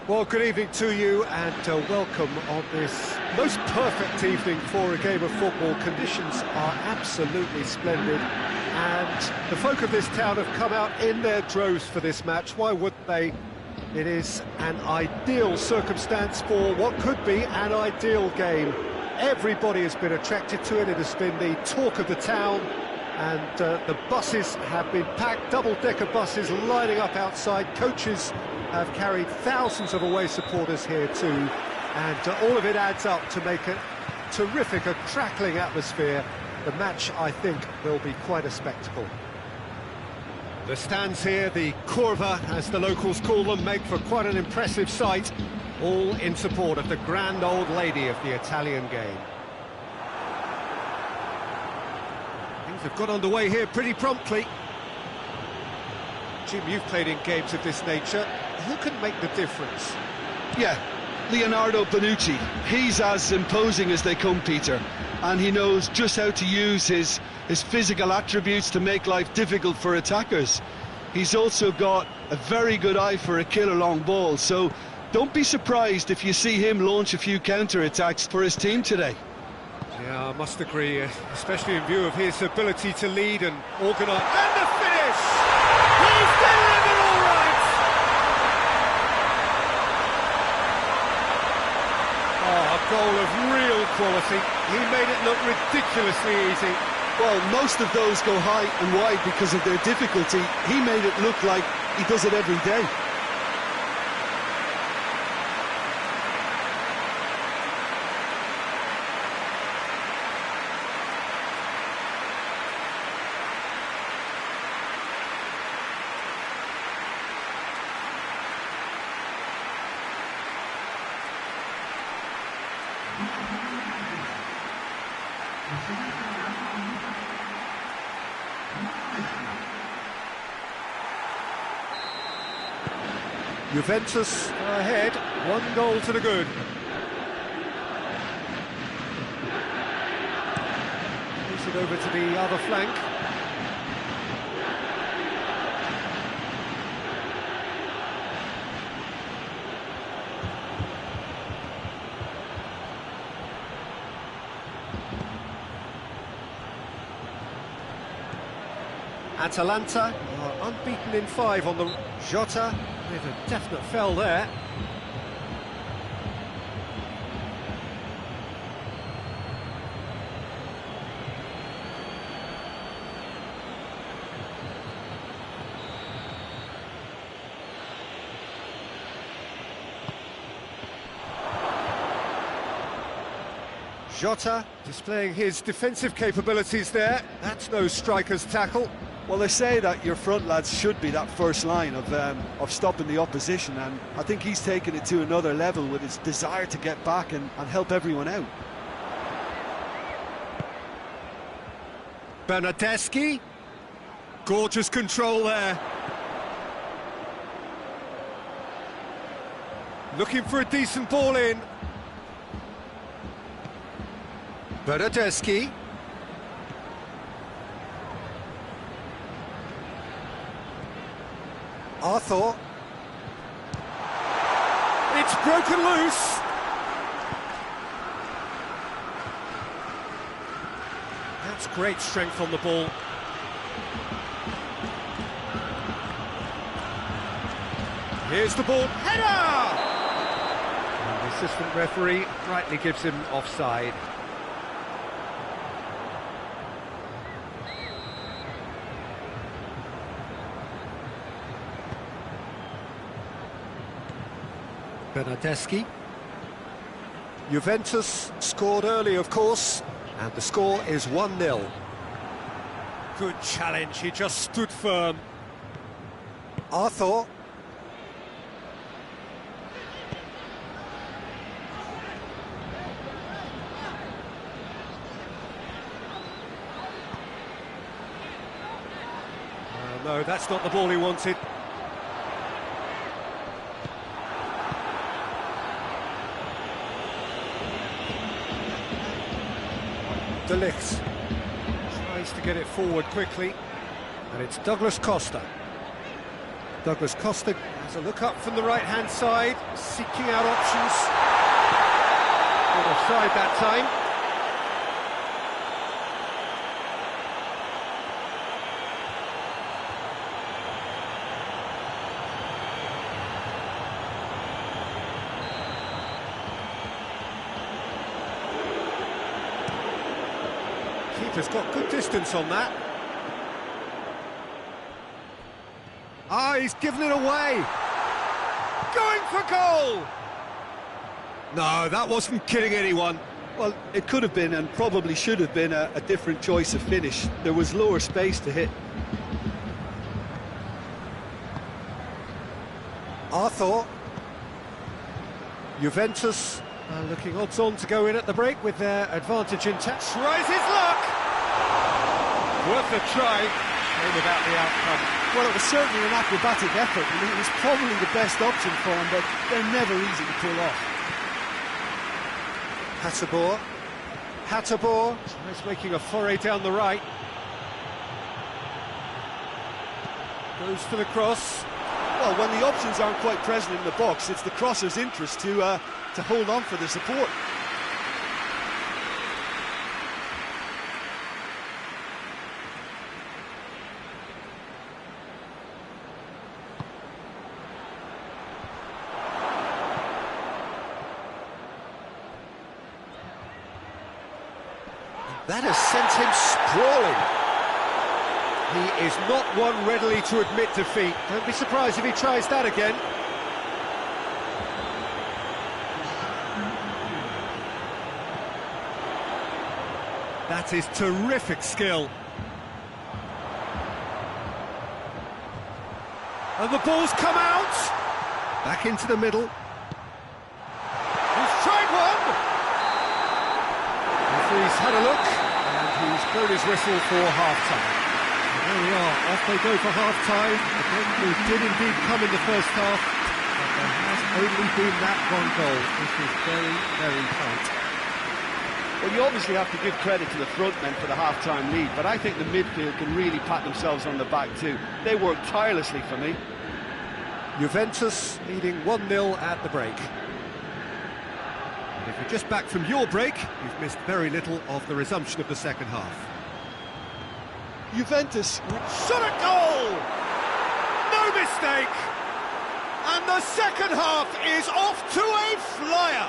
Well, good evening to you and welcome on this most perfect evening for a game of football. Conditions are absolutely splendid and the folk of this town have come out in their droves for this match. Why wouldn't they? It is an ideal circumstance for what could be an ideal game. Everybody has been attracted to it. It has been the talk of the town and the buses have been packed, double-decker buses lining up outside. Coaches have carried thousands of away supporters here too, and all of it adds up to make a terrific, a crackling atmosphere. The match, I think, will be quite a spectacle. The stands here, the curva, as the locals call them, make for quite an impressive sight, all in support of the grand old lady of the Italian game. Things have got underway here pretty promptly. Jim, you've played in games of this nature. Who can make the difference? Yeah, Leonardo Bonucci. He's as imposing as they come, Peter, and he knows just how to use his physical attributes to make life difficult for attackers. He's also got a very good eye for a killer long ball, so don't be surprised if you see him launch a few counter-attacks for his team today. Yeah, I must agree, especially in view of his ability to lead and organise. And the finish! He's delivered all right! Oh, a goal of real quality. He made it look ridiculously easy. Well, most of those go high and wide because of their difficulty. He made it look like he does it every day. Juventus are ahead, 1 goal to the good. Push it over to the other flank. Atalanta are unbeaten in 5 on the Jota. With a definite fell there. Jota displaying his defensive capabilities there. That's no striker's tackle. Well, they say that your front lads should be that first line of stopping the opposition, and I think he's taken it to another level with his desire to get back and help everyone out. Bernardeschi, gorgeous control there. Looking for a decent ball in. Bernardeschi. Arthur. It's broken loose. That's great strength on the ball. Here's the ball. Header! And the assistant referee rightly gives him offside. Bernardeschi. Juventus scored early, of course, and the score is 1-0. Good challenge, he just stood firm. Arthur. No, that's not the ball he wanted. De Ligt tries to get it forward quickly, and it's Douglas Costa. Douglas Costa has a look up from the right-hand side, seeking out options. Good offside that time. Keeper's got good distance on that. Ah, he's given it away. Going for goal! No, that wasn't kidding anyone. Well, it could have been and probably should have been a different choice of finish. There was lower space to hit. Arthur. Juventus looking odds-on to go in at the break with their advantage intact. Tries his luck! Worth a try. Shame about the outcome. Well, it was certainly an acrobatic effort, and it was probably the best option for him, but they're never easy to pull off. Hatterbohr tries making a foray down the right. Goes for the cross. Well, when the options aren't quite present in the box, it's the crosser's interest to hold on for the support. That has sent him sprawling. He is not one readily to admit defeat. Don't be surprised if he tries that again. That is terrific skill. And the ball's come out. Back into the middle. He's tried one. He's had a look, and he's blown his whistle for half-time. There we are, off they go for half-time. The breakthrough did indeed come in the first half, but there has only been that one goal. This was very, very tight. Well, you obviously have to give credit to the front men for the half-time lead, but I think the midfield can really pat themselves on the back too. They worked tirelessly for me. Juventus leading 1-0 at the break. If you're just back from your break, you've missed very little of the resumption of the second half. Juventus shot a goal! No mistake! And the second half is off to a flyer!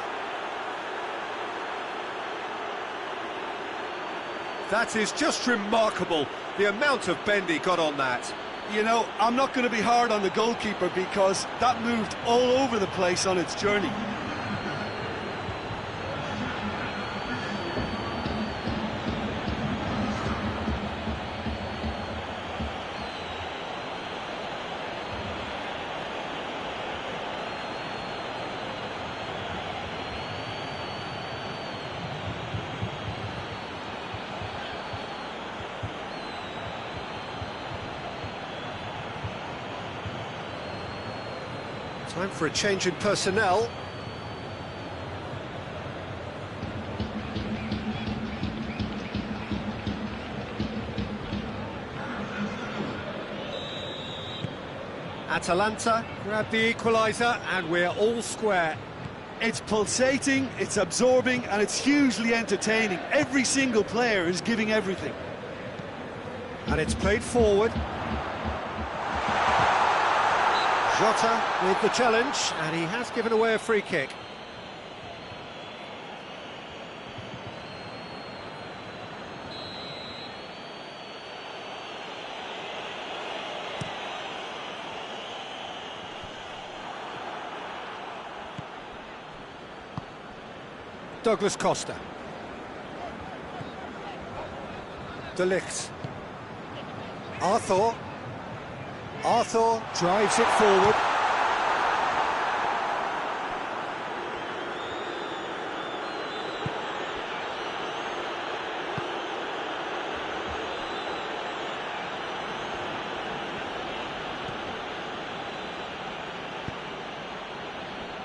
That is just remarkable, the amount of bend he got on that. You know, I'm not going to be hard on the goalkeeper because that moved all over the place on its journey. Time for a change in personnel. Atalanta grab the equaliser and we're all square. It's pulsating, it's absorbing and it's hugely entertaining. Every single player is giving everything. And it's played forward. Jota with the challenge, and he has given away a free kick. Douglas Costa. De Ligt. Arthur drives it forward.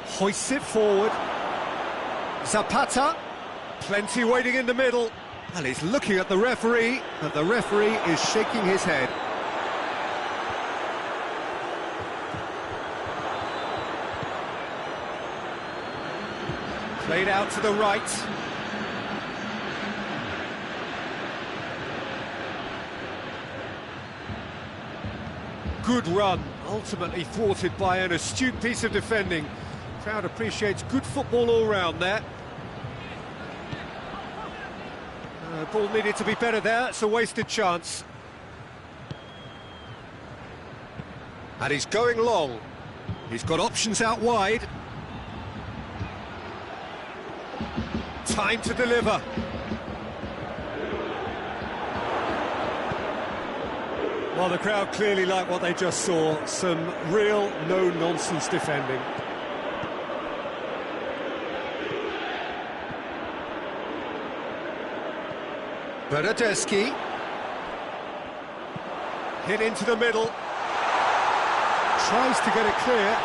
Hoists it forward. Zapata, plenty waiting in the middle. And he's looking at the referee, and the referee is shaking his head. Played out to the right. Good run, ultimately thwarted by an astute piece of defending. Crowd appreciates good football all round there. Ball needed to be better there, it's a wasted chance. And he's going long. He's got options out wide. Time to deliver. Well, the crowd clearly like what they just saw. Some real no-nonsense defending. Bernardeschi. Hit into the middle. Tries to get it clear.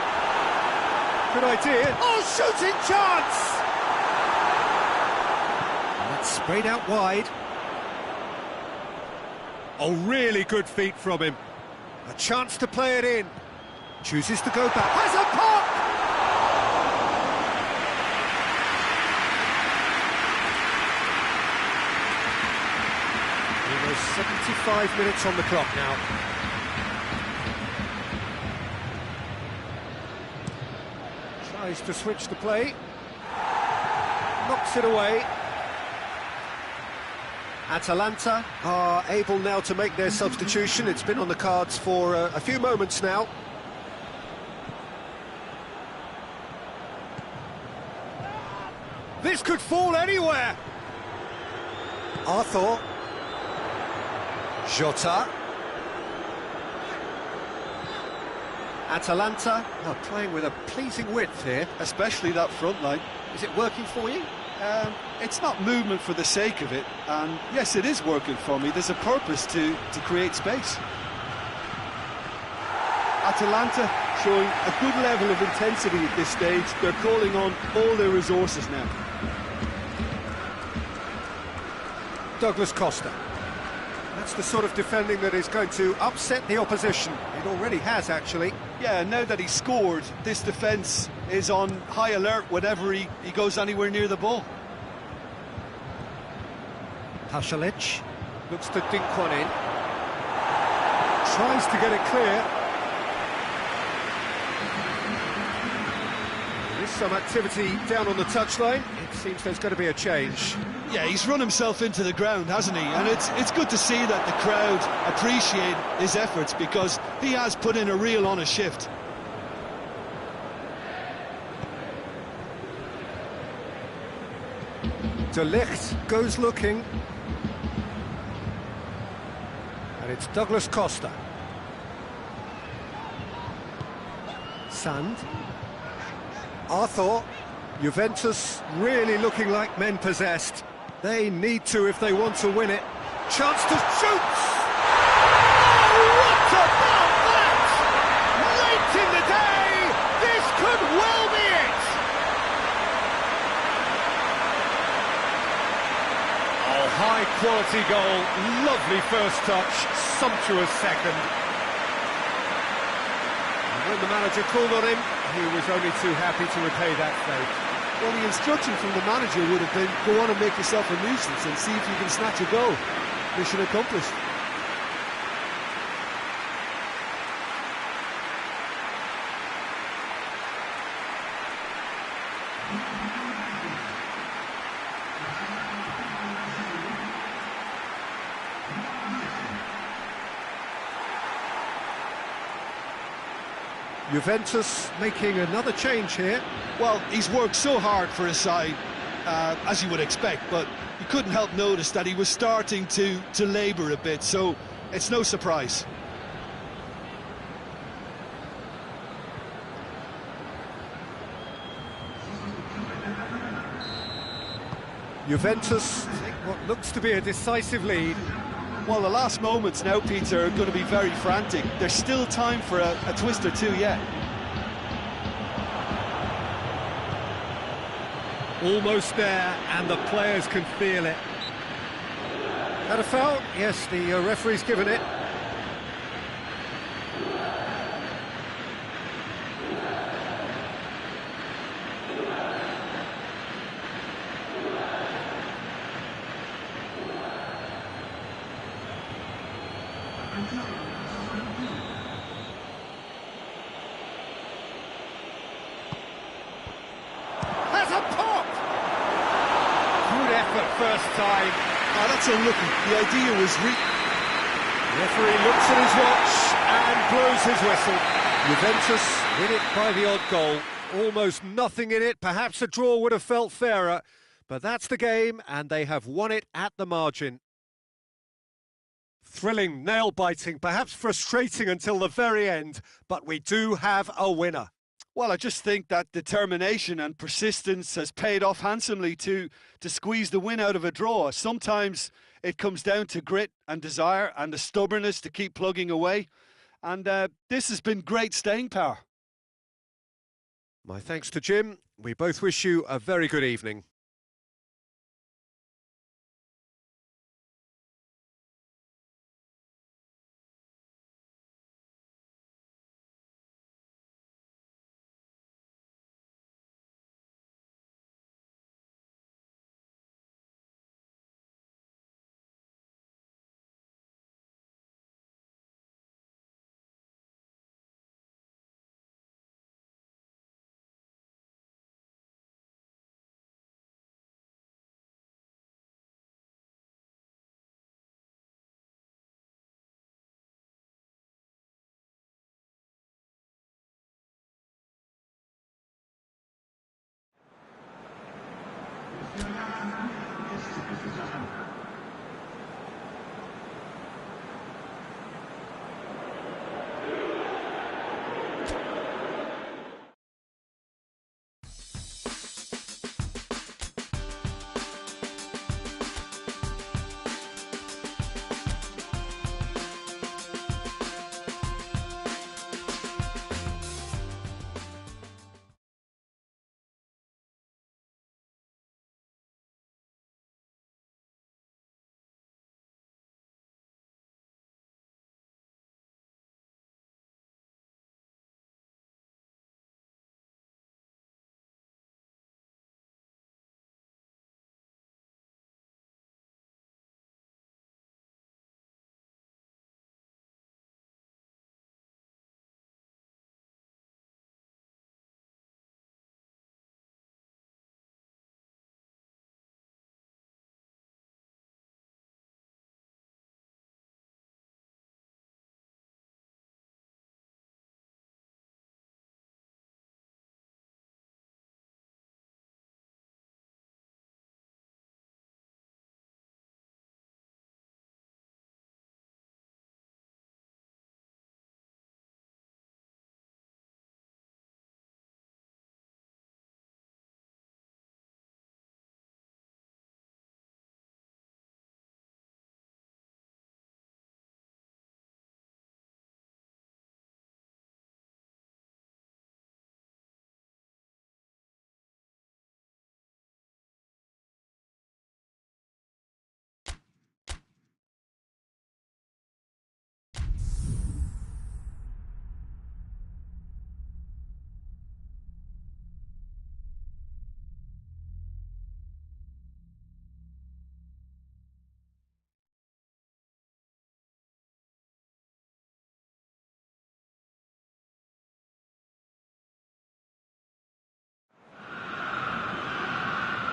Good idea. Oh, shooting chance! And that's sprayed out wide. Oh, really good feet from him. A chance to play it in. Chooses to go back. Has a pop! Almost 75 minutes on the clock now. Tries to switch the play. Knocks it away. Atalanta are able now to make their substitution. It's been on the cards for a few moments now. This could fall anywhere. Arthur. Jota. Atalanta are playing with a pleasing width here. Especially that front line. Is it working for you? It's not movement for the sake of it, and yes, it is working for me. There's a purpose to create space. Atalanta showing a good level of intensity at this stage. They're calling on all their resources now. Douglas Costa. That's the sort of defending that is going to upset the opposition. It already has, actually. Yeah, now that he's scored, this defence is on high alert whenever he goes anywhere near the ball. Pasalic looks to dink one in. Tries to get it clear. There is some activity down on the touchline. It seems there's going to be a change. Yeah, he's run himself into the ground, hasn't he? And it's good to see that the crowd appreciate his efforts, because he has put in a real honest shift. De Ligt goes looking. And it's Douglas Costa. Sand. Arthur. Juventus really looking like men possessed. They need to if they want to win it. Chance to shoot! Oh, what about that? Late in the day, this could well be it! Oh, high quality goal, lovely first touch, sumptuous second. And when the manager called on him, he was only too happy to repay that faith. Well, the instruction from the manager would have been, go on and make yourself a nuisance and see if you can snatch a goal. Mission accomplished. Juventus making another change here. Well, he's worked so hard for his side, as you would expect, but you couldn't help notice that he was starting to labour a bit, so it's no surprise. Juventus take what looks to be a decisive lead. Well, the last moments now, Peter, are going to be very frantic. There's still time for a twist or two yet. Almost there, and the players can feel it. Had a foul? Yes, the referee's given it. first time. Oh, that's unlucky. The idea was Referee looks at his watch and blows his whistle. Juventus win it by the odd goal. Almost nothing in it. Perhaps a draw would have felt fairer. But that's the game, and they have won it at the margin. Thrilling, nail-biting, perhaps frustrating until the very end. But we do have a winner. Well, I just think that determination and persistence has paid off handsomely to squeeze the win out of a draw. Sometimes it comes down to grit and desire and the stubbornness to keep plugging away. And this has been great staying power. My thanks to Jim. We both wish you a very good evening.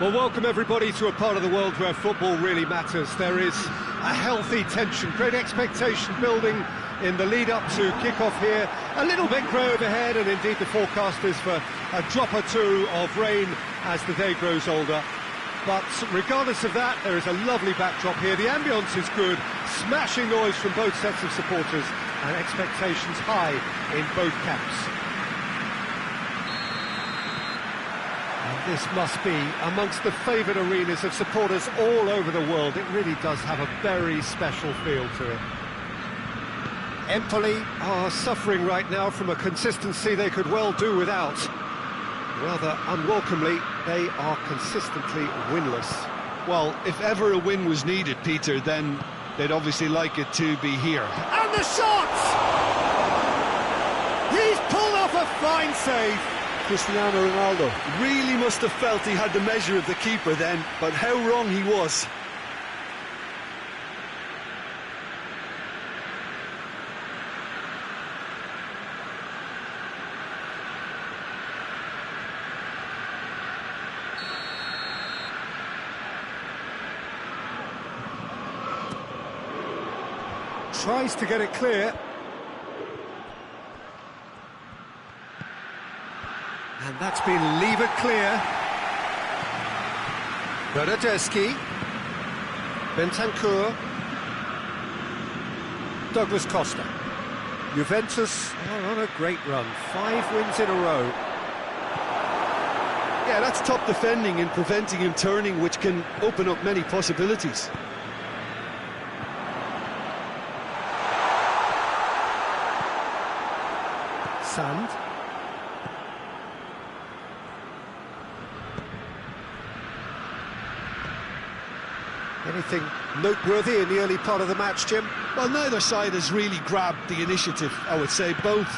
Well, welcome everybody to a part of the world where football really matters. There is a healthy tension, great expectation building in the lead-up to kick-off here. A little bit grey overhead, and indeed the forecast is for a drop or two of rain as the day grows older. But regardless of that, there is a lovely backdrop here. The ambience is good, smashing noise from both sets of supporters, and expectations high in both camps. And this must be amongst the favoured arenas of supporters all over the world. It really does have a very special feel to it. Empoli are suffering right now from a consistency they could well do without. Rather unwelcomely, they are consistently winless. Well, if ever a win was needed, Peter, then they'd obviously like it to be here. And the shot! He's pulled off a fine save. Cristiano Ronaldo really must have felt he had the measure of the keeper then, but how wrong he was. tries to get it clear. And that's been levered clear. Bernardeschi. Bentancur. Douglas Costa. Juventus are on a great run. 5 wins in a row. Yeah, that's top defending and preventing him turning, which can open up many possibilities. Sand. Anything noteworthy in the early part of the match, Jim? Well, neither side has really grabbed the initiative, I would say. Both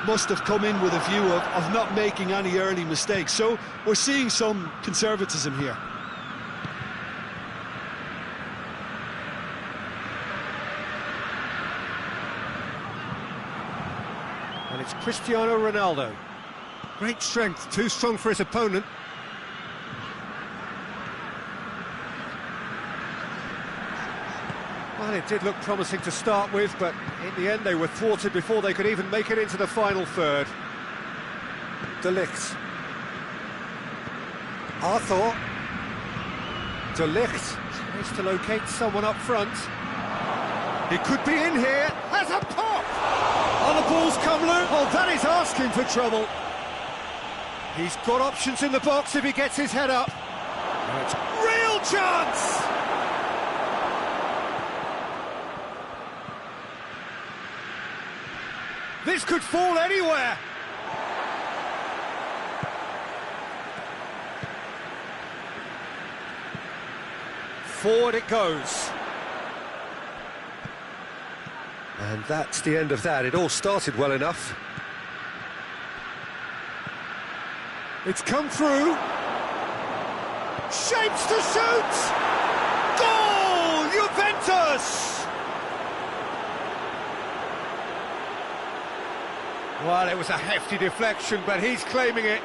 must have come in with a view of not making any early mistakes. So we're seeing some conservatism here. And it's Cristiano Ronaldo. Great strength, too strong for his opponent. Well, it did look promising to start with, but in the end they were thwarted before they could even make it into the final third. De Ligt. Arthur. De Ligt tries to locate someone up front. He could be in here. Has a pop! Oh, the ball's come loose. Oh, that is asking for trouble. He's got options in the box if he gets his head up. That's real chance! This could fall anywhere. Forward it goes. And that's the end of that. It all started well enough. It's come through. Shapes to shoot! Goal! Juventus! Well, it was a hefty deflection, but he's claiming it.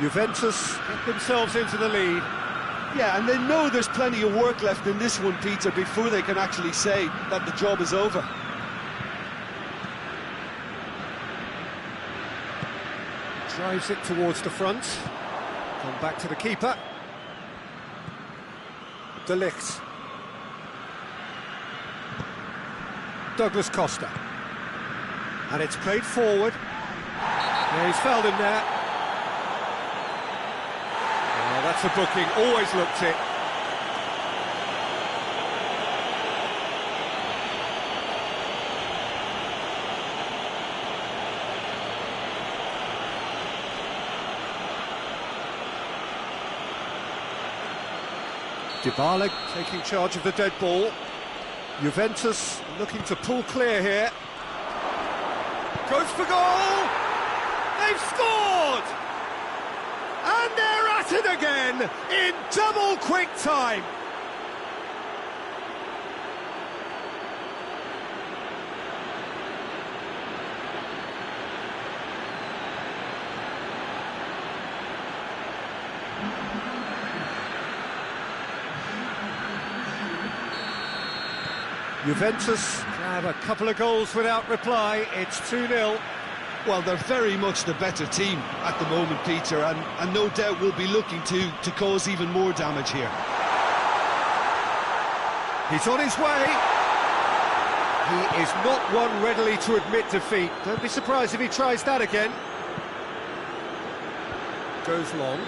Juventus get themselves into the lead. Yeah, and they know there's plenty of work left in this one, Peter, before they can actually say that the job is over. Drives it towards the front. Come back to the keeper. De Ligt. Douglas Costa. And it's played forward. Yeah, he's fouled him there. Oh, that's a booking, always looked it. Dybala taking charge of the dead ball. Juventus looking to pull clear here. Goes for goal! They've scored! And they're at it again in double quick time. Juventus grab a couple of goals without reply. It's 2-0. Well, they're very much the better team at the moment, Peter, and no doubt will be looking to cause even more damage here. He's on his way. He is not one readily to admit defeat. Don't be surprised if he tries that again. Goes long.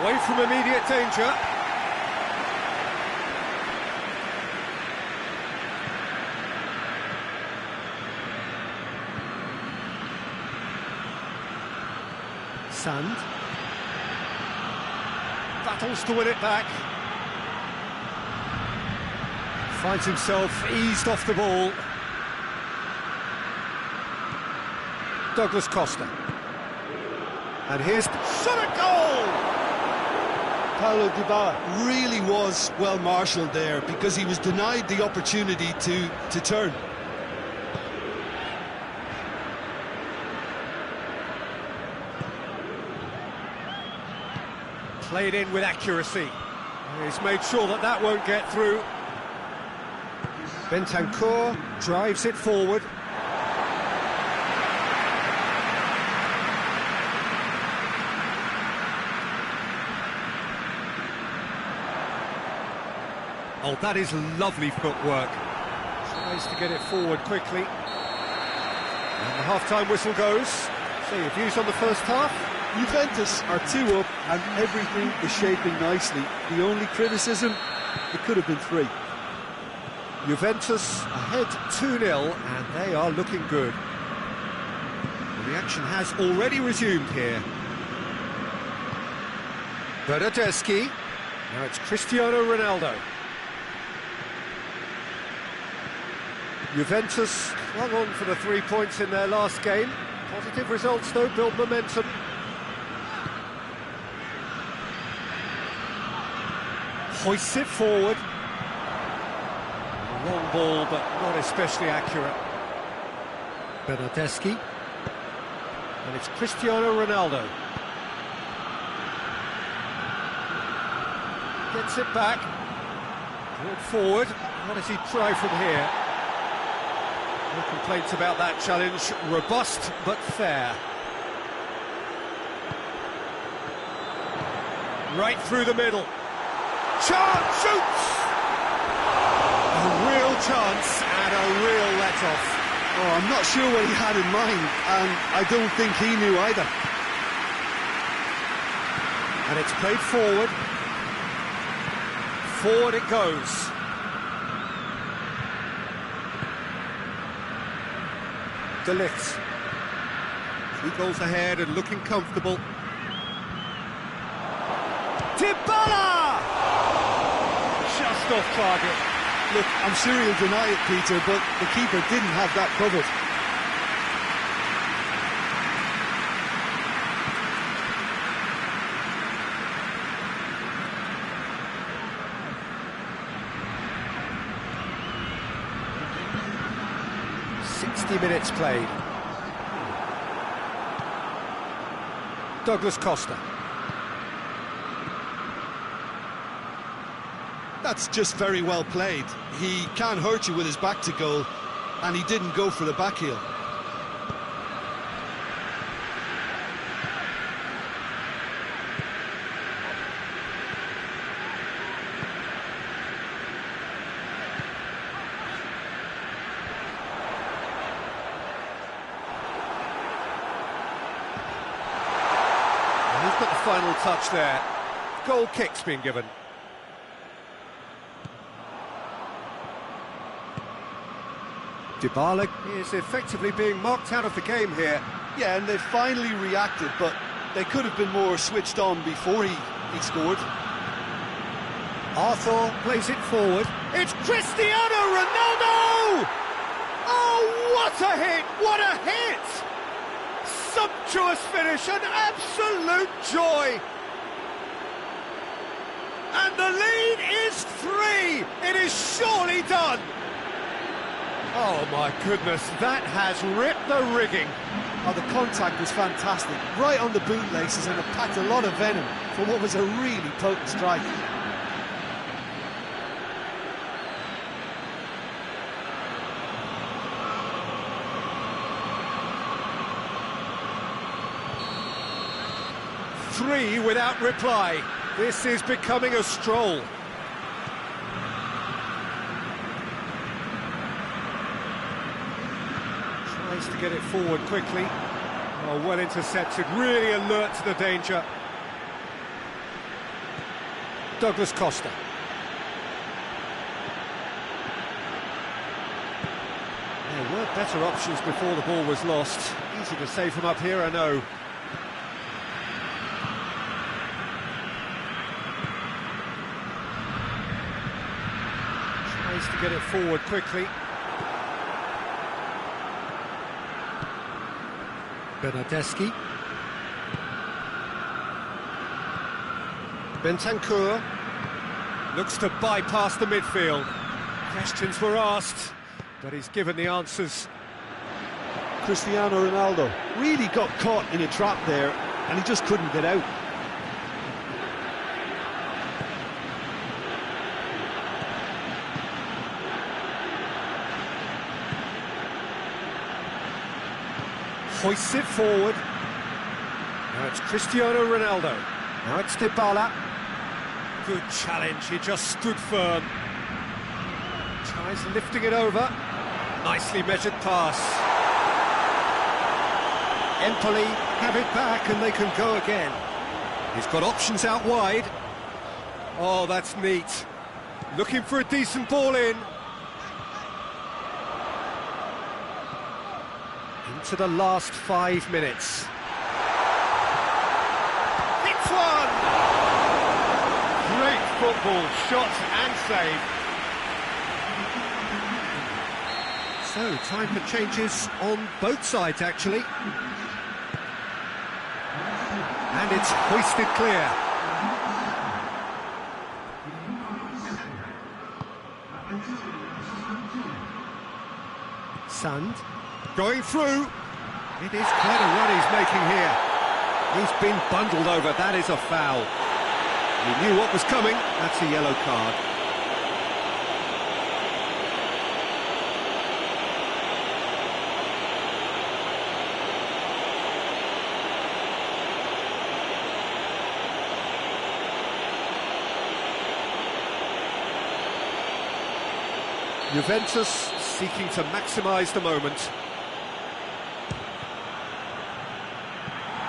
Away from immediate danger. Sand. Battles to win it back. Finds himself eased off the ball. Douglas Costa. And here's shot at goal! Paulo Dybala really was well marshalled there because he was denied the opportunity to turn. Played in with accuracy. He's made sure that that won't get through. Bentancur drives it forward. Oh, that is lovely footwork. Tries to get it forward quickly. And the half-time whistle goes. So your views on the first half? Juventus are 2 up and everything is shaping nicely. The only criticism, it could have been 3. Juventus ahead 2-0 and they are looking good. The action has already resumed here. Bernardeschi. Now it's Cristiano Ronaldo. Juventus clung on for the 3 points in their last game. Positive results though, build momentum. Hoists it forward. A long ball, but not especially accurate. Bernardeschi. And it's Cristiano Ronaldo. Gets it back. Brought forward. What does he try from here? No complaints about that challenge. Robust, but fair. Right through the middle. Chance, shoots! A real chance and a real let-off. Oh, I'm not sure what he had in mind, and I don't think he knew either. And it's played forward. Forward it goes. De Ligt. 2 goals ahead and looking comfortable. Dybala! Just off target. Look, I'm sure he'll deny it, Peter, but the keeper didn't have that covered. Minutes played. Douglas Costa. That's just very well played. He can hurt you with his back to goal, and he didn't go for the back heel. He's got the final touch there. Goal kick's been given. Dybala is effectively being marked out of the game here. Yeah, and they finally reacted, but they could have been more switched on before he scored. Arthur plays it forward. It's Cristiano Ronaldo! Oh, what a hit! What a hit! Sumptuous finish, an absolute joy! And the lead is 3! It is surely done! Oh my goodness, that has ripped the rigging. Oh, the contact was fantastic, right on the bootlaces, and it packed a lot of venom for what was a really potent strike. Three without reply. This is becoming a stroll. Tries to get it forward quickly. Oh, well intercepted, really alert to the danger. Douglas Costa. There were better options before the ball was lost. Easy to say from up here, I know. Tries to get it forward quickly. Bernardeschi. Bentancur looks to bypass the midfield. Questions were asked, but he's given the answers. Cristiano Ronaldo really got caught in a trap there, and he just couldn't get out. Hoists it forward. Now it's Cristiano Ronaldo. Now it's Dybala. Good challenge, he just stood firm. Tries lifting it over. Nicely measured pass. Empoli have it back and they can go again. He's got options out wide. Oh, that's neat. Looking for a decent ball in. Into the last 5 minutes. It's one! Great football, shot and save. So, time for changes on both sides, actually. And it's hoisted clear. Sand. Going through. It is quite a run he's making here. He's been bundled over. That is a foul. He knew what was coming. That's a yellow card. Juventus seeking to maximise the moment.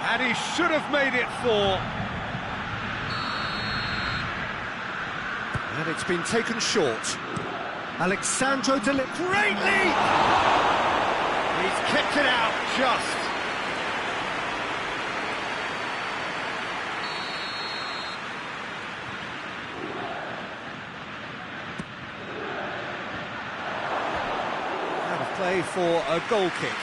And he should have made it 4. And it's been taken short. Alexandro great leap! He's kicked it out just. Out of play for a goal kick.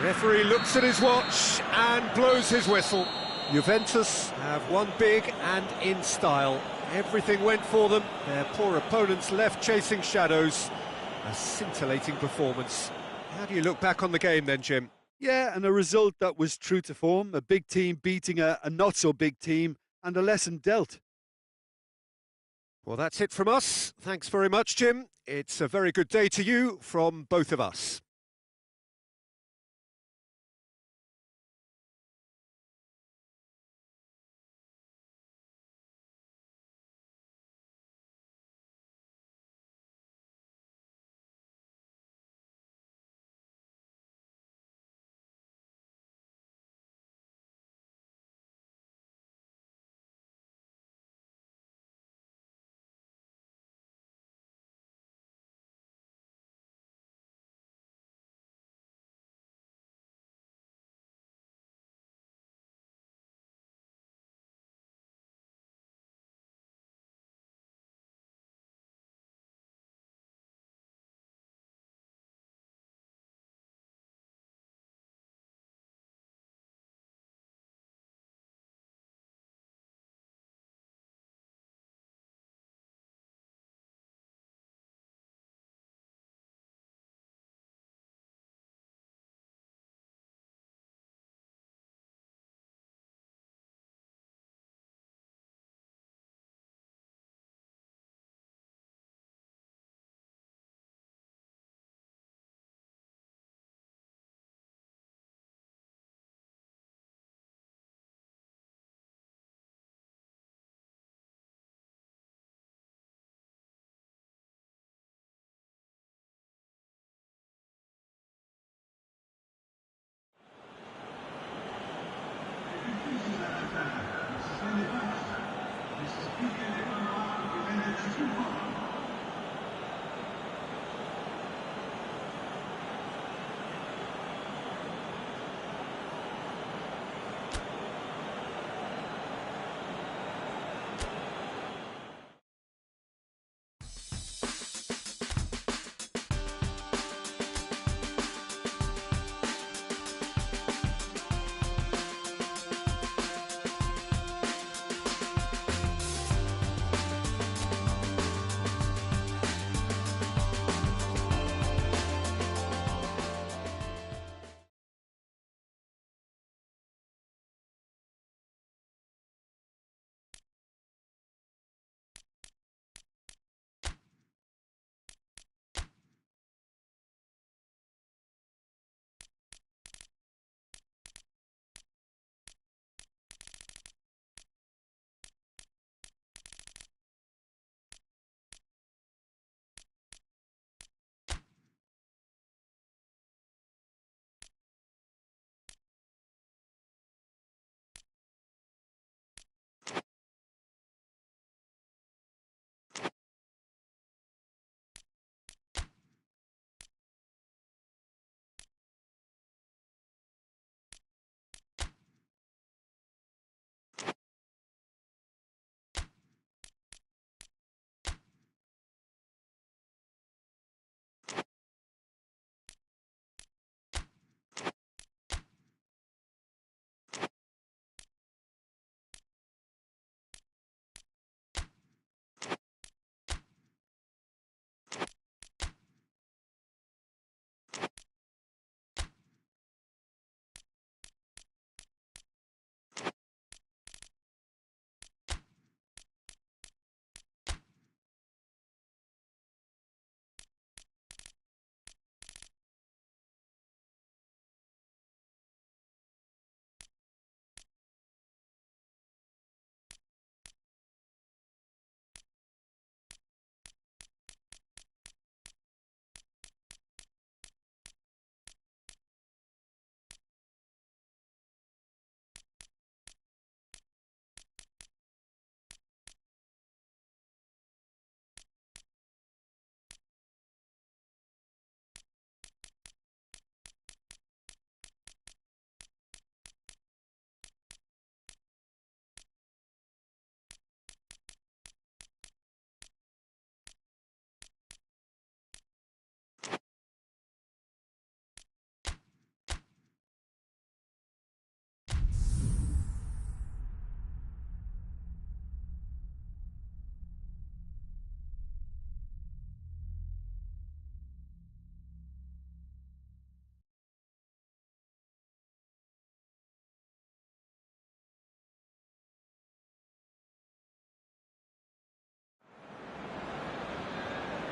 Referee looks at his watch and blows his whistle. Juventus have won big and in style. Everything went for them. Their poor opponents left chasing shadows. A scintillating performance. How do you look back on the game then, Jim? Yeah, and a result that was true to form. A big team beating a not-so-big team, and a lesson dealt. Well, that's it from us. Thanks very much, Jim. It's a very good day to you from both of us.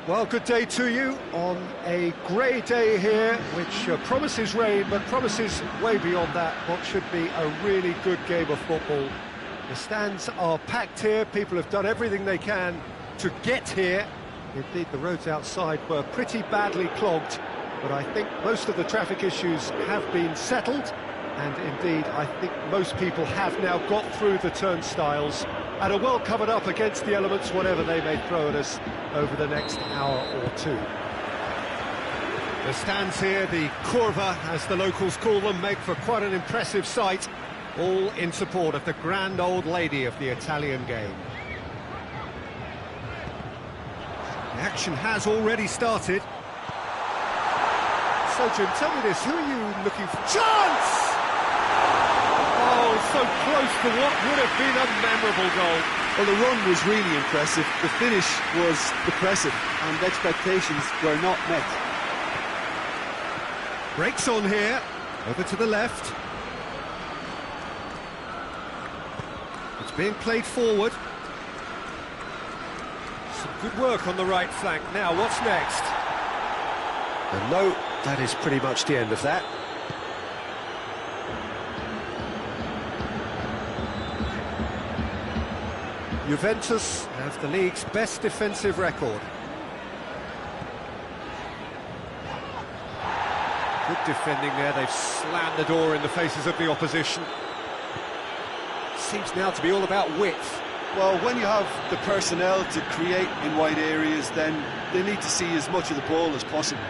Well, good day to you on a grey day here, which promises rain, but promises way beyond that what should be a really good game of football. The stands are packed here, people have done everything they can to get here. Indeed, the roads outside were pretty badly clogged, but I think most of the traffic issues have been settled, and indeed, I think most people have now got through the turnstiles and are well covered up against the elements, whatever they may throw at us over the next hour or two. The stands here, the curva, as the locals call them, make for quite an impressive sight, all in support of the grand old lady of the Italian game. The action has already started. So, Jim, tell me this, who are you looking for? Chance! Oh, so close to what would have been a memorable goal. Well, the run was really impressive, the finish was depressive, and expectations were not met. Breaks on here, over to the left. It's being played forward. Some good work on the right flank. Now, what's next? And no, that is pretty much the end of that. Juventus have the league's best defensive record. Good defending there, they've slammed the door in the faces of the opposition. Seems now to be all about width. Well, when you have the personnel to create in wide areas, then they need to see as much of the ball as possible.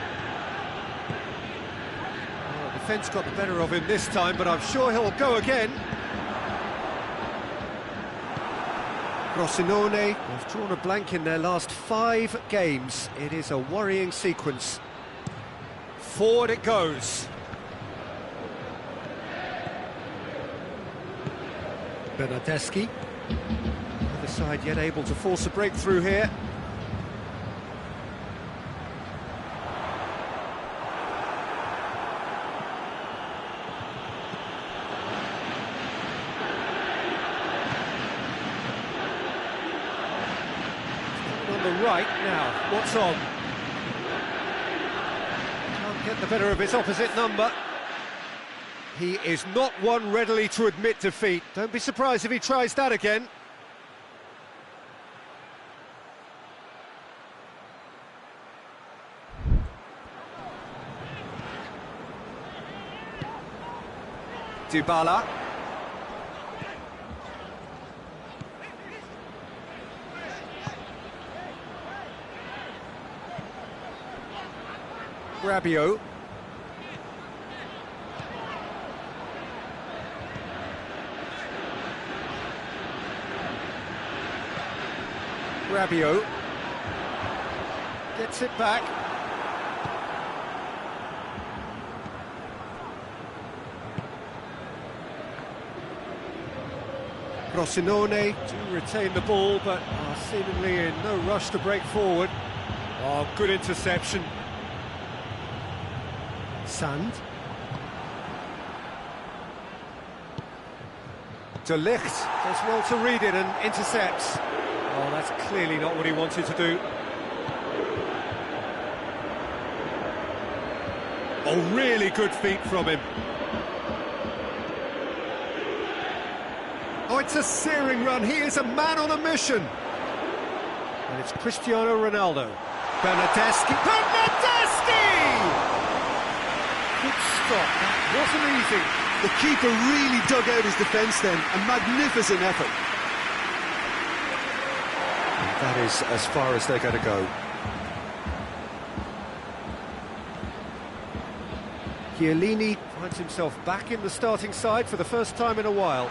Well, defence got the better of him this time, but I'm sure he'll go again. Frosinone have drawn a blank in their last 5 games. It is a worrying sequence. Forward it goes. Bernardeschi. Other side yet able to force a breakthrough here. On the right now, what's on? Can't get the better of his opposite number. He is not one readily to admit defeat. Don't be surprised if he tries that again. Dybala. Rabiot. Rabiot gets it back. Frosinone do retain the ball, but are seemingly in no rush to break forward. Oh, good interception. Sand. De Ligt does well to read it and intercepts. Oh, that's clearly not what he wanted to do. Oh, really good feet from him. Oh, it's a searing run. He is a man on a mission. And it's Cristiano Ronaldo. Bernardeschi. Bernardeschi! Good stop. That wasn't easy. The keeper really dug out his defence then. A magnificent effort. That is as far as they're going to go. Chiellini finds himself back in the starting side for the first time in a while.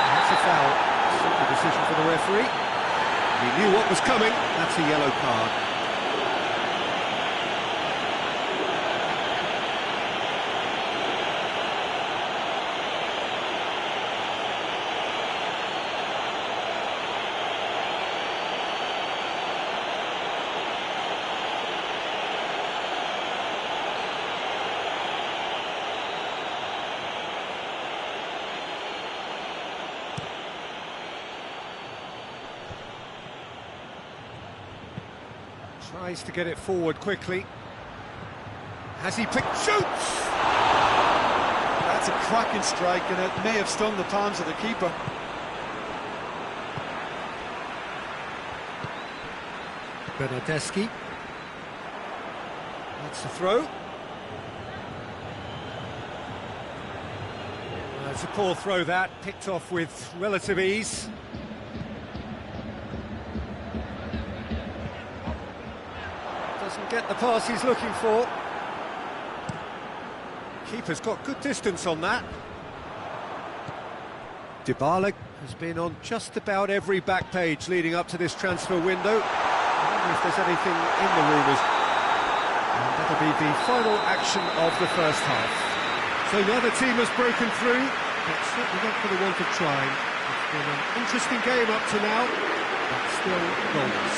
That's a foul. Simple decision for the referee. He knew what was coming. That's a yellow card. Tries to get it forward quickly. Has he picked? Shoots! That's a cracking strike, and it may have stung the palms of the keeper. Bernardeschi. That's the throw. It's a poor throw that, picked off with relative ease. Doesn't get the pass he's looking for. Keeper's got good distance on that. Dybala has been on just about every back page leading up to this transfer window. I wonder if there's anything in the rumours. And that'll be the final action of the first half. So neither team has broken through, but certainly not for the want of trying. It's been an interesting game up to now, but still goals.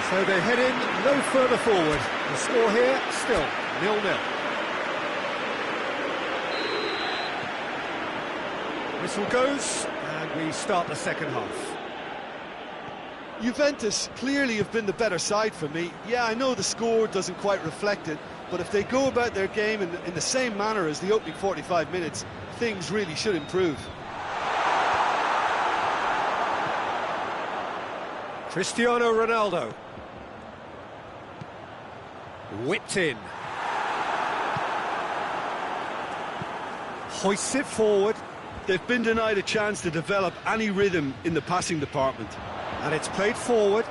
So they head in no further forward. The score here, still 0-0. Whistle goes, and we start the second half. Juventus clearly have been the better side for me. Yeah, I know the score doesn't quite reflect it, but if they go about their game in the same manner as the opening 45 minutes, things really should improve. Cristiano Ronaldo. Whipped in. Hoists it forward. They've been denied a chance to develop any rhythm in the passing department. And it's played forward.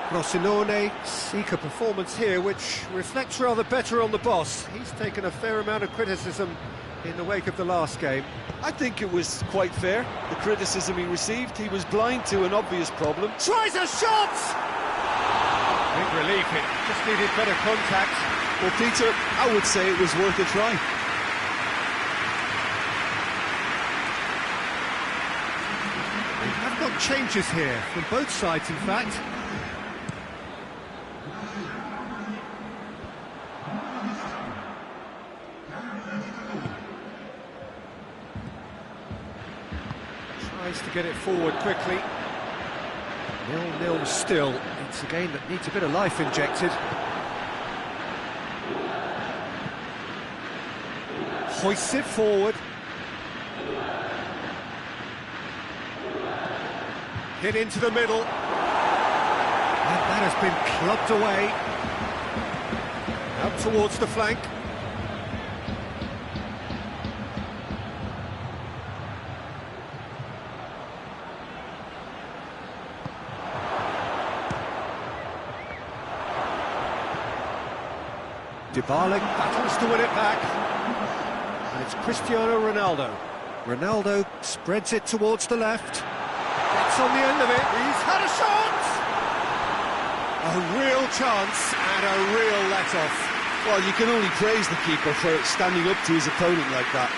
Frosinone seek a performance here which reflects rather better on the boss. He's taken a fair amount of criticism in the wake of the last game. I think it was quite fair, the criticism he received. He was blind to an obvious problem. Tries a shot! Big relief, it just needed better contact. Well, Peter, I would say it was worth a try. They have got changes here, from both sides in fact. Tries to get it forward quickly. 0-0 still. It's a game that needs a bit of life injected. Hoists it forward. Hit into the middle. And that has been clubbed away. Out towards the flank. Dybala battles to win it back. And it's Cristiano Ronaldo. Ronaldo spreads it towards the left. Gets on the end of it. He's had a shot! A real chance and a real let-off. Well, you can only praise the keeper for standing up to his opponent like that.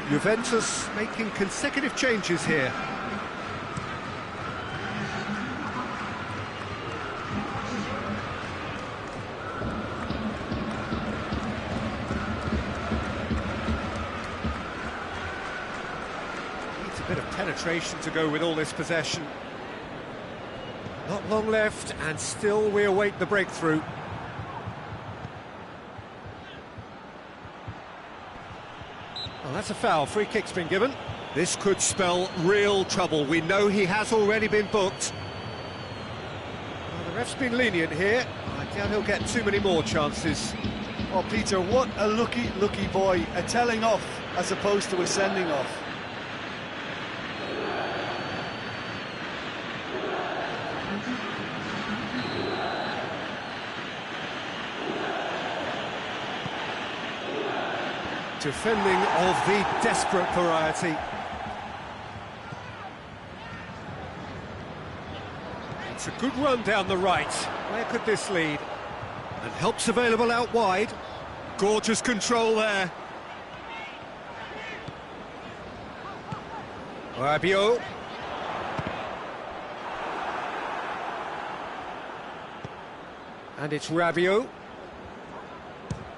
Juventus making consecutive changes here. Bit of penetration to go with all this possession. Not long left, and still we await the breakthrough. Well, that's a foul. Free kick's been given. This could spell real trouble. We know he has already been booked. Well, the ref's been lenient here. I doubt he'll get too many more chances. Oh, Peter, what a lucky boy. A telling off as opposed to a sending off. Defending of the desperate variety. It's a good run down the right. Where could this lead? And help's available out wide. Gorgeous control there. Rabiot. And it's Rabiot.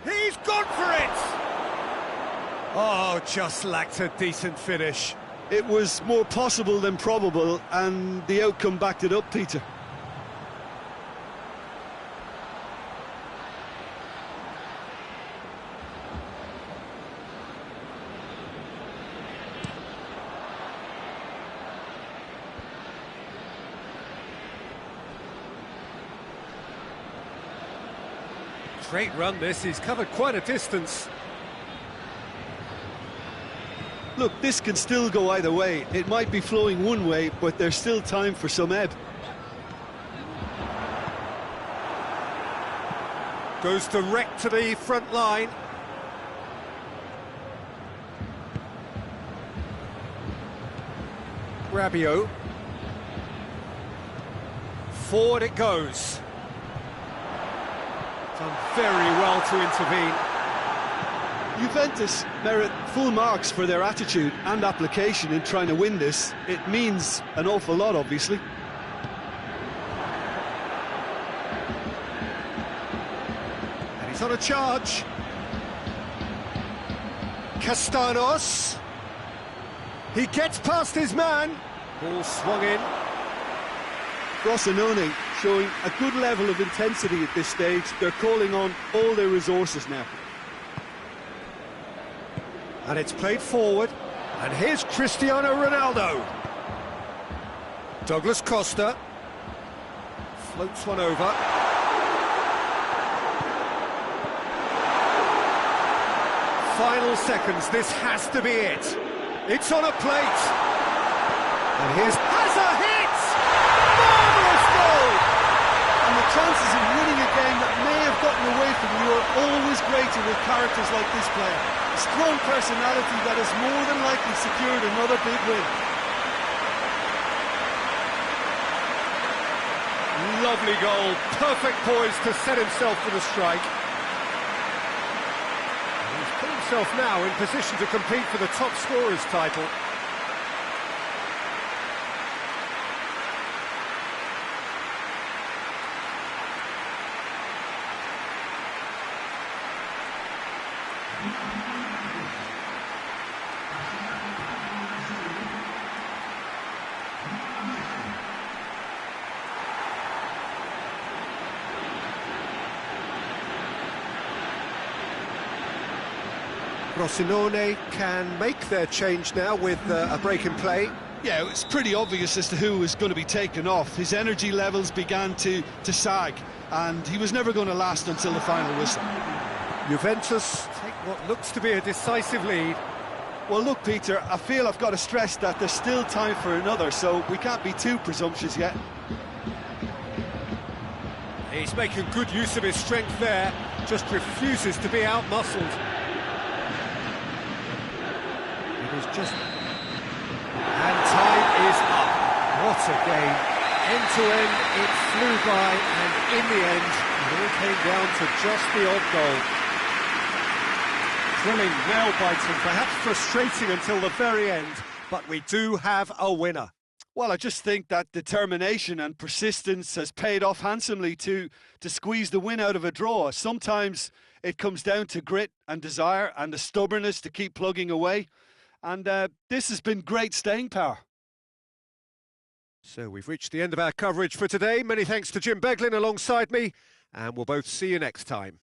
He's gone for it! Oh, just lacked a decent finish. It was more possible than probable, and the outcome backed it up, Peter. Great run this, he's covered quite a distance. Look, this can still go either way. It might be flowing one way, but there's still time for some ebb. Goes direct to the front line. Rabiot. Forward it goes. Done very well to intervene. Juventus merit full marks for their attitude and application in trying to win this. It means an awful lot, obviously. And he's on a charge. Castanos. He gets past his man. Ball swung in. Rossonone showing a good level of intensity at this stage. They're calling on all their resources now. And it's played forward. And here's Cristiano Ronaldo. Douglas Costa. Floats one over. Final seconds, this has to be it. It's on a plate. And here's... has a hit! Marvellous goal! And the chances of winning a game that may have gotten away from you are always greater with characters like this player. A strong personality that has more than likely secured another big win. Lovely goal, perfect poise to set himself for the strike. He's put himself now in position to compete for the top scorer's title. Rossonone can make their change now with a break in play. Yeah, it was pretty obvious as to who was going to be taken off. His energy levels began to sag, and he was never going to last until the final whistle. Juventus take what looks to be a decisive lead. Well, look, Peter, I feel I've got to stress that there's still time for another, so we can't be too presumptuous yet. He's making good use of his strength there, just refuses to be out-muscled. It is just... and time is up. What a game. End to end, it flew by, and in the end, it all came down to just the odd goal. Thrilling, nail-biting, perhaps frustrating until the very end, but we do have a winner. Well, I just think that determination and persistence has paid off handsomely to squeeze the win out of a draw. Sometimes it comes down to grit and desire and the stubbornness to keep plugging away. And this has been great staying power. So we've reached the end of our coverage for today. Many thanks to Jim Beglin alongside me, and we'll both see you next time.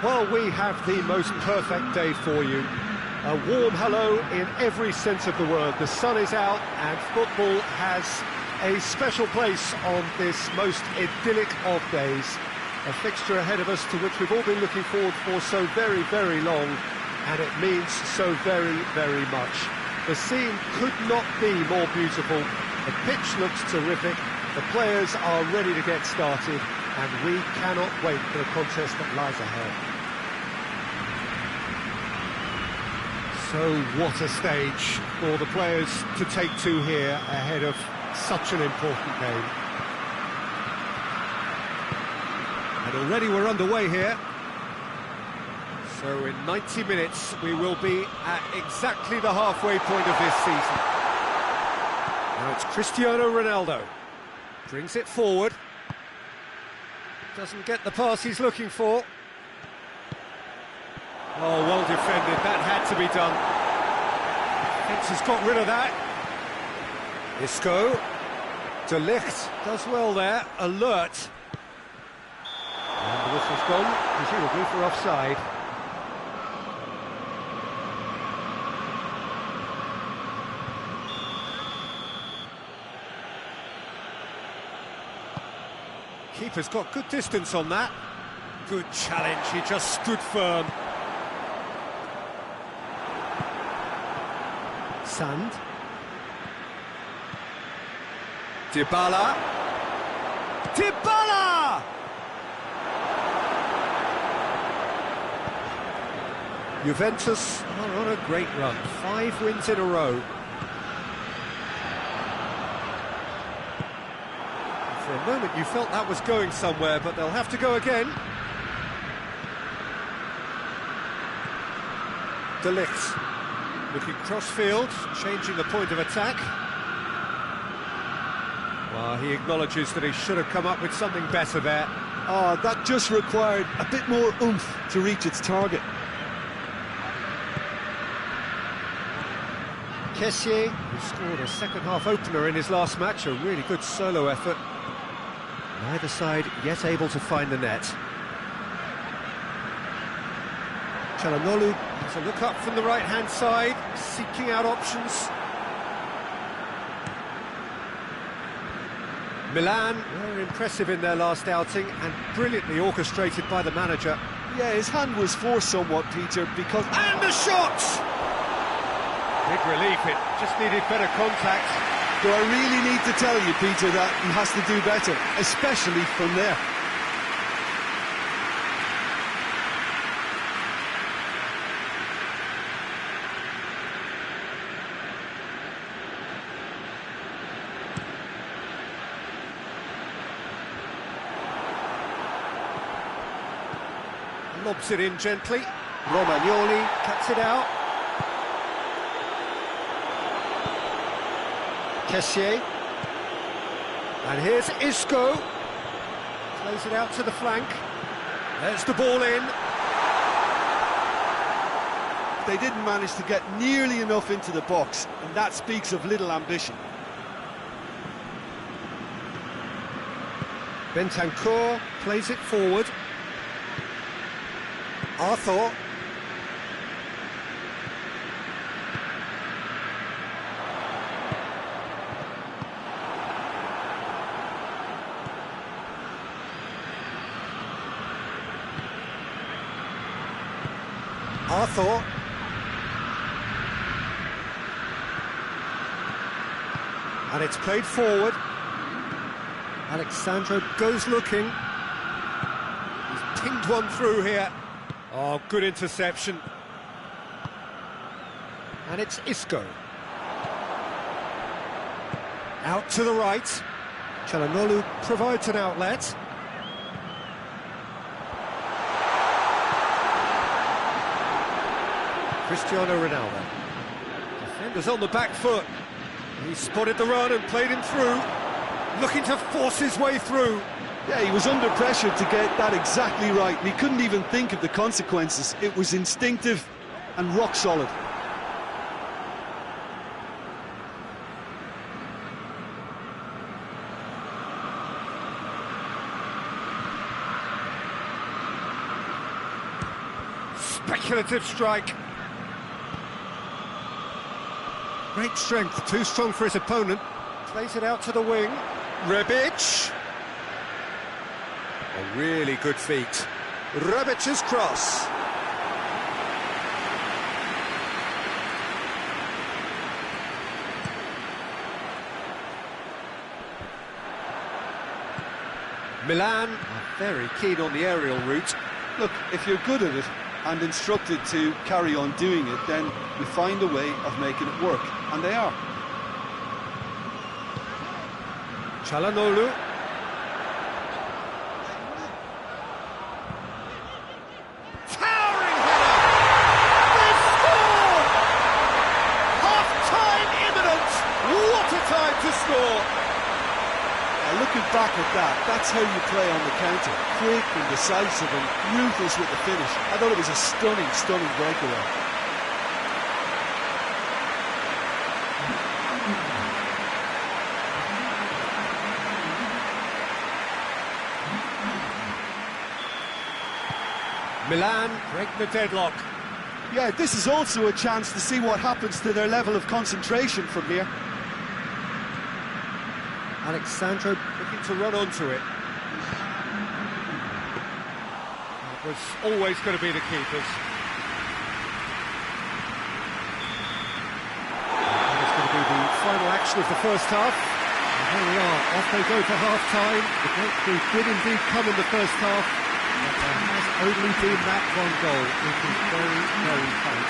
Well, we have the most perfect day for you. A warm hello in every sense of the word. The sun is out and football has a special place on this most idyllic of days. A fixture ahead of us to which we've all been looking forward for so very, very long, and it means so very, very much. The scene could not be more beautiful. The pitch looks terrific. The players are ready to get started, and we cannot wait for the contest that lies ahead. So what a stage for the players to take to here ahead of such an important game. And already we're underway here. So in 90 minutes we will be at exactly the halfway point of this season. Now it's Cristiano Ronaldo. Brings it forward. Doesn't get the pass he's looking for. Oh, well defended, that had to be done. Defence has got rid of that. Isco. De Ligt does well there, alert. And the whistle's gone, presumably for offside. Keeper's got good distance on that. Good challenge, he just stood firm. Sand. Dybala. Dybala! Juventus are on a great run. 5 wins in a row. For a moment you felt that was going somewhere, but they'll have to go again. De Ligt. Looking cross-field, changing the point of attack. Well, he acknowledges that he should have come up with something better there. Oh, that just required a bit more oomph to reach its target. Kessié, who scored a second-half opener in his last match, a really good solo effort. Neither side yet able to find the net. Çalhanoğlu has a look up from the right-hand side, seeking out options. Milan were impressive in their last outing and brilliantly orchestrated by the manager. Yeah, his hand was forced somewhat, Peter, because... And the shot! Big relief, it just needed better contact. Do I really need to tell you, Peter, that he has to do better, especially from there? Lobs it in gently. Romagnoli cuts it out. Kessié. And here's Isco. Plays it out to the flank. There's the ball in. They didn't manage to get nearly enough into the box, and that speaks of little ambition. Bentancur plays it forward. Arthur. Arthur. And it's played forward. Alexandro goes looking. He's pinged one through here. Oh, good interception. And it's Isco. Out to the right. Çalhanoğlu provides an outlet. Cristiano Ronaldo. Defenders on the back foot. He spotted the run and played him through. Looking to force his way through. Yeah, he was under pressure to get that exactly right, and he couldn't even think of the consequences. It was instinctive and rock solid. Speculative strike. Great strength, too strong for his opponent. Plays it out to the wing. Rebic. A really good feat. Rebic's cross. Milan are very keen on the aerial route. Look, if you're good at it and instructed to carry on doing it, then you find a way of making it work, and they are. Çalhanoğlu. Towering header! They've scored! Half-time imminent! What a time to score! Looking back at that, that's how you play on the counter. Quick and decisive and ruthless with the finish. I thought it was a stunning, stunning breakaway. Milan break the deadlock. Yeah, this is also a chance to see what happens to their level of concentration from here. Alexandro looking to run onto it. It was always going to be the keepers. And it's going to be the final action of the first half. And here we are, off they go for half-time. The breakthrough did indeed come in the first half, but there has only been that one goal. It is very, very tight.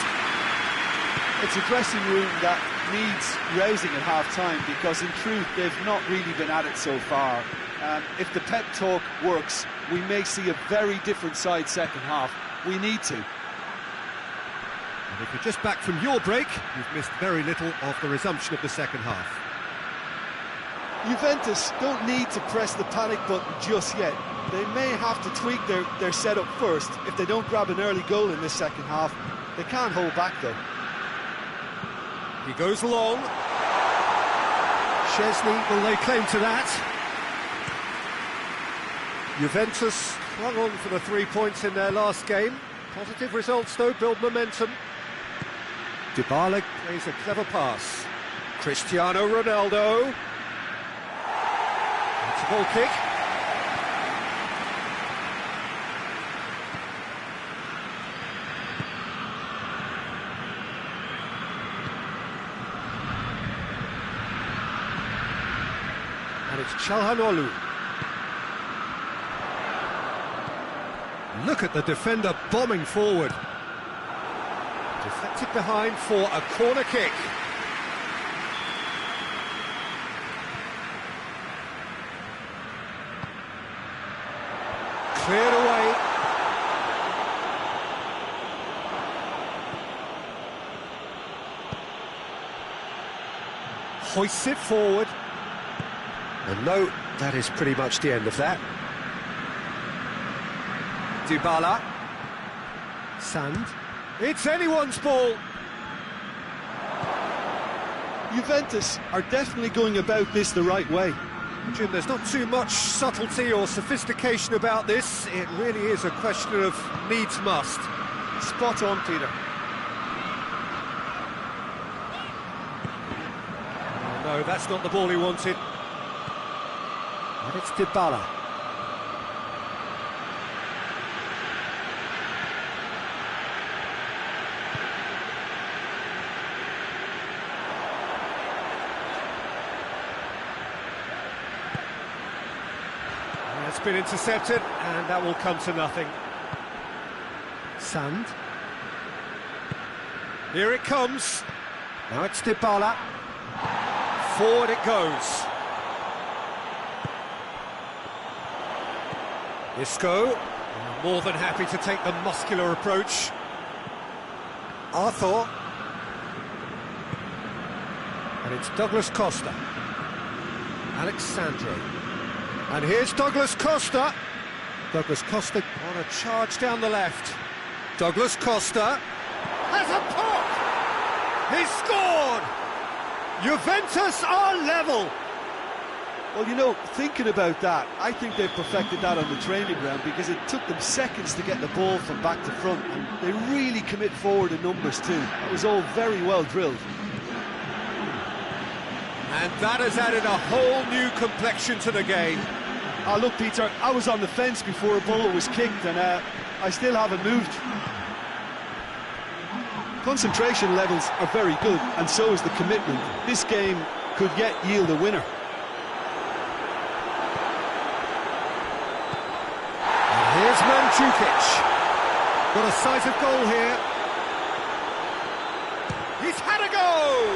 It's a dressing room that needs rousing at half-time, because in truth they've not really been at it so far. If the pep talk works, we may see a very different side second half. We need to. And if you're just back from your break, you've missed very little of the resumption of the second half. Juventus don't need to press the panic button just yet. They may have to tweak their setup first. If they don't grab an early goal in this second half, they can't hold back though. He goes long. Szczesny will lay claim to that. Juventus clung on for the 3 points in their last game. Positive results though, build momentum. Dybala plays a clever pass. Cristiano Ronaldo. It's a ball kick. And it's Çalhanoğlu. Look at the defender bombing forward. Deflected behind for a corner kick. Cleared away. Hoists it forward. And no, that is pretty much the end of that. Dybala. Sand. It's anyone's ball. Juventus are definitely going about this the right way. Jim, there's not too much subtlety or sophistication about this. It really is a question of needs must. Spot on, Peter. Oh, no, that's not the ball he wanted. And it's Dybala. It's been intercepted, and that will come to nothing. Sand. Here it comes. Now it's Dybala. Forward it goes. Isco, more than happy to take the muscular approach. Arthur. And it's Douglas Costa. Alexandro. And here's Douglas Costa. Douglas Costa on a charge down the left. Douglas Costa has a pop! He scored! Juventus are level! Well, you know, thinking about that, I think they've perfected that on the training ground because it took them seconds to get the ball from back to front, and they really commit forward in numbers too. It was all very well drilled. And that has added a whole new complexion to the game. Look, Peter, I was on the fence before a ball was kicked, and I still haven't moved. Concentration levels are very good, and so is the commitment. This game could yet yield a winner. Here's Mandzukic. Got a sight of goal here. He's had a go!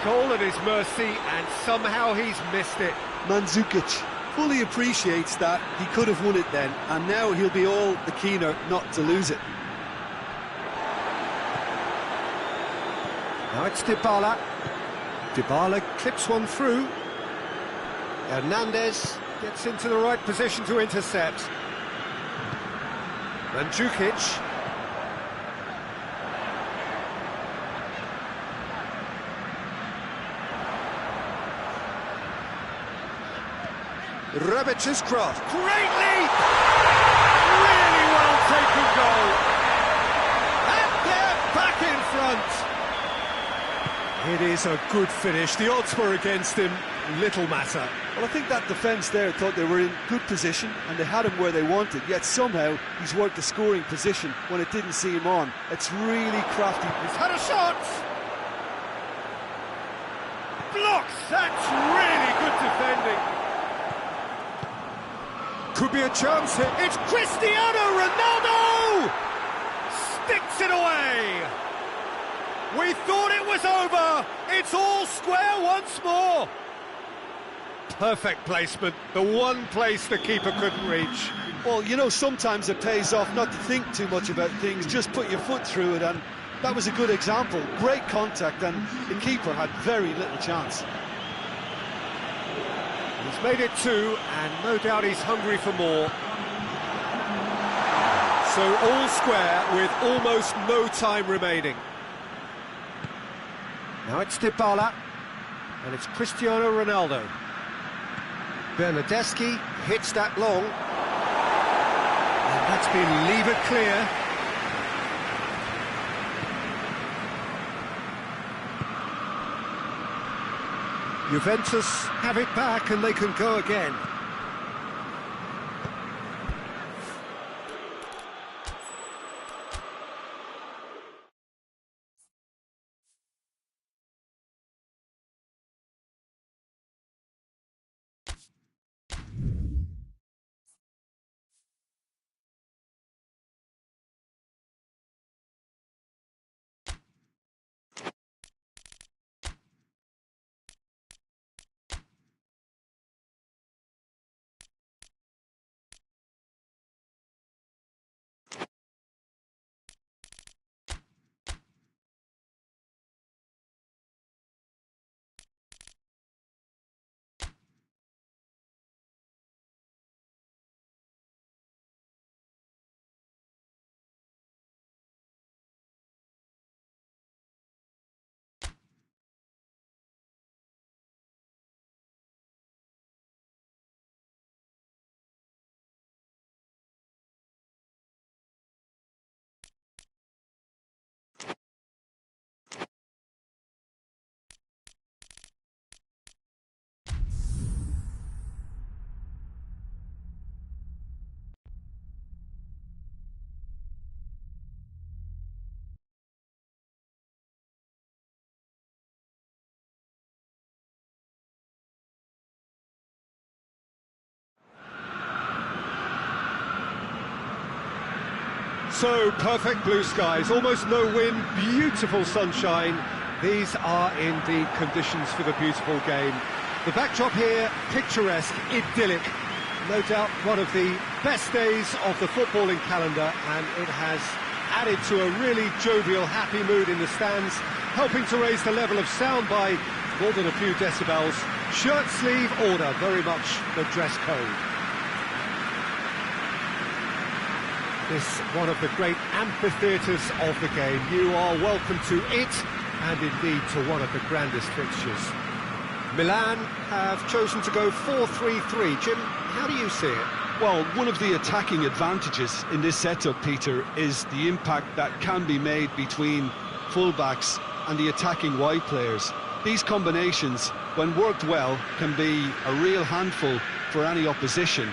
Goal at his mercy, and somehow he's missed it. Mandzukic fully appreciates that he could have won it then, and now he'll be all the keener not to lose it. Now it's Dybala. Dybala clips one through. Hernandez gets into the right position to intercept. Mandzukic. Rebic's cross. Great leap! Really well taken goal. And they're back in front. It is a good finish. The odds were against him. Little matter. Well, I think that defence there thought they were in good position and they had him where they wanted, yet somehow he's worked the scoring position when it didn't see him on. It's really crafty. He's had a shot! Blocks! That's really good defending. Could be a chance here. It's Cristiano Ronaldo! Sticks it away! We thought it was over. It's all square once more. Perfect placement, the one place the keeper couldn't reach. Well, you know, sometimes it pays off not to think too much about things, just put your foot through it, and that was a good example. Great contact, and the keeper had very little chance. He's made it two, and no doubt he's hungry for more. So all square with almost no time remaining. Now it's Dybala, and it's Cristiano Ronaldo. Bernardeschi hits that long, and that's been levered clear. Juventus have it back and they can go again. So, perfect blue skies, almost no wind, beautiful sunshine. These are indeed conditions for the beautiful game. The backdrop here, picturesque, idyllic. No doubt one of the best days of the footballing calendar, and it has added to a really jovial, happy mood in the stands, helping to raise the level of sound by more than a few decibels. Shirt sleeve order, very much the dress code. This one of the great amphitheatres of the game. You are welcome to it, and indeed to one of the grandest fixtures. Milan have chosen to go 4-3-3. Jim, how do you see it? Well, one of the attacking advantages in this setup, Peter, is the impact that can be made between fullbacks and the attacking wide players. These combinations, when worked well, can be a real handful for any opposition,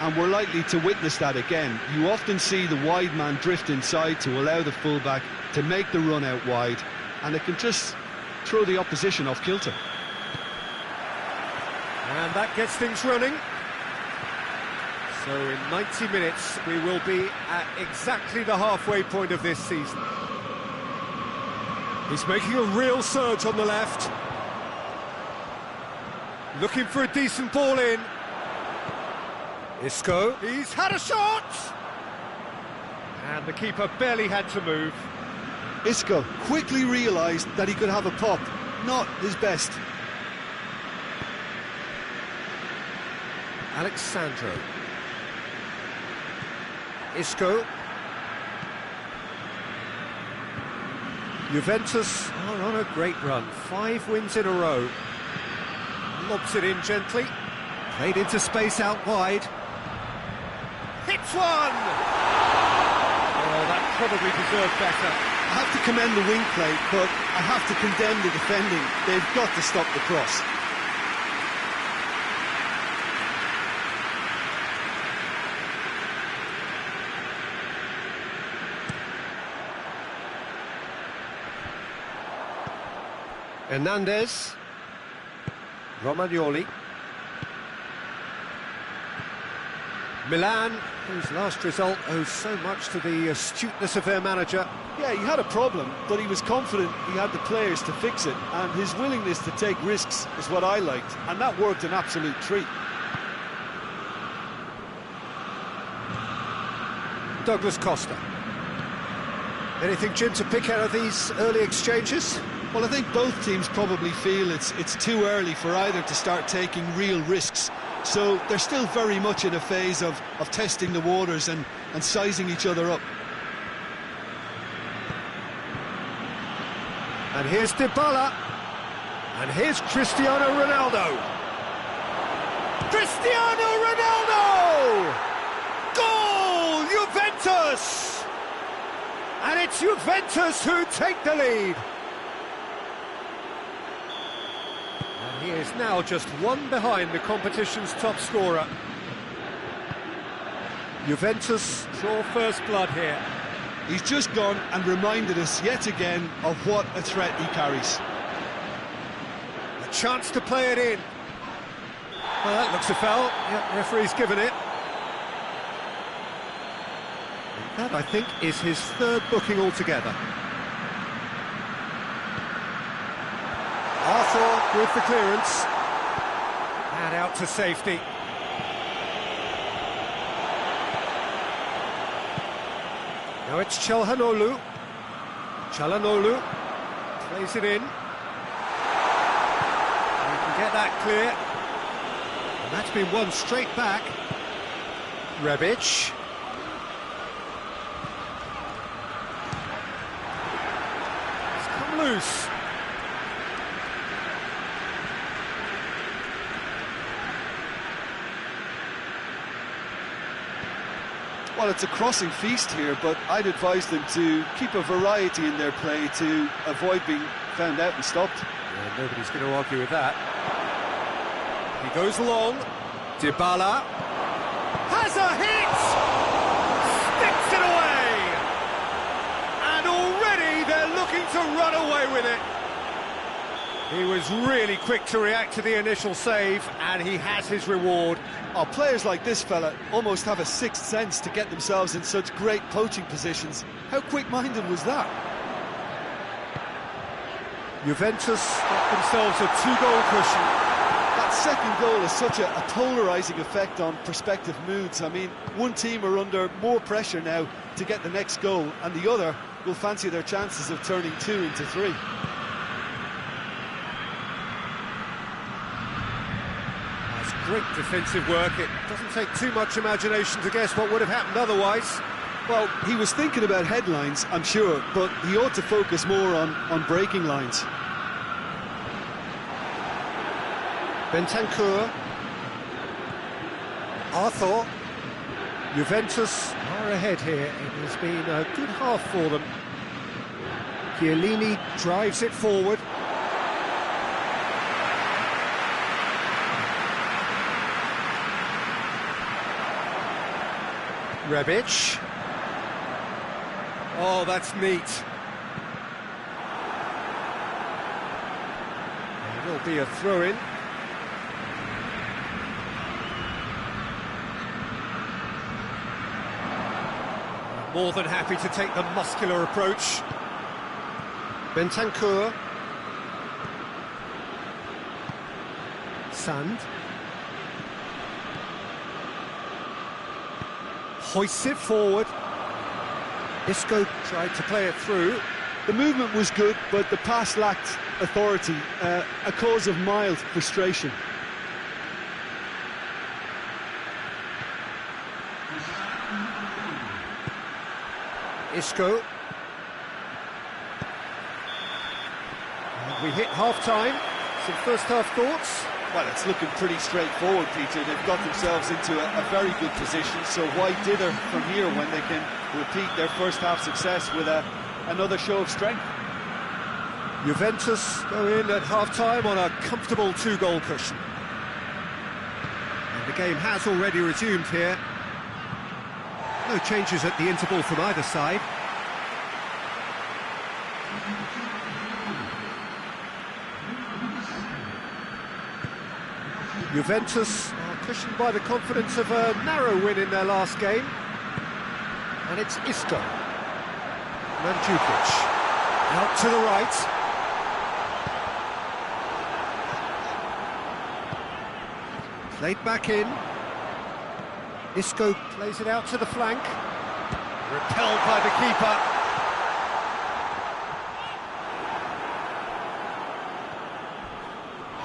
and we're likely to witness that again. You often see the wide man drift inside to allow the fullback to make the run out wide, and it can just throw the opposition off kilter. And that gets things running. So in 90 minutes we will be at exactly the halfway point of this season. He's making a real surge on the left. Looking for a decent ball in. Isco, he's had a shot! And the keeper barely had to move. Isco quickly realised that he could have a pop. Not his best. Alexandro. Isco. Juventus are on a great run. 5 wins in a row. Lobs it in gently. Played into space out wide. Hits one! Oh, that probably deserved better. I have to commend the wing play, but I have to condemn the defending. They've got to stop the cross. Hernandez. Romagnoli. Milan, whose last result owes so much to the astuteness of their manager. Yeah, he had a problem, but he was confident he had the players to fix it, and his willingness to take risks is what I liked, and that worked an absolute treat. Douglas Costa. Anything, Jim, to pick out of these early exchanges? Well, I think both teams probably feel it's too early for either to start taking real risks. So they're still very much in a phase of testing the waters and sizing each other up. And here's Dybala. And here's Cristiano Ronaldo. Cristiano Ronaldo! Goal! Juventus! And it's Juventus who take the lead. He is now just one behind the competition's top scorer. Juventus draw first blood here. He's just gone and reminded us yet again of what a threat he carries. A chance to play it in. Well, that looks a foul. Yep, referee's given it. And that, I think, is his third booking altogether. Arthur with the clearance. And out to safety. Now it's Çalhanoğlu. Çalhanoğlu plays it in. You can get that clear. And that's been won straight back. Rebic. It's come loose. Well, it's a crossing feast here, but I'd advise them to keep a variety in their play to avoid being found out and stopped. Yeah, nobody's going to argue with that. He goes long. Dybala has a hit! Sticks it away! And already they're looking to run away with it. He was really quick to react to the initial save, and he has his reward. Oh, players like this fella almost have a sixth sense to get themselves in such great poaching positions. How quick-minded was that? Juventus got themselves a 2-goal cushion. That second goal has such a polarising effect on prospective moods. I mean, one team are under more pressure now to get the next goal, and the other will fancy their chances of turning 2 into 3. Great defensive work. It doesn't take too much imagination to guess what would have happened otherwise. Well, he was thinking about headlines, I'm sure, but he ought to focus more on breaking lines. Bentancur. Arthur. Juventus are ahead here. It has been a good half for them. Chiellini drives it forward. Rebic. Oh, that's neat. There will be a throw-in. More than happy to take the muscular approach. Bentancur. Sand. Hoists it forward. Isco tried to play it through. The movement was good, but the pass lacked authority, a cause of mild frustration. Isco. And we hit half-time. Some first-half thoughts? Well, it's looking pretty straightforward, Peter. They've got themselves into a very good position, so why dither from here when they can repeat their first-half success with another show of strength? Juventus go in at half-time on a comfortable two-goal cushion. And the game has already resumed here. No changes at the interval from either side. Juventus are cushioned by the confidence of a narrow win in their last game. And it's Isco. Mandzukic. Out to the right. Played back in. Isco plays it out to the flank. Repelled by the keeper.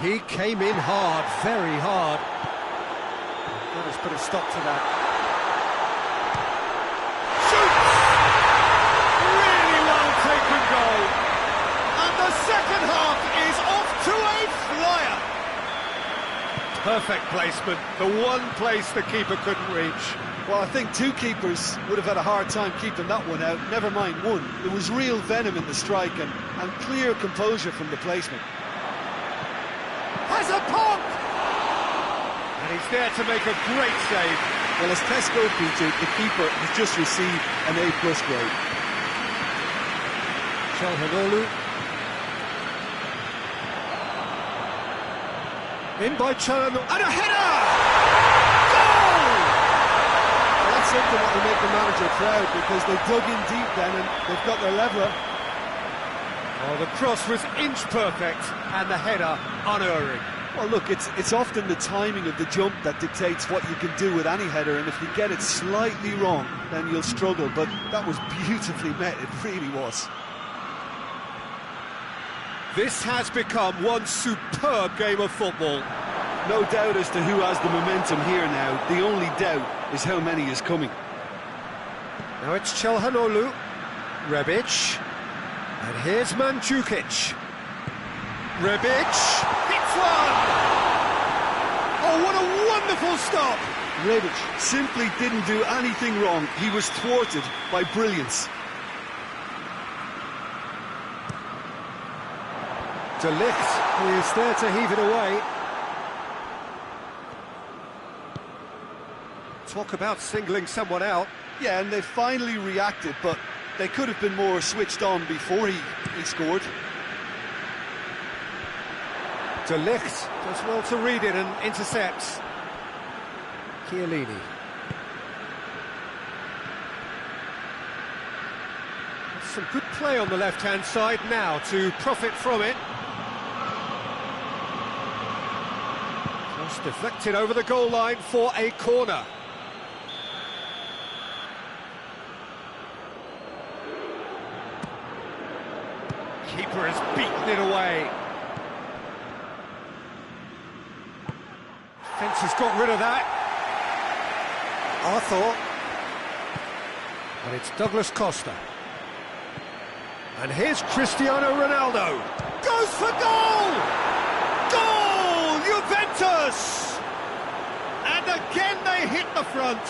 He came in hard, very hard. That has put a stop to that. Shoots! Really well taken goal. And the second half is off to a flyer. Perfect placement, the one place the keeper couldn't reach. Well, I think two keepers would have had a hard time keeping that one out, never mind one. There was real venom in the strike and clear composure from the placement. Has a pop! And he's there to make a great save. Well, as Tesco, Peter, the keeper has just received an A+ grade. Calhanoglu. In by Calhanoglu, and a header! Goal! Well, that's something that will make the manager proud, because they dug in deep then and they've got their leveller. Oh, the cross was inch perfect, and the header unerring. Well, look, it's often the timing of the jump that dictates what you can do with any header, and if you get it slightly wrong, then you'll struggle, but that was beautifully met, it really was. This has become one superb game of football. No doubt as to who has the momentum here now. The only doubt is how many is coming. Now it's Calhanoglu, Rebic, and here's Mandzukic. Rebic hits one! Oh, what a wonderful stop! Rebic simply didn't do anything wrong. He was thwarted by brilliance. De Ligt, who is there to heave it away. Talk about singling someone out. Yeah, and they finally reacted, but they could have been more switched on before he scored. De Ligt does well to read it and intercepts. Chiellini. Some good play on the left-hand side now to profit from it. Cross deflected over the goal line for a corner. Keeper has beaten it away. Fence has got rid of that. Arthur. And it's Douglas Costa. And here's Cristiano Ronaldo. Goes for goal! Goal! Juventus Juventus! And again they hit the front!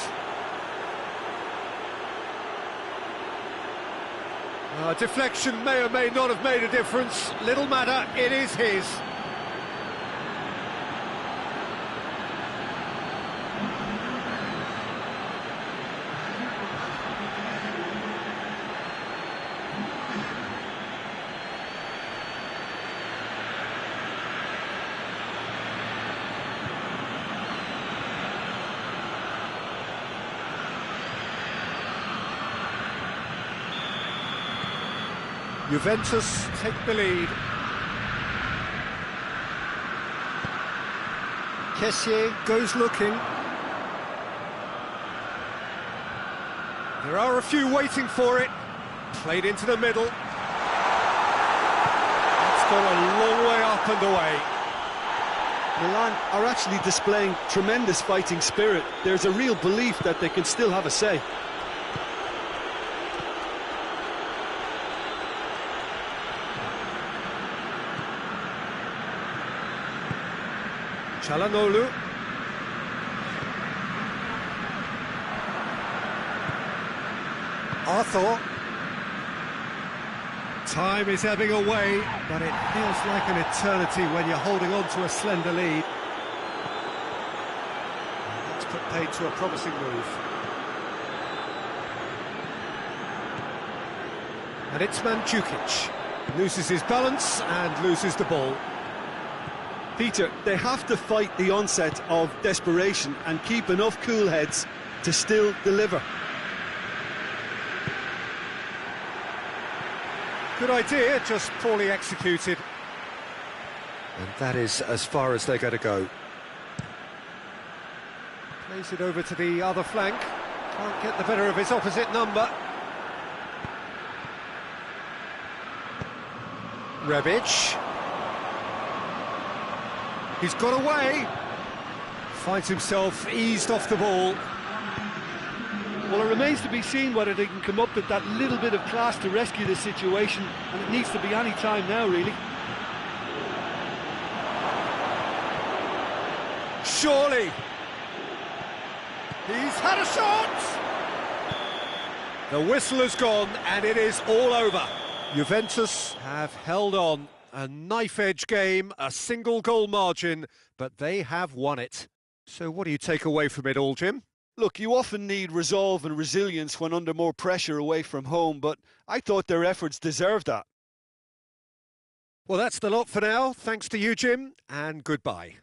Deflection may or may not have made a difference. Little matter, it is his. Juventus take the lead. Kessié goes looking. There are a few waiting for it. Played into the middle. It's gone a long way up and away. Milan are actually displaying tremendous fighting spirit. There's a real belief that they can still have a say. Çalhanoğlu. Arthur. Time is ebbing away, but it feels like an eternity when you're holding on to a slender lead. That's put paid to a promising move. And it's Mandzukic. Loses his balance and loses the ball. Peter, they have to fight the onset of desperation and keep enough cool heads to still deliver. Good idea, just poorly executed. And that is as far as they're going to go. Plays it over to the other flank. Can't get the better of his opposite number. Rebic. He's got away. Finds himself eased off the ball. Well, it remains to be seen whether they can come up with that little bit of class to rescue the situation, and it needs to be any time now, really. Surely. He's had a shot! The whistle has gone, and it is all over. Juventus have held on. A knife-edge game, a single goal margin, but they have won it. So what do you take away from it all, Jim? Look, you often need resolve and resilience when under more pressure away from home, but I thought their efforts deserved that. Well, that's the lot for now. Thanks to you, Jim, and goodbye.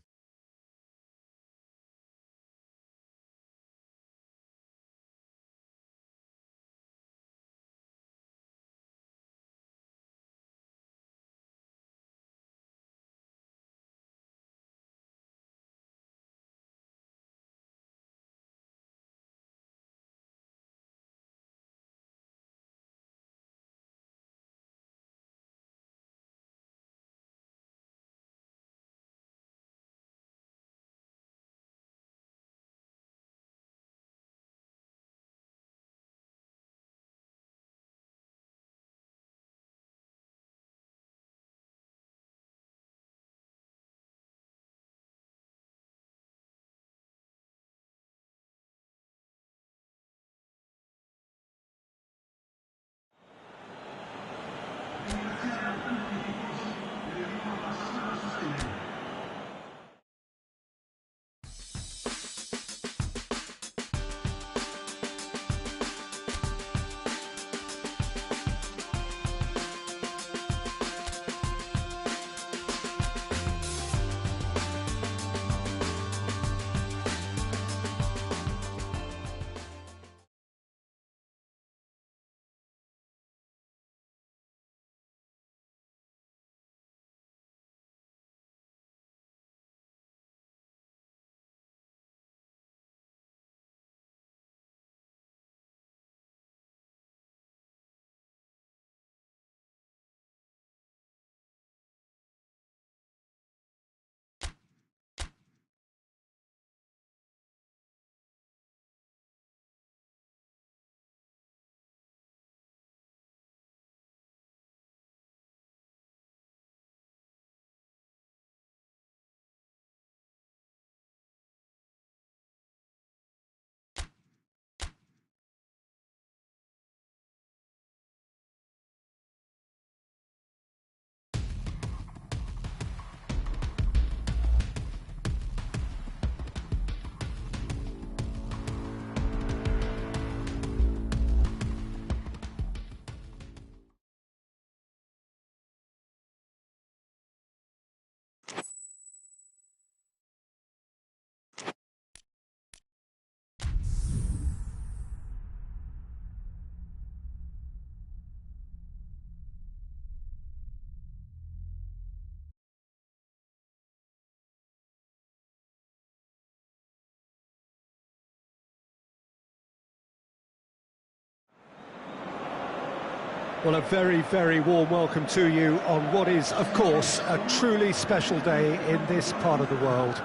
Well, a very, very warm welcome to you on what is, of course, a truly special day in this part of the world.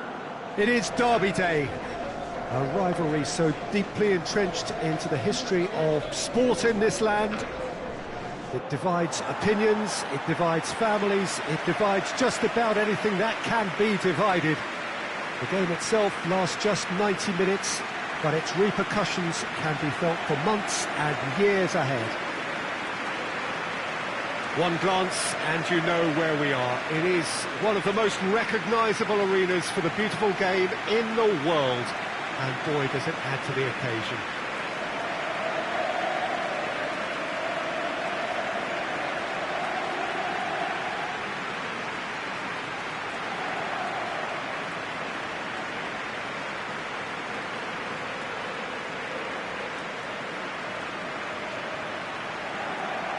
It is Derby Day, a rivalry so deeply entrenched into the history of sport in this land. It divides opinions, it divides families, it divides just about anything that can be divided. The game itself lasts just 90 minutes, but its repercussions can be felt for months and years ahead. One glance and you know where we are. It is one of the most recognisable arenas for the beautiful game in the world. And boy, does it add to the occasion.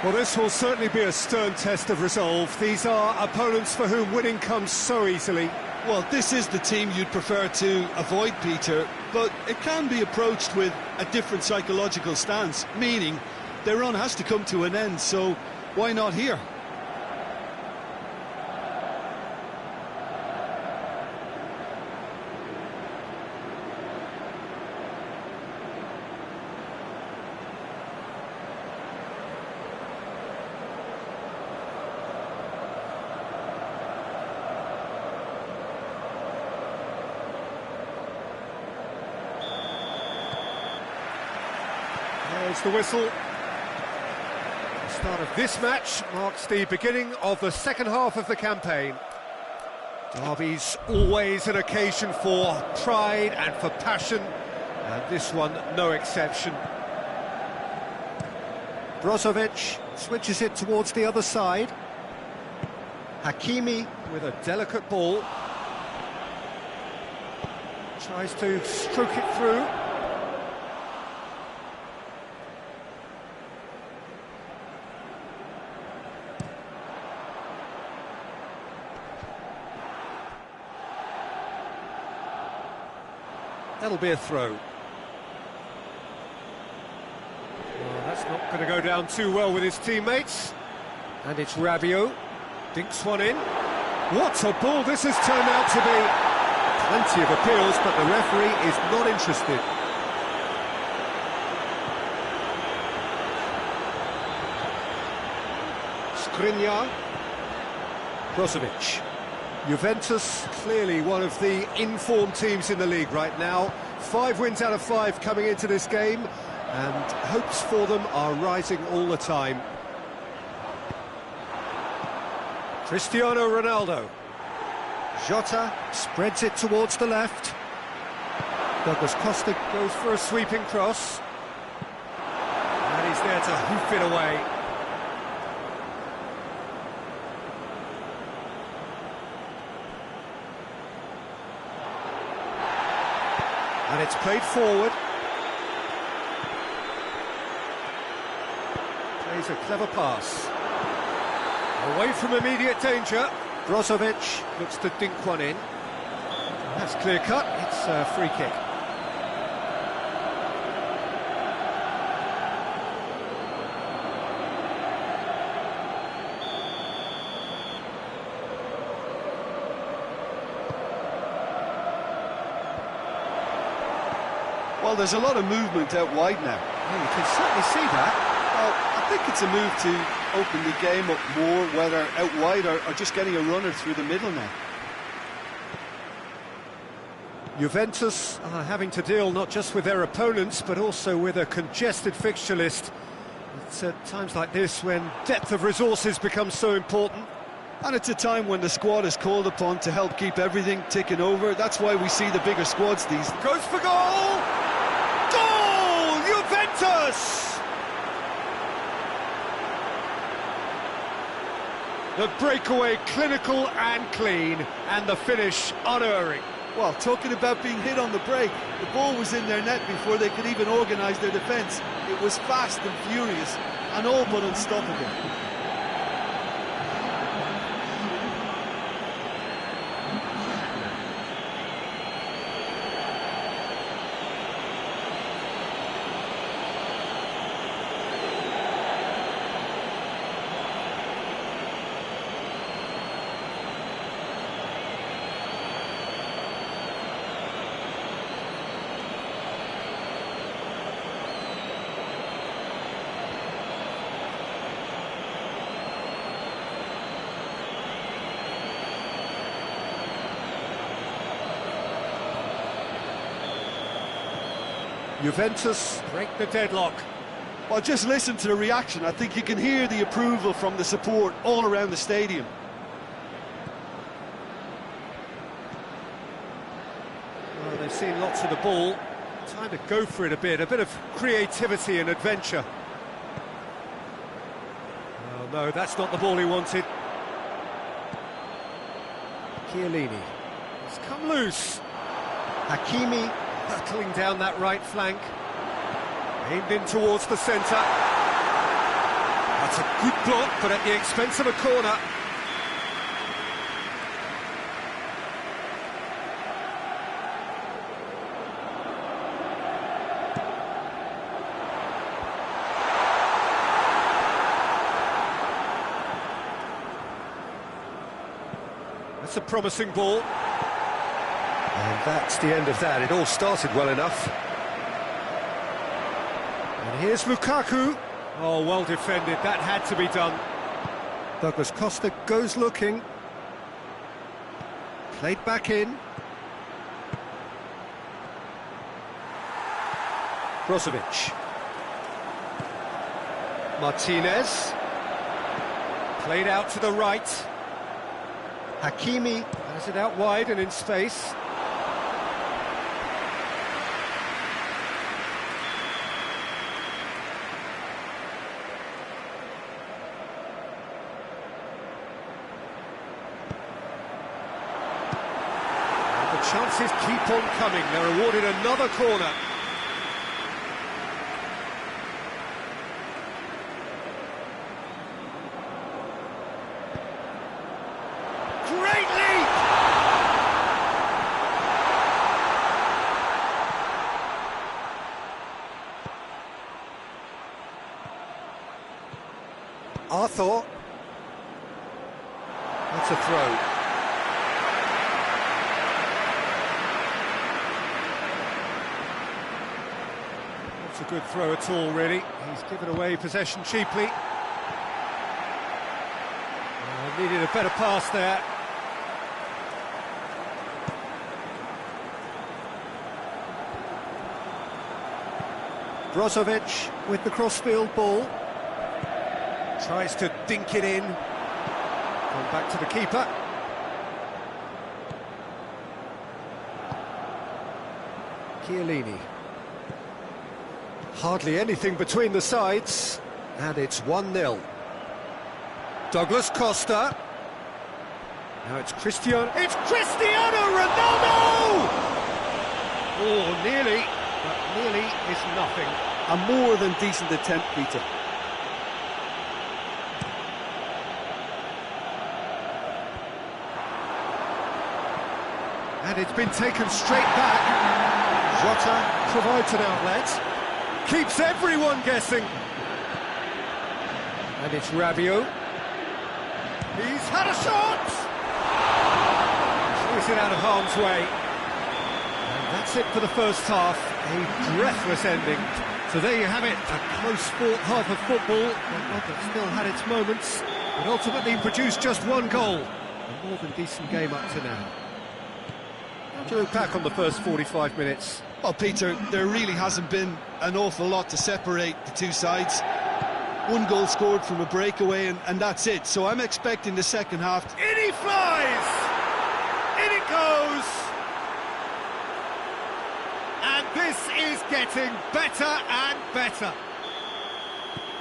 Well, this will certainly be a stern test of resolve. These are opponents for whom winning comes so easily. Well, this is the team you'd prefer to avoid, Peter, but it can be approached with a different psychological stance, meaning their run has to come to an end, so why not here? There's the whistle. The start of this match marks the beginning of the second half of the campaign. Derby's always an occasion for pride and for passion, and this one no exception. Brozovic switches it towards the other side. Hakimi with a delicate ball. Tries to stroke it through. That'll be a throw. Well, that's not going to go down too well with his teammates. And it's Rabiot. Dinks one in. What a ball this has turned out to be. Plenty of appeals, but the referee is not interested. Skriniar. Brozovic. Juventus, clearly one of the informed teams in the league right now. 5 wins out of 5 coming into this game, and hopes for them are rising all the time. Cristiano Ronaldo. Jota spreads it towards the left. Douglas Costa goes for a sweeping cross. And he's there to hoof it away. And it's played forward. Plays a clever pass. Away from immediate danger. Brozovic looks to dink one in. That's clear cut, it's a free kick. Well, there's a lot of movement out wide now. Yeah, you can certainly see that. Well, I think it's a move to open the game up more, whether out wide or just getting a runner through the middle now. Juventus are having to deal not just with their opponents, but also with a congested fixture list. It's at times like this when depth of resources becomes so important. And it's a time when the squad is called upon to help keep everything ticking over. That's why we see the bigger squads these days. Goes for goal! Goal! Juventus! The breakaway clinical and clean, and the finish unerring. Well, talking about being hit on the break, the ball was in their net before they could even organise their defence. It was fast and furious, and all but unstoppable. Juventus break the deadlock. Well, just listen to the reaction. I think you can hear the approval from the support all around the stadium. Well, they've seen lots of the ball. Time to go for it a bit of creativity and adventure. Oh no, that's not the ball he wanted. Chiellini. It's come loose. Hakimi hurtling down that right flank. Aimed in towards the centre. That's a good block, but at the expense of a corner. That's a promising ball. And that's the end of that. It all started well enough. And here's Lukaku. Oh, well defended. That had to be done. Douglas Costa goes looking. Played back in. Brozovic. Martinez. Played out to the right. Hakimi has it out wide and in space. And the chances keep on coming. They're awarded another corner. Great leap! Arthur. That's a throw. That's a good throw at all, really. He's given away possession cheaply. Needed a better pass there. Brozovic with the crossfield ball. Tries to dink it in. Gone back to the keeper. Chiellini. Hardly anything between the sides. And it's 1-0. Douglas Costa. Now it's Cristiano. It's Cristiano Ronaldo! Oh, nearly. But nearly is nothing. A more than decent attempt, Peter. And it's been taken straight back. Jota provides an outlet. Keeps everyone guessing. And it's Rabiot. He's had a shot! He's it out of harm's way. And that's it for the first half. A breathless ending. So there you have it, a close-fought half of football, one that still had its moments, but ultimately produced just one goal. A more than decent game up to now. How do you look back on the first 45 minutes? Well, Peter, there really hasn't been an awful lot to separate the two sides. One goal scored from a breakaway, and that's it. So I'm expecting the second half. In he flies! In it goes! And this is getting better and better.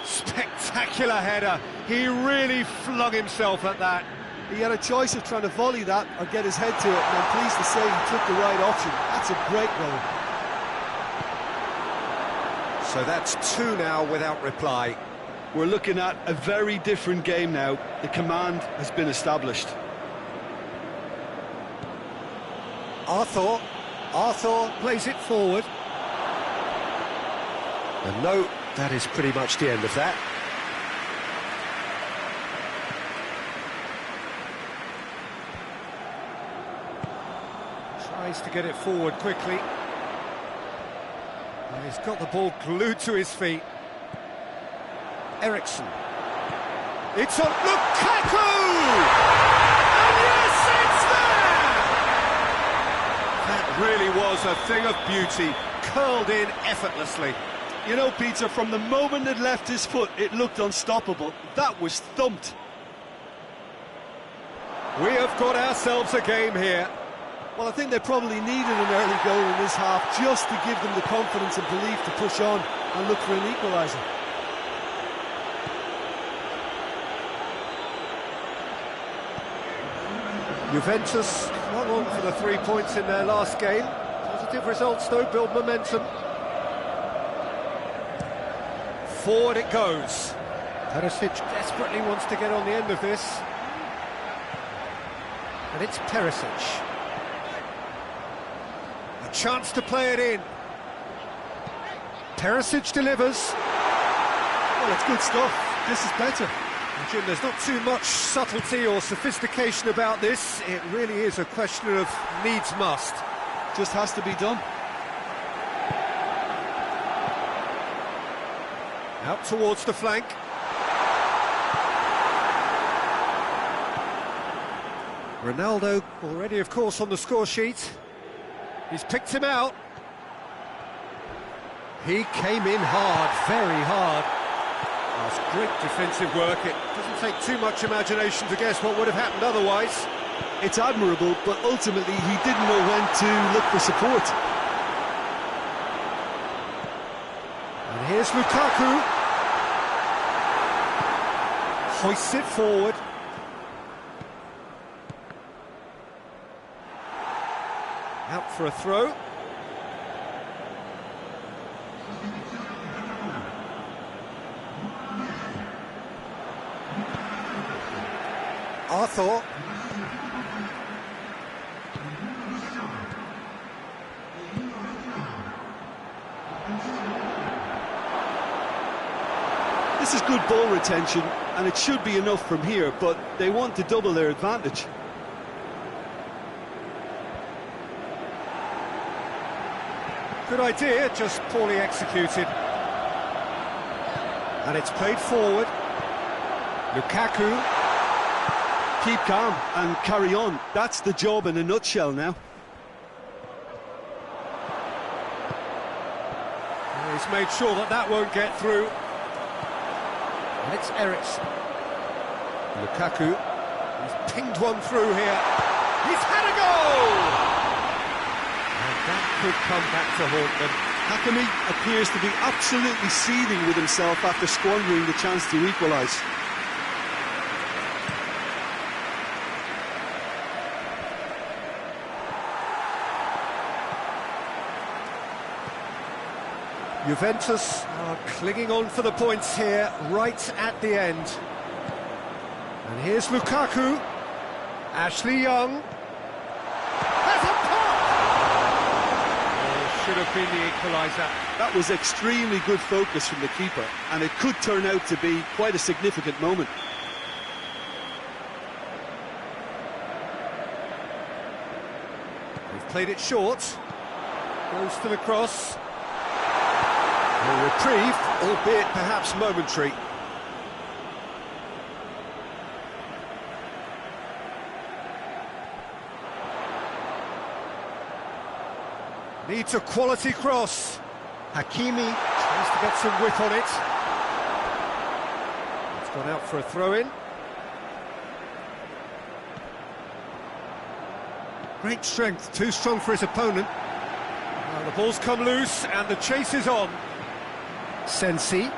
Spectacular header. He really flung himself at that. He had a choice of trying to volley that or get his head to it, and I'm pleased to say he took the right option. That's a great goal. So that's 2 now without reply. We're looking at a very different game now. The command has been established. Arthur plays it forward. And no, that is pretty much the end of that. Tries to get it forward quickly. And he's got the ball glued to his feet. Ericsson. It's on Lukaku! And yes, it's there! That really was a thing of beauty. curled in effortlessly. You know, Peter, from the moment it left his foot, it looked unstoppable. That was thumped. We have got ourselves a game here. Well, I think they probably needed an early goal in this half just to give them the confidence and belief to push on and look for an equaliser. Juventus hung on for the 3 points in their last game. Positive results though, build momentum. Forward it goes. Perisic desperately wants to get on the end of this. And it's Perisic. A chance to play it in. Perisic delivers. Well, it's good stuff. This is better. Jim, there's not too much subtlety or sophistication about this. It really is a question of needs must. Just has to be done. Out towards the flank. Ronaldo already, of course, on the score sheet. He's picked him out. He came in hard, very hard. That's great defensive work. It doesn't take too much imagination to guess what would have happened otherwise. It's admirable, but ultimately he didn't know when to look for support. And here's Lukaku. Hoists it forward. Out for a throw. Arthur. This is good ball retention, and it should be enough from here, but they want to double their advantage. Good idea, just poorly executed. And it's played forward. Lukaku. Keep calm and carry on. That's the job in a nutshell now. He's made sure that that won't get through. And it's Ericsson. Lukaku. He's pinged one through here. He's had a goal! And that could come back to haunt them. Hakimi appears to be absolutely seething with himself after squandering the chance to equalise. Juventus are clinging on for the points here, right at the end. And here's Lukaku. Ashley Young. Has a pop! Should have been the equaliser. That was extremely good focus from the keeper, and it could turn out to be quite a significant moment. They've played it short. Goes for the cross. A reprieve, albeit perhaps momentary. Needs a quality cross. Hakimi tries to get some whip on it. It's gone out for a throw-in. Great strength, too strong for his opponent. Now the ball's come loose and the chase is on. Sensi.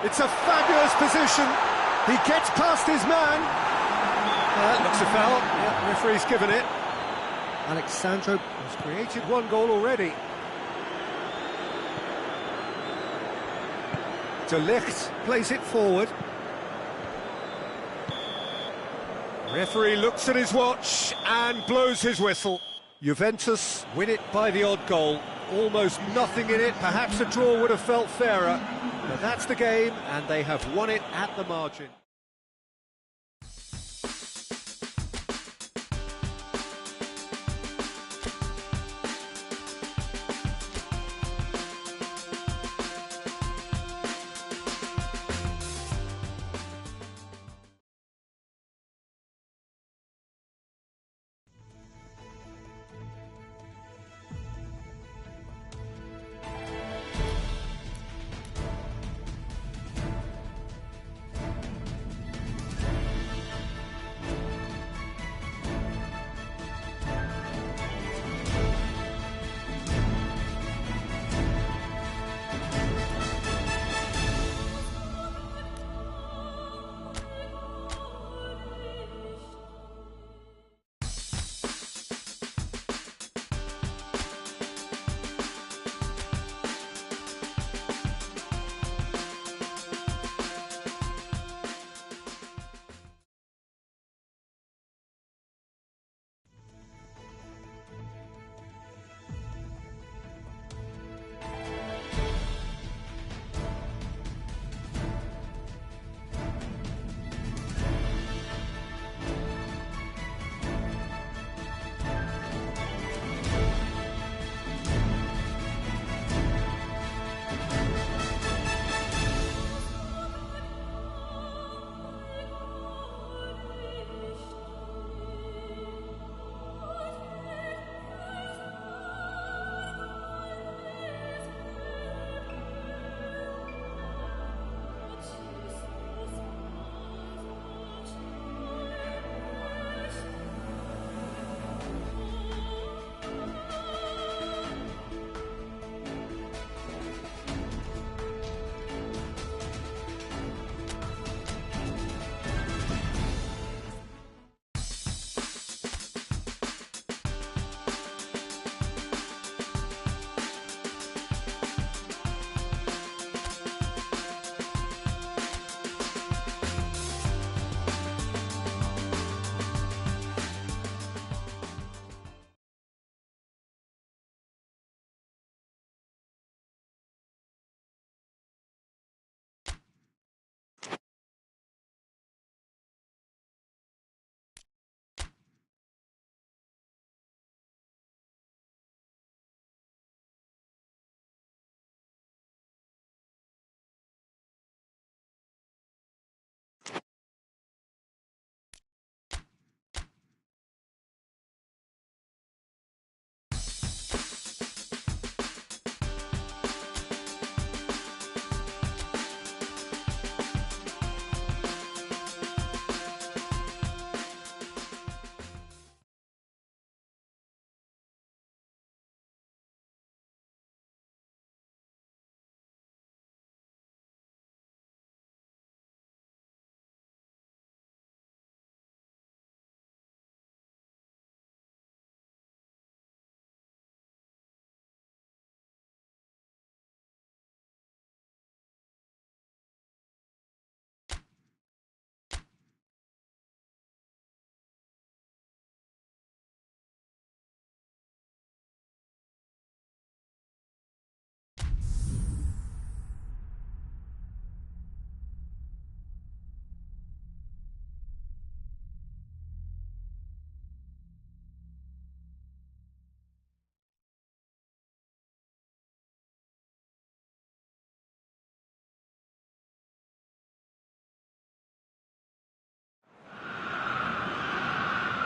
It's a fabulous position. He gets past his man. That looks a foul. Yeah, referee's given it. Alexandro has created one goal already. De Ligt plays it forward. Referee looks at his watch and blows his whistle. Juventus win it by the odd goal. Almost nothing in it. Perhaps a draw would have felt fairer. But that's the game, and they have won it at the margin.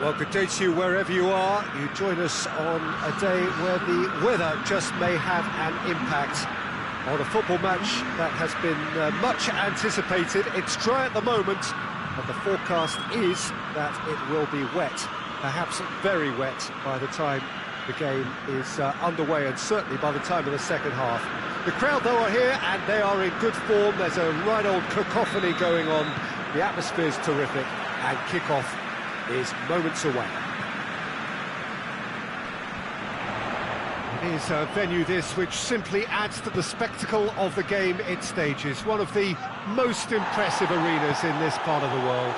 Well, good day to you wherever you are. You join us on a day where the weather just may have an impact on a football match that has been much anticipated. It's dry at the moment, but the forecast is that it will be wet, perhaps very wet by the time the game is underway, and certainly by the time of the second half. The crowd, though, are here, and they are in good form. There's a right old cacophony going on. The atmosphere's terrific, and kick-off is moments away. It is a venue, this, which simply adds to the spectacle of the game it stages. One of the most impressive arenas in this part of the world.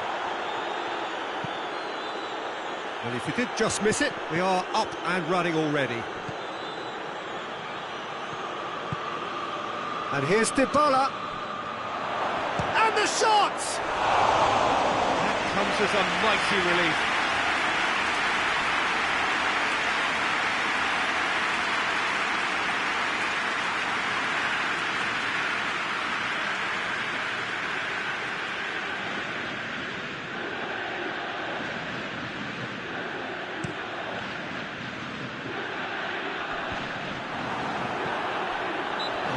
Well, if you did just miss it, we are up and running already. And here's Dybala. And the shot! That comes as a mighty relief.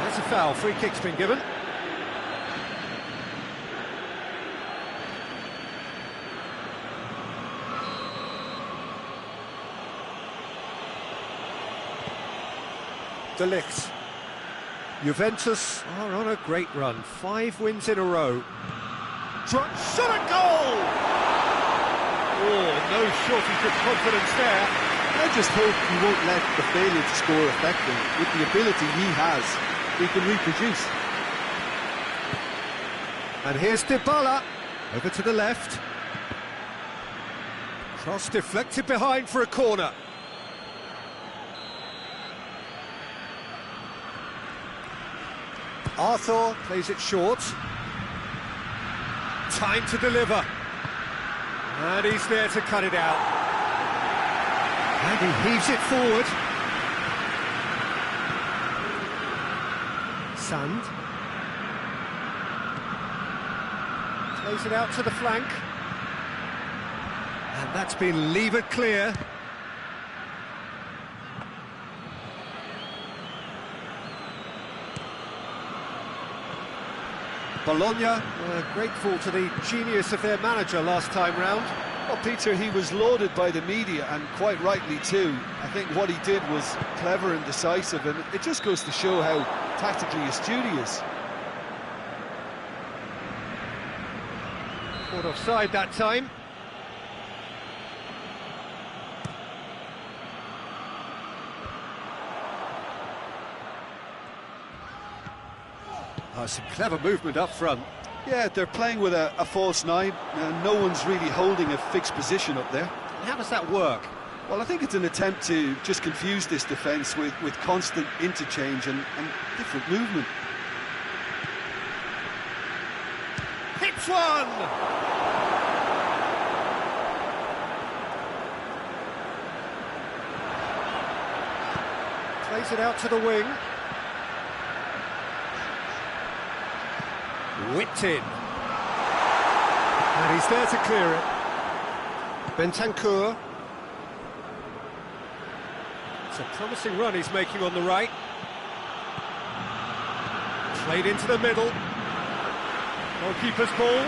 That's a foul. Free kick's been given. De Ligt. Juventus are on a great run. 5 wins in a row. Shot at goal! Oh, no shortage of confidence there. I just hope he won't let the failure to score affect him. With the ability he has, he can reproduce. And here's Dybala. Over to the left. Cross deflected behind for a corner. Arthur plays it short. Time to deliver. And he's there to cut it out. And he heaves it forward. Sand. Plays it out to the flank. And that's been levered clear. Bologna were grateful to the genius of their manager last time round. Well, Peter, he was lauded by the media, and quite rightly too. I think what he did was clever and decisive, and it just goes to show how tactically astute he is. Caught offside that time. Oh, some clever movement up front. Yeah, they're playing with a false 9, and no one's really holding a fixed position up there. How does that work? Well, I think it's an attempt to just confuse this defence with constant interchange and different movement. Hits one! Plays it out to the wing. Whipped in. And he's there to clear it. Bentancur. It's a promising run he's making on the right. Played into the middle. Goalkeeper's ball.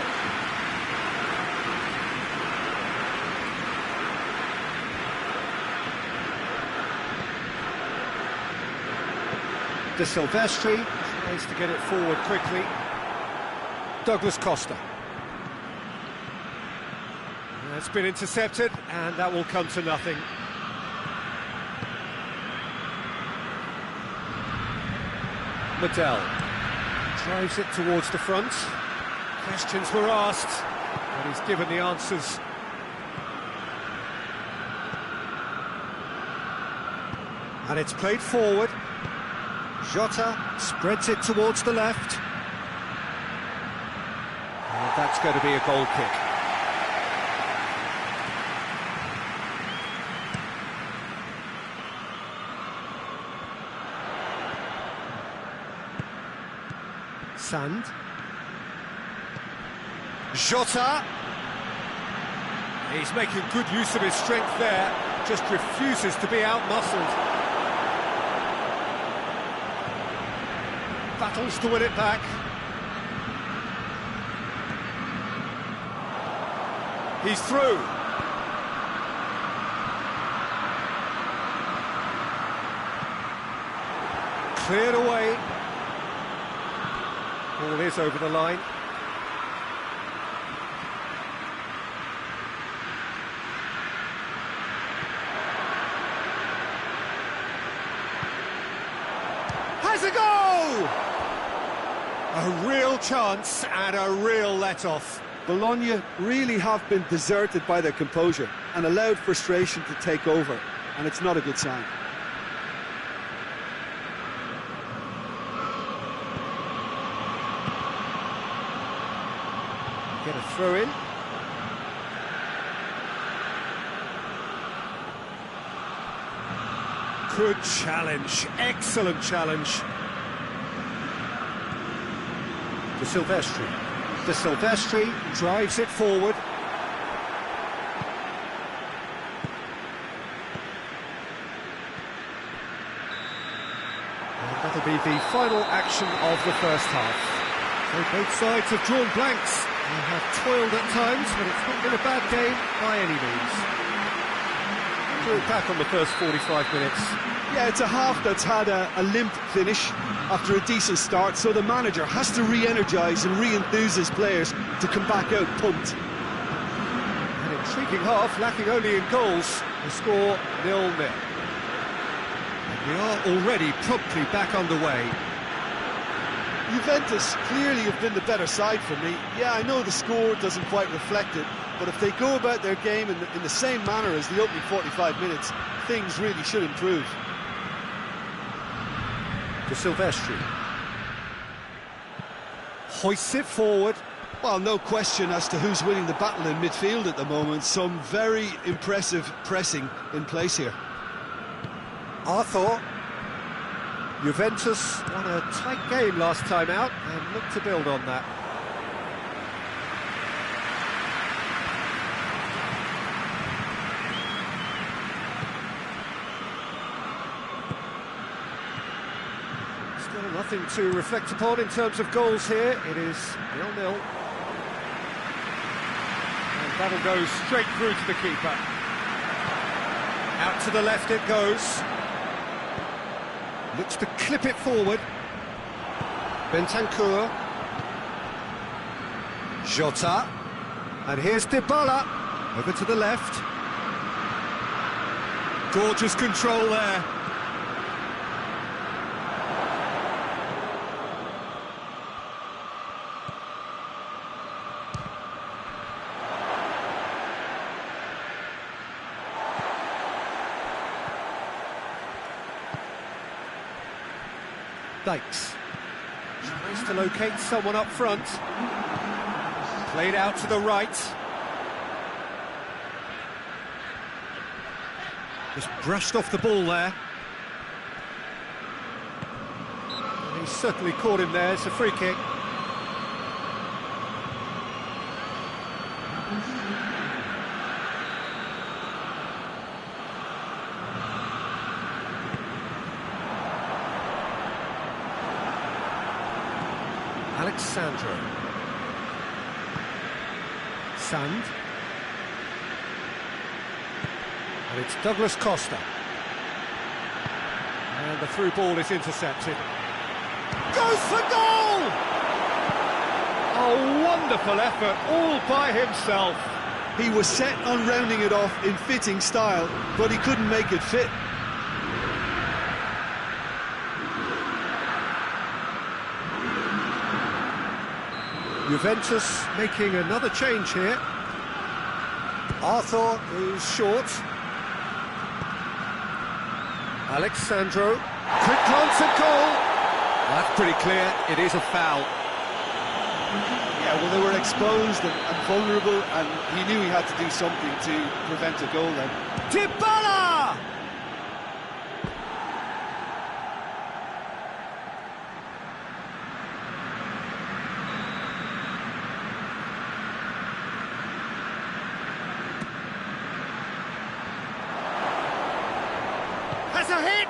De Silvestri tries to get it forward quickly. Douglas Costa. That's been intercepted, and that will come to nothing. Medel drives it towards the front. Questions were asked, but he's given the answers. And it's played forward. Jota spreads it towards the left. And that's going to be a goal kick. Sand. Jota. He's making good use of his strength there, just refuses to be out-muscled. Battles to win it back. He's through. Cleared away. Ball is over the line. Has a go! A real chance and a real let-off. Bologna really have been deserted by their composure and allowed frustration to take over, and it's not a good sign. Get a throw in. Good challenge, excellent challenge. De Silvestri. De Silvestri drives it forward. And that'll be the final action of the first half. So both sides have drawn blanks. They have toiled at times, but it's not been a bad game by any means. Drew back on the first 45 minutes. Yeah, it's a half that's had a limp finish after a decent start, so the manager has to re-energise and re-enthuse his players to come back out pumped. An intriguing half, lacking only in goals. The score 0-0. And we are already promptly back underway. Juventus clearly have been the better side for me. Yeah, I know the score doesn't quite reflect it, but if they go about their game in the same manner as the opening 45 minutes, things really should improve. De Silvestri hoists it forward. Well, no question as to who's winning the battle in midfield at the moment. Some very impressive pressing in place here. Arthur. Juventus won a tight game last time out and look to build on that. Still nothing to reflect upon in terms of goals here. It is 0-0. And that'll go straight through to the keeper. Out to the left it goes. Looks to clip it forward. Bentancur. Jota. And here's Dybala. Over to the left. Gorgeous control there. Dykes tries to locate someone up front. Played out to the right. Just brushed off the ball there. And he's certainly caught him there. It's a free kick. Alexandro. Sand. And it's Douglas Costa. And the through ball is intercepted. Goes for goal! A wonderful effort, all by himself. He was set on rounding it off in fitting style, but he couldn't make it fit. Juventus making another change here. Arthur is short. Alexandro. Quick glance at goal. That's pretty clear. It is a foul. Yeah, well, they were exposed and vulnerable, and he knew he had to do something to prevent a goal then. Dybala! Has a hit!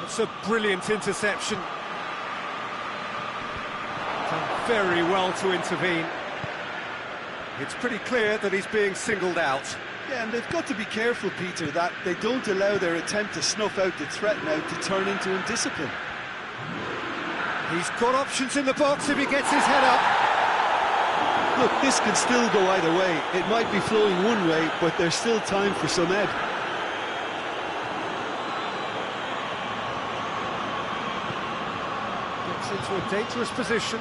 It's a brilliant interception. Done very well to intervene. It's pretty clear that he's being singled out. Yeah, and they've got to be careful, Peter, that they don't allow their attempt to snuff out the threat now to turn into indiscipline. He's got options in the box if he gets his head up. Look, this can still go either way. It might be flowing one way, but there's still time for some ebb. Gets into a dangerous position.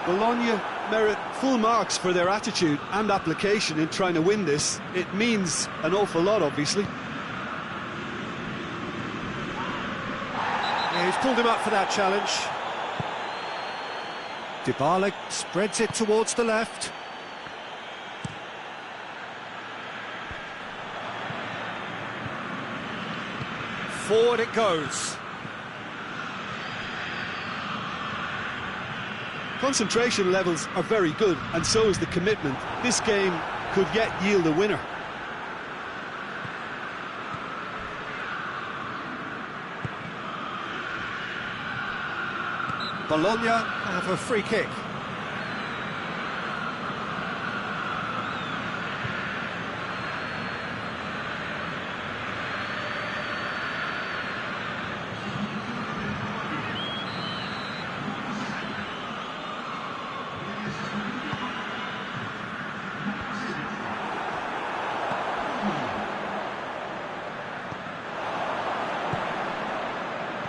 Bologna merit full marks for their attitude and application in trying to win this. It means an awful lot, obviously. Yeah, he's pulled him up for that challenge. Dybala spreads it towards the left. Forward it goes. Concentration levels are very good, and so is the commitment. This game could yet yield a winner. Bologna have a free kick.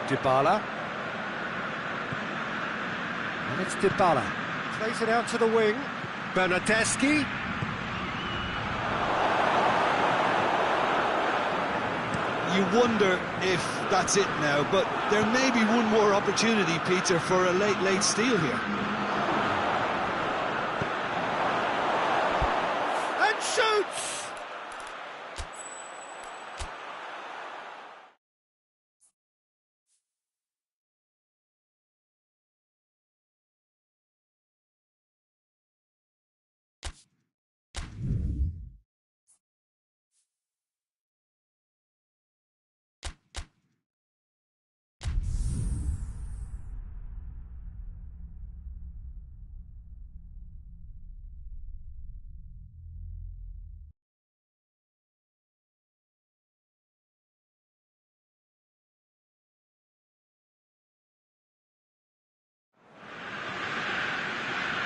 Dybala. And it's Dybala. Plays it out to the wing. Bernardeschi. You wonder if that's it now, but there may be one more opportunity, Peter, for a late steal here. And shoots!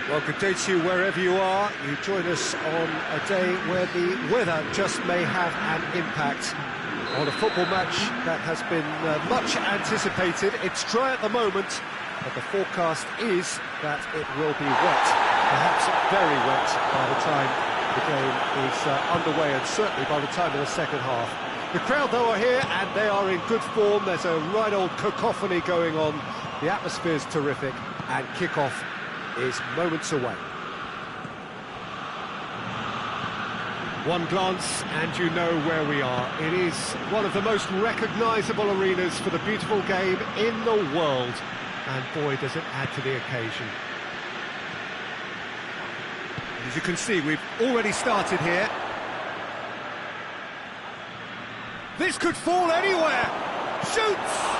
Well, good day to you wherever you are. You join us on a day where the weather just may have an impact on a football match that has been much anticipated. It's dry at the moment, but the forecast is that it will be wet, perhaps very wet by the time the game is underway, and certainly by the time of the second half. The crowd, though, are here, and they are in good form. There's a right old cacophony going on. The atmosphere's terrific, and kick-off is moments away. One glance and you know where we are. It is one of the most recognisable arenas for the beautiful game in the world, and boy does it add to the occasion. As you can see, we've already started here. This could fall anywhere. Shoots!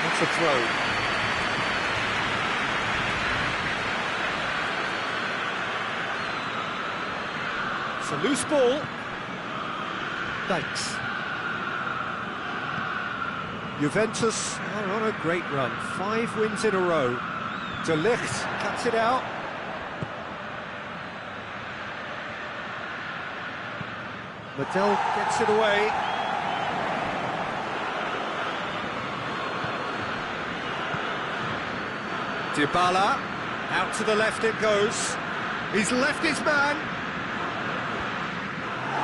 That's a throw. It's a loose ball. Thanks. Juventus are on a great run. 5 wins in a row. De Ligt cuts it out. Medel gets it away. Dybala, out to the left it goes. He's left his man.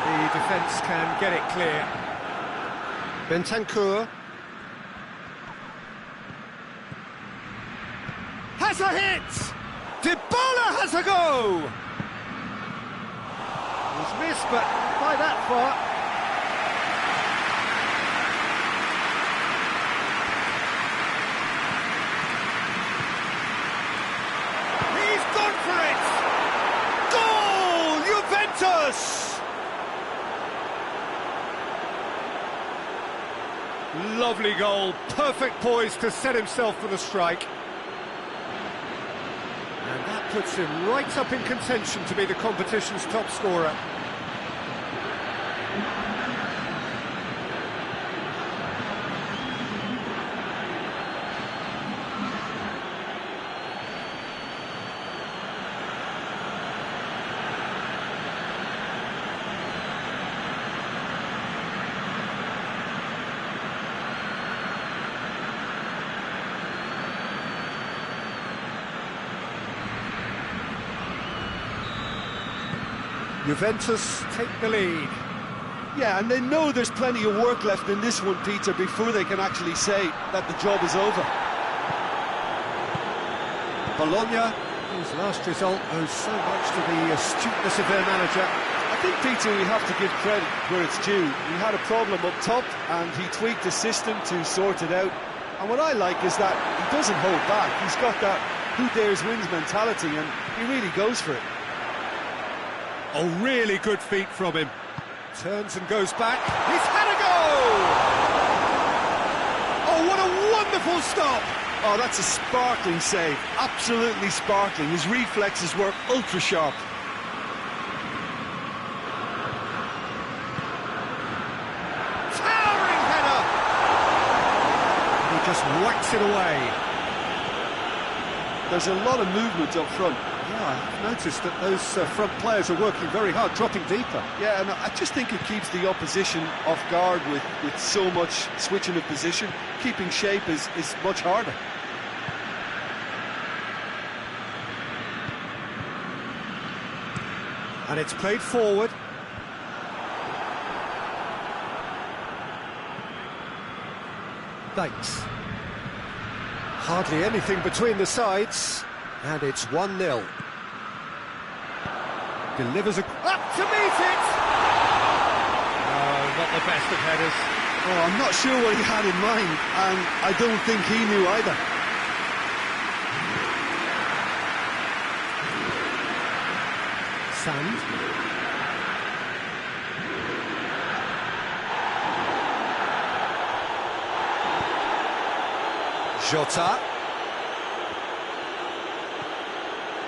The defence can get it clear. Bentancur has a hit! Dybala has a go! miss, but by that far. He's gone for it! Goal! Juventus! Lovely goal, perfect poise to set himself for the strike. And that puts him right up in contention to be the competition's top scorer. Juventus take the lead. Yeah, and they know there's plenty of work left in this one, Peter, before they can actually say that the job is over. Bologna, whose last result owes so much to the astuteness of their manager. I think, Peter, we have to give credit where it's due. He had a problem up top, and he tweaked the system to sort it out. And what I like is that he doesn't hold back. He's got that who dares wins mentality, and he really goes for it. Oh, really good feet from him. Turns and goes back. He's had a goal! Oh, what a wonderful stop! Oh, that's a sparkling save. Absolutely sparkling. His reflexes were ultra sharp. Towering header! He just whacks it away. There's a lot of movement up front. Yeah, I've noticed that those front players are working very hard, dropping deeper. Yeah, and I just think it keeps the opposition off guard with so much switching of position. Keeping shape is much harder. And it's played forward. Thanks. Hardly anything between the sides. And it's 1-0. Delivers up to meet it! Oh, not the best of headers. Oh, I'm not sure what he had in mind, and I don't think he knew either. Sand. Jota.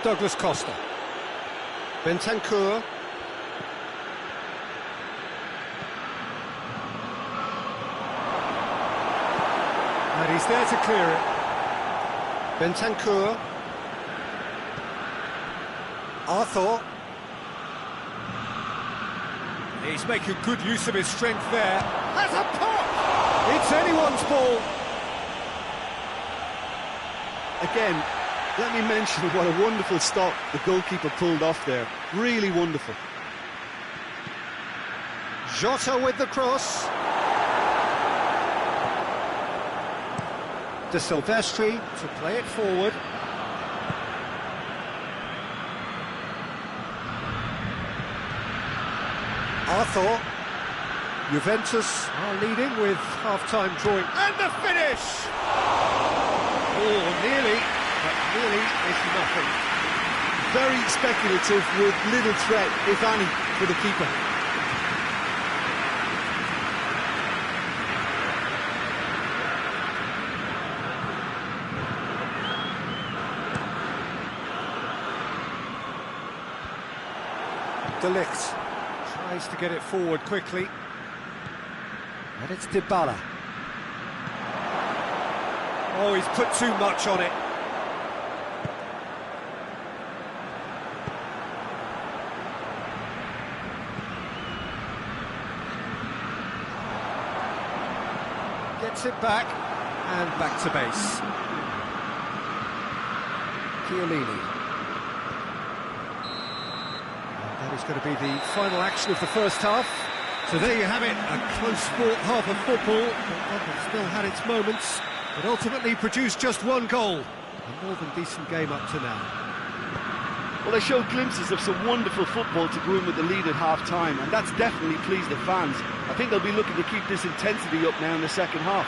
Douglas Costa. Bentancur. And he's there to clear it. Bentancur. Arthur. He's making good use of his strength there. Has a pop! It's anyone's ball. Again, let me mention what a wonderful stop the goalkeeper pulled off there. Really wonderful. Jota with the cross. De Silvestri to play it forward. Arthur. Juventus are leading with half-time drawing. And the finish! Oh, nearly. But really, it's nothing. Very speculative with little threat, if any, for the keeper. De Ligt tries to get it forward quickly. And it's Dybala. Oh, he's put too much on it. Gets it back, and back to base. Chiellini. And that is going to be the final action of the first half. So there you have it, a close-fought half of football, but still had its moments, but ultimately produced just one goal. A more than decent game up to now. Well, they showed glimpses of some wonderful football to go in with the lead at half-time, and that's definitely pleased the fans. I think they'll be looking to keep this intensity up now in the second half.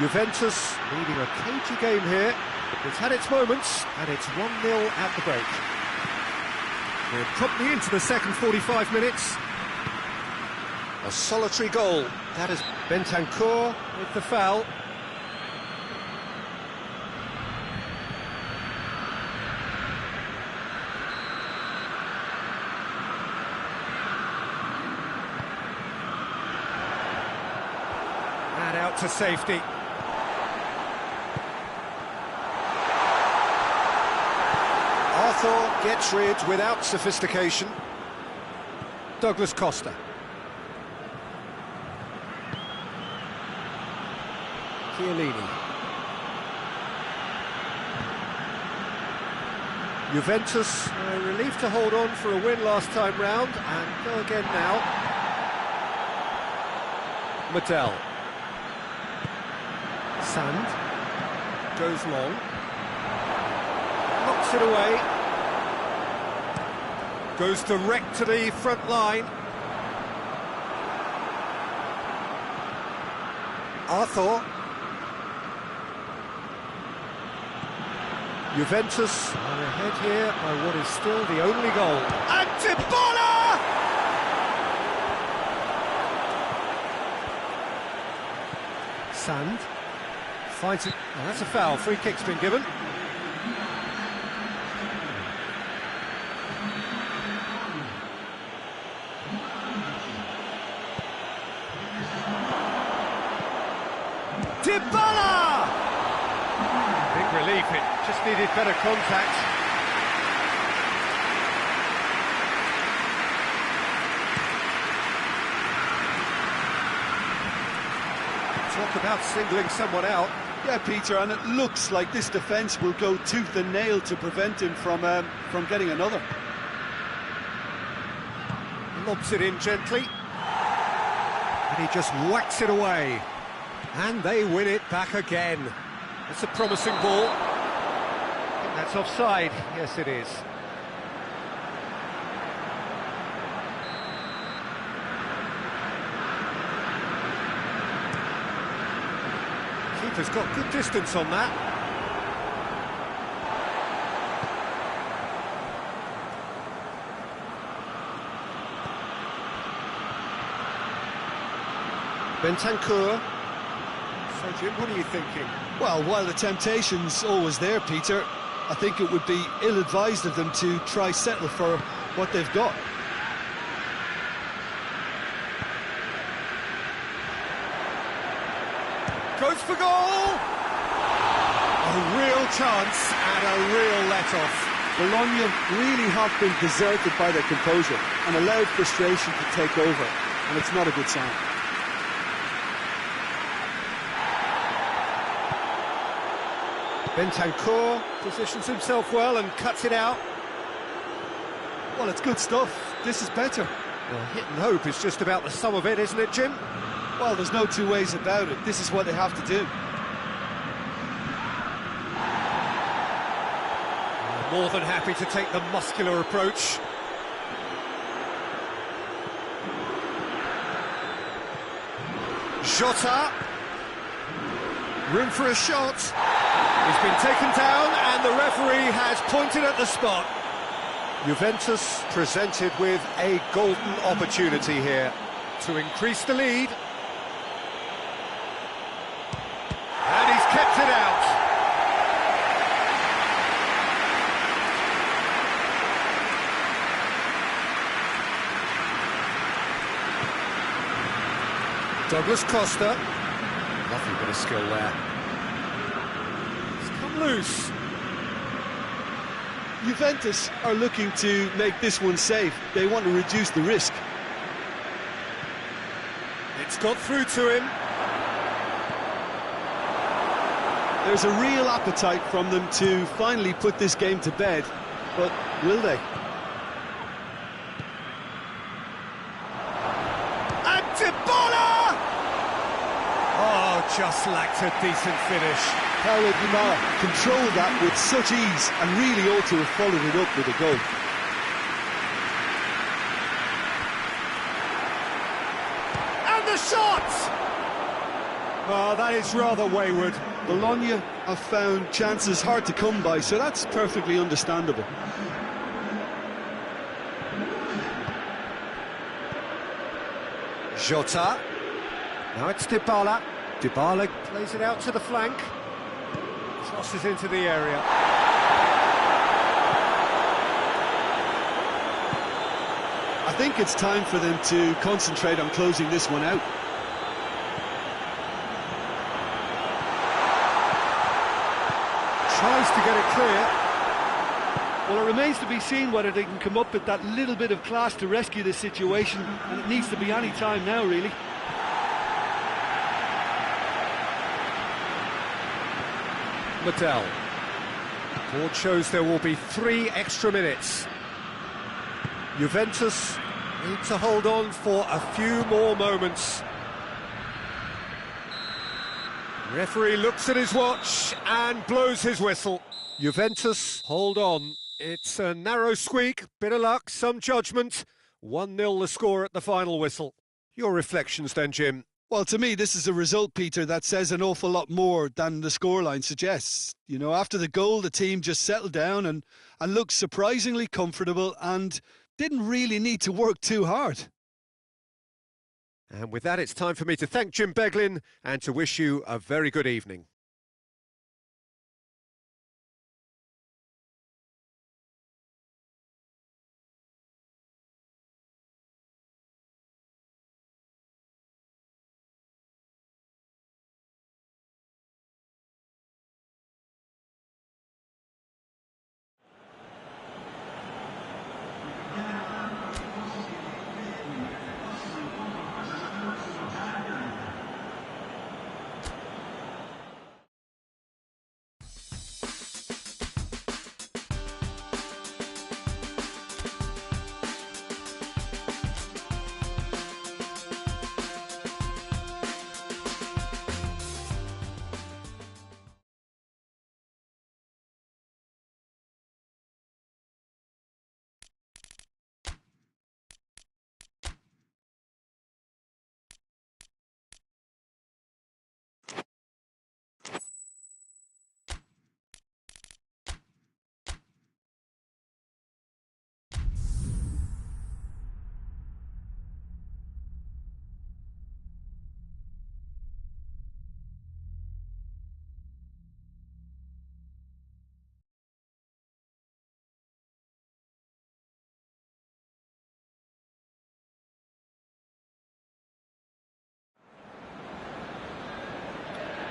Juventus leading a cagey game here. It's had its moments, and it's 1-0 at the break. We're promptly into the second 45 minutes. A solitary goal. That is Bentancur with the foul. And out to safety. Arthur gets rid without sophistication. Douglas Costa. Chiellini. Juventus relieved to hold on for a win last time round, and go again now. Mattel. Sand. Goes long. Knocks it away. Goes direct to the front line. Arthur. Juventus are ahead here by what is still the only goal. And Dybala! Sand finds it. Oh, that's a foul. Free kick's been given. Dybala! Big relief, it just needed better contact. Talk about singling someone out. Yeah, Peter, and it looks like this defence will go tooth and nail to prevent him from getting another. Lobs it in gently. And he just whacks it away. And they win it back again. It's a promising ball. I think that's offside. Yes, it is. Keeper's got good distance on that. Bentancur. So, Jim, what are you thinking? Well, while the temptation's always there, Peter, I think it would be ill-advised of them to try settle for what they've got. Goes for goal! A real chance and a real let-off. Bologna really have been deserted by their composure and allowed frustration to take over, and it's not a good sign. Bentancur positions himself well and cuts it out. Well, it's good stuff. This is better. Well, hit and hope is just about the sum of it, isn't it, Jim? Well, there's no two ways about it. This is what they have to do. More than happy to take the muscular approach. Jota. Room for a shot. He's been taken down and the referee has pointed at the spot. Juventus presented with a golden opportunity here to increase the lead. And he's kept it out. Douglas Costa. Nothing but a skill there. It's come loose. Juventus are looking to make this one safe. They want to reduce the risk. It's got through to him. There's a real appetite from them to finally put this game to bed, but will they? And Dybala! Oh, just lacked a decent finish. Paulo Dybala controlled that with such ease and really ought to have followed it up with a goal. And the shot! Oh, that is rather wayward. Bologna have found chances hard to come by, so that's perfectly understandable. Jota. Now it's Dybala. Dybala plays it out to the flank. Crosses into the area. I think it's time for them to concentrate on closing this one out. Tries to get it clear. Well, it remains to be seen whether they can come up with that little bit of class to rescue this situation, and it needs to be any time now, really. Medel. Board shows there will be 3 extra minutes. Juventus need to hold on for a few more moments. Referee looks at his watch and blows his whistle. Juventus hold on. It's a narrow squeak, bit of luck, some judgment. 1-0 the score at the final whistle. Your reflections then, Jim? Well, to me, this is a result, Peter, that says an awful lot more than the scoreline suggests. You know, after the goal, the team just settled down and looked surprisingly comfortable and didn't really need to work too hard. And with that, it's time for me to thank Jim Beglin and to wish you a very good evening.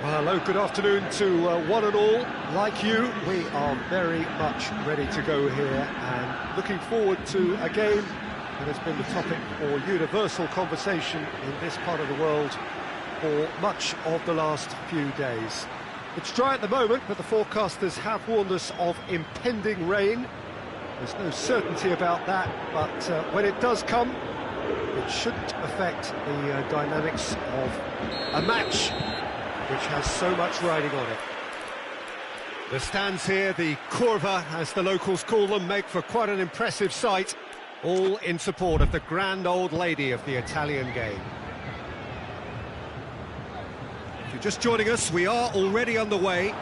Well, hello, good afternoon to one and all. Like you, we are very much ready to go here and looking forward to a game that has been the topic for universal conversation in this part of the world for much of the last few days. It's dry at the moment, but the forecasters have warned us of impending rain. There's no certainty about that, but when it does come, it shouldn't affect the dynamics of a match which has so much riding on it. The stands here, the curva, as the locals call them, make for quite an impressive sight, all in support of the grand old lady of the Italian game. If you're just joining us, we are already underway.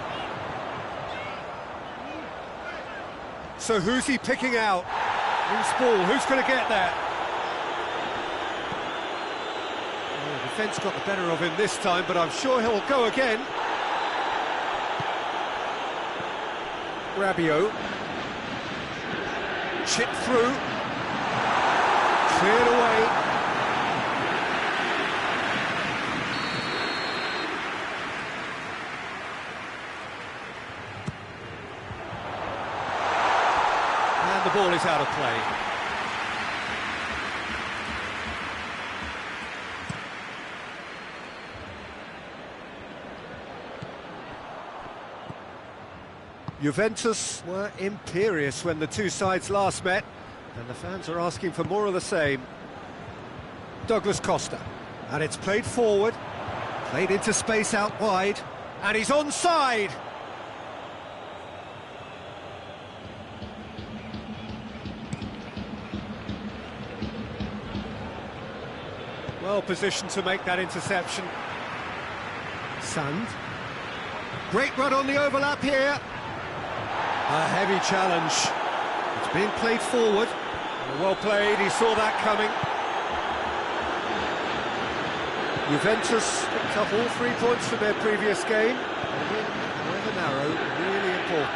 So who's he picking out? Who's ball? Who's going to get there? Defence got the better of him this time, but I'm sure he'll go again. Rabiot. Chipped through. Cleared away. And the ball is out of play. Juventus were imperious when the two sides last met, and the fans are asking for more of the same. Douglas Costa, and it's played forward, played into space out wide, and he's onside! Well positioned to make that interception. Sand. Great run on the overlap here. A heavy challenge. It's being played forward. Well played, he saw that coming. Juventus picked up all 3 points from their previous game. However narrow, really important.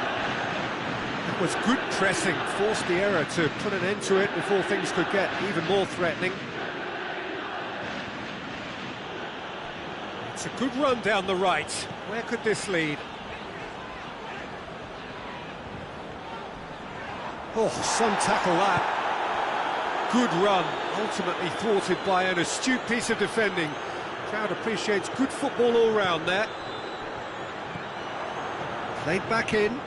That was good pressing, forced the error to put an end to it before things could get even more threatening. It's a good run down the right. Where could this lead? Oh, some tackle that. Good run, ultimately thwarted by an astute piece of defending. Crowd appreciates good football all round there. Played back in.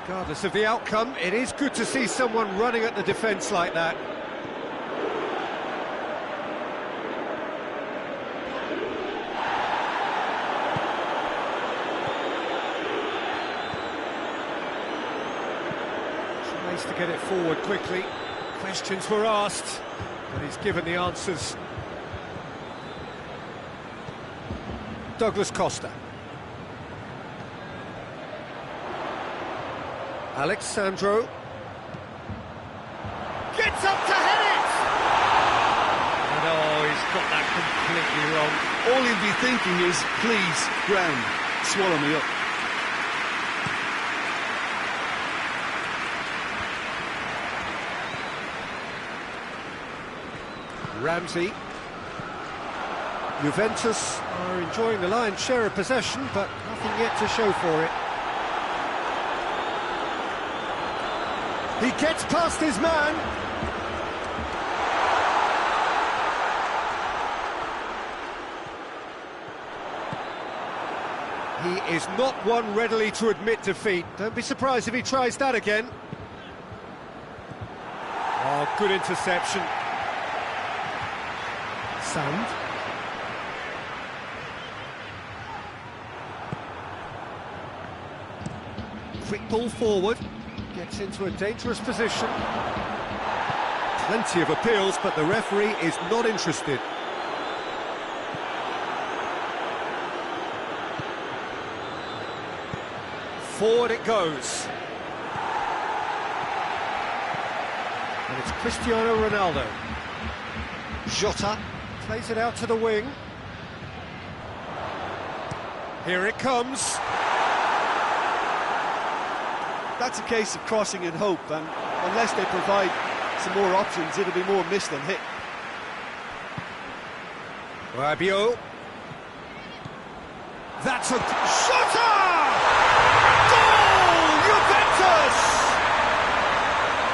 Regardless of the outcome, it is good to see someone running at the defence like that. Tries to get it forward quickly. Questions were asked, but he's given the answers. Douglas Costa. Alexandro. Gets up to head it! And oh, he's got that completely wrong. All he'll be thinking is, please, ground, swallow me up. Ramsey. Juventus are enjoying the lion's share of possession, but nothing yet to show for it. He gets past his man. He is not one readily to admit defeat. Don't be surprised if he tries that again. Oh, good interception. Sand. Quick ball forward. Gets into a dangerous position. Plenty of appeals, but the referee is not interested. Forward it goes. And it's Cristiano Ronaldo. Jota plays it out to the wing. Here it comes. That's a case of crossing in hope, and unless they provide some more options, it'll be more miss than hit. Rabiot. That's a Jota! Goal! Juventus!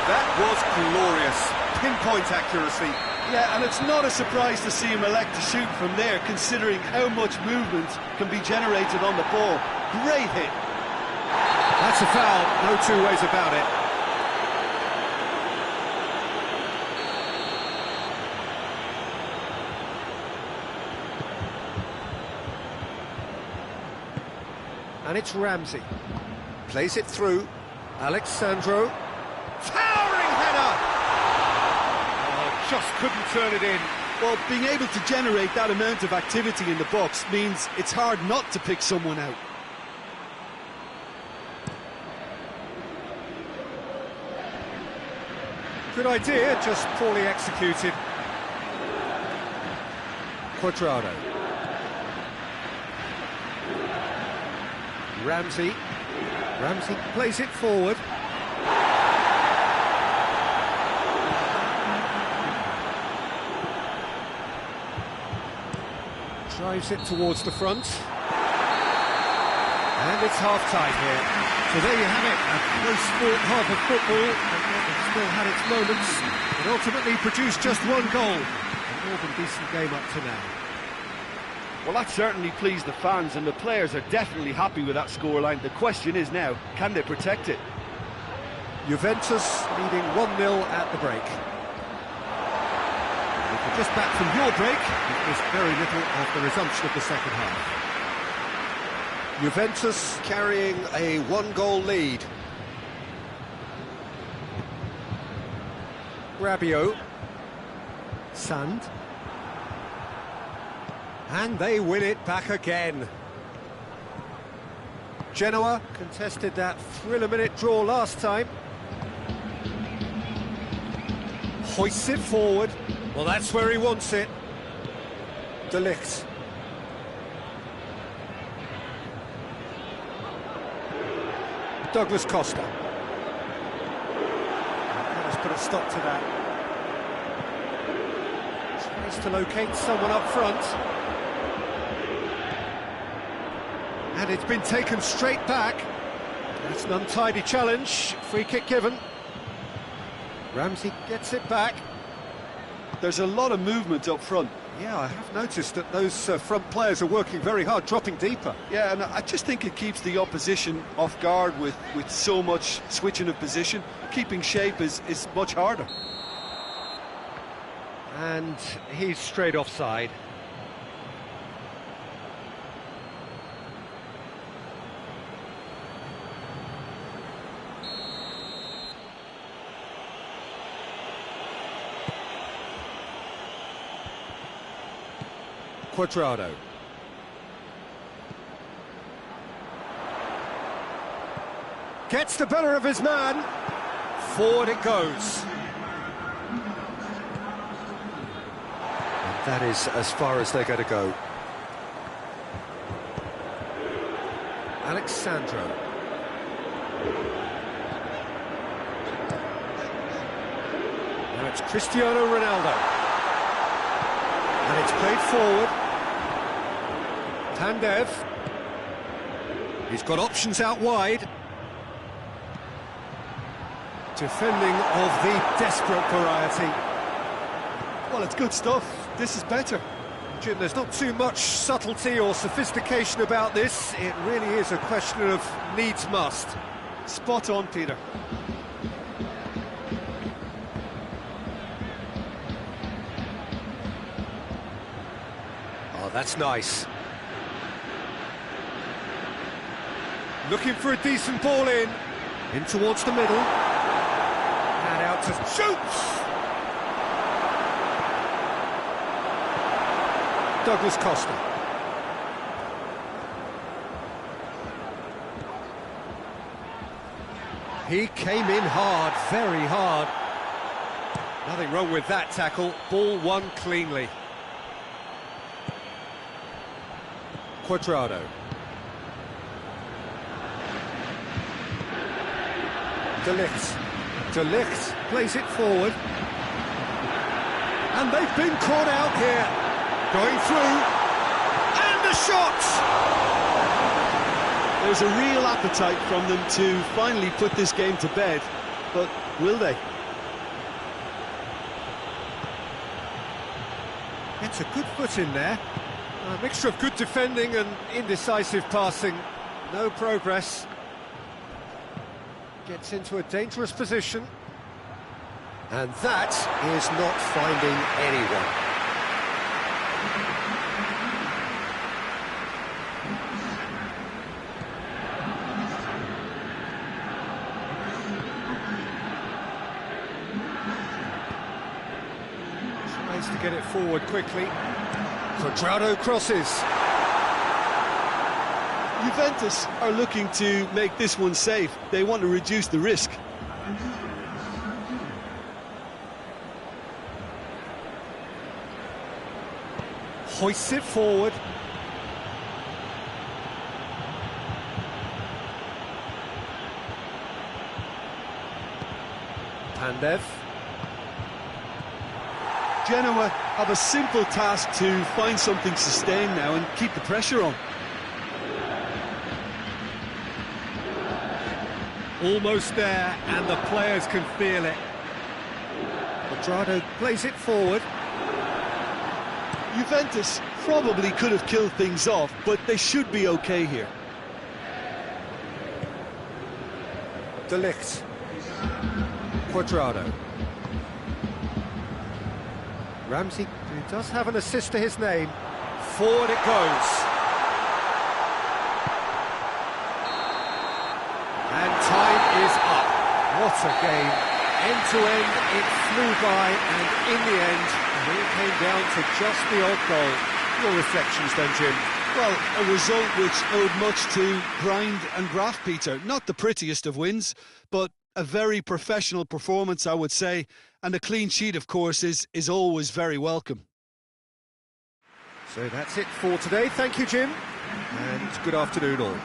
That was glorious. Pinpoint accuracy. Yeah, and it's not a surprise to see him elect to shoot from there, considering how much movement can be generated on the ball. Great hit. That's a foul, no two ways about it. And it's Ramsey. Plays it through. Alexandro. Towering header! Oh, just couldn't turn it in. Well, being able to generate that amount of activity in the box means it's hard not to pick someone out. Good idea, just poorly executed. Quadrado. Ramsey. Ramsey plays it forward. Drives it towards the front. And it's half-time here. So there you have it, a close sport half of football, and it still had its moments, but ultimately produced just one goal. A more than decent game up to now. Well, that certainly pleased the fans, and the players are definitely happy with that scoreline. The question is now, can they protect it? Juventus leading 1-0 at the break. If you're just back from your break, you've missed very little of the resumption of the second half. Juventus carrying a 1-goal lead. Rabiot. Sand. And they win it back again. Genoa contested that thrill-a-minute draw last time. Hoists it forward. Well, that's where he wants it. De Ligt. Douglas Costa. Let's put a stop to that. Tries to locate someone up front. And it's been taken straight back. That's an untidy challenge. Free kick given. Ramsey gets it back. There's a lot of movement up front. Yeah, I have noticed that those front players are working very hard, dropping deeper. Yeah, and I just think it keeps the opposition off guard with so much switching of position. Keeping shape is much harder. And he's straight offside. Cuadrado. Gets the better of his man. Forward it goes. And that is as far as they're going to go. Alexandro. Now it's Cristiano Ronaldo. And it's played forward. Pandev. He's got options out wide. Defending of the desperate variety. Well, it's good stuff. This is better. Jim, there's not too much subtlety or sophistication about this. It really is a question of needs must. Spot on, Peter. Oh, that's nice. Looking for a decent ball in towards the middle. And out to shoots! Douglas Costa. He came in hard, very hard. Nothing wrong with that tackle. Ball won cleanly. Cuadrado. De Ligt. De Ligt plays it forward. And they've been caught out here. Going through. And the shot! There's a real appetite from them to finally put this game to bed. But will they? It's a good foot in there. A mixture of good defending and indecisive passing. No progress. Gets into a dangerous position. And that is not finding anyone. Tries to get it forward quickly. Cuadrado crosses. Juventus are looking to make this one safe. They want to reduce the risk. Hoists it forward. Pandev. Genoa have a simple task to find something sustained now and keep the pressure on. Almost there, and the players can feel it. Cuadrado plays it forward. Juventus probably could have killed things off, but they should be okay here. De Ligt. Cuadrado. Ramsey, who does have an assist to his name. Forward it goes. And time is up. What a game. End to end, it flew by, and in the end, it came down to just the odd goal. Your reflections then, Jim? Well, a result which owed much to grind and graft, Peter. Not the prettiest of wins, but a very professional performance, I would say. And a clean sheet, of course, is always very welcome. So that's it for today. Thank you, Jim, and good afternoon all.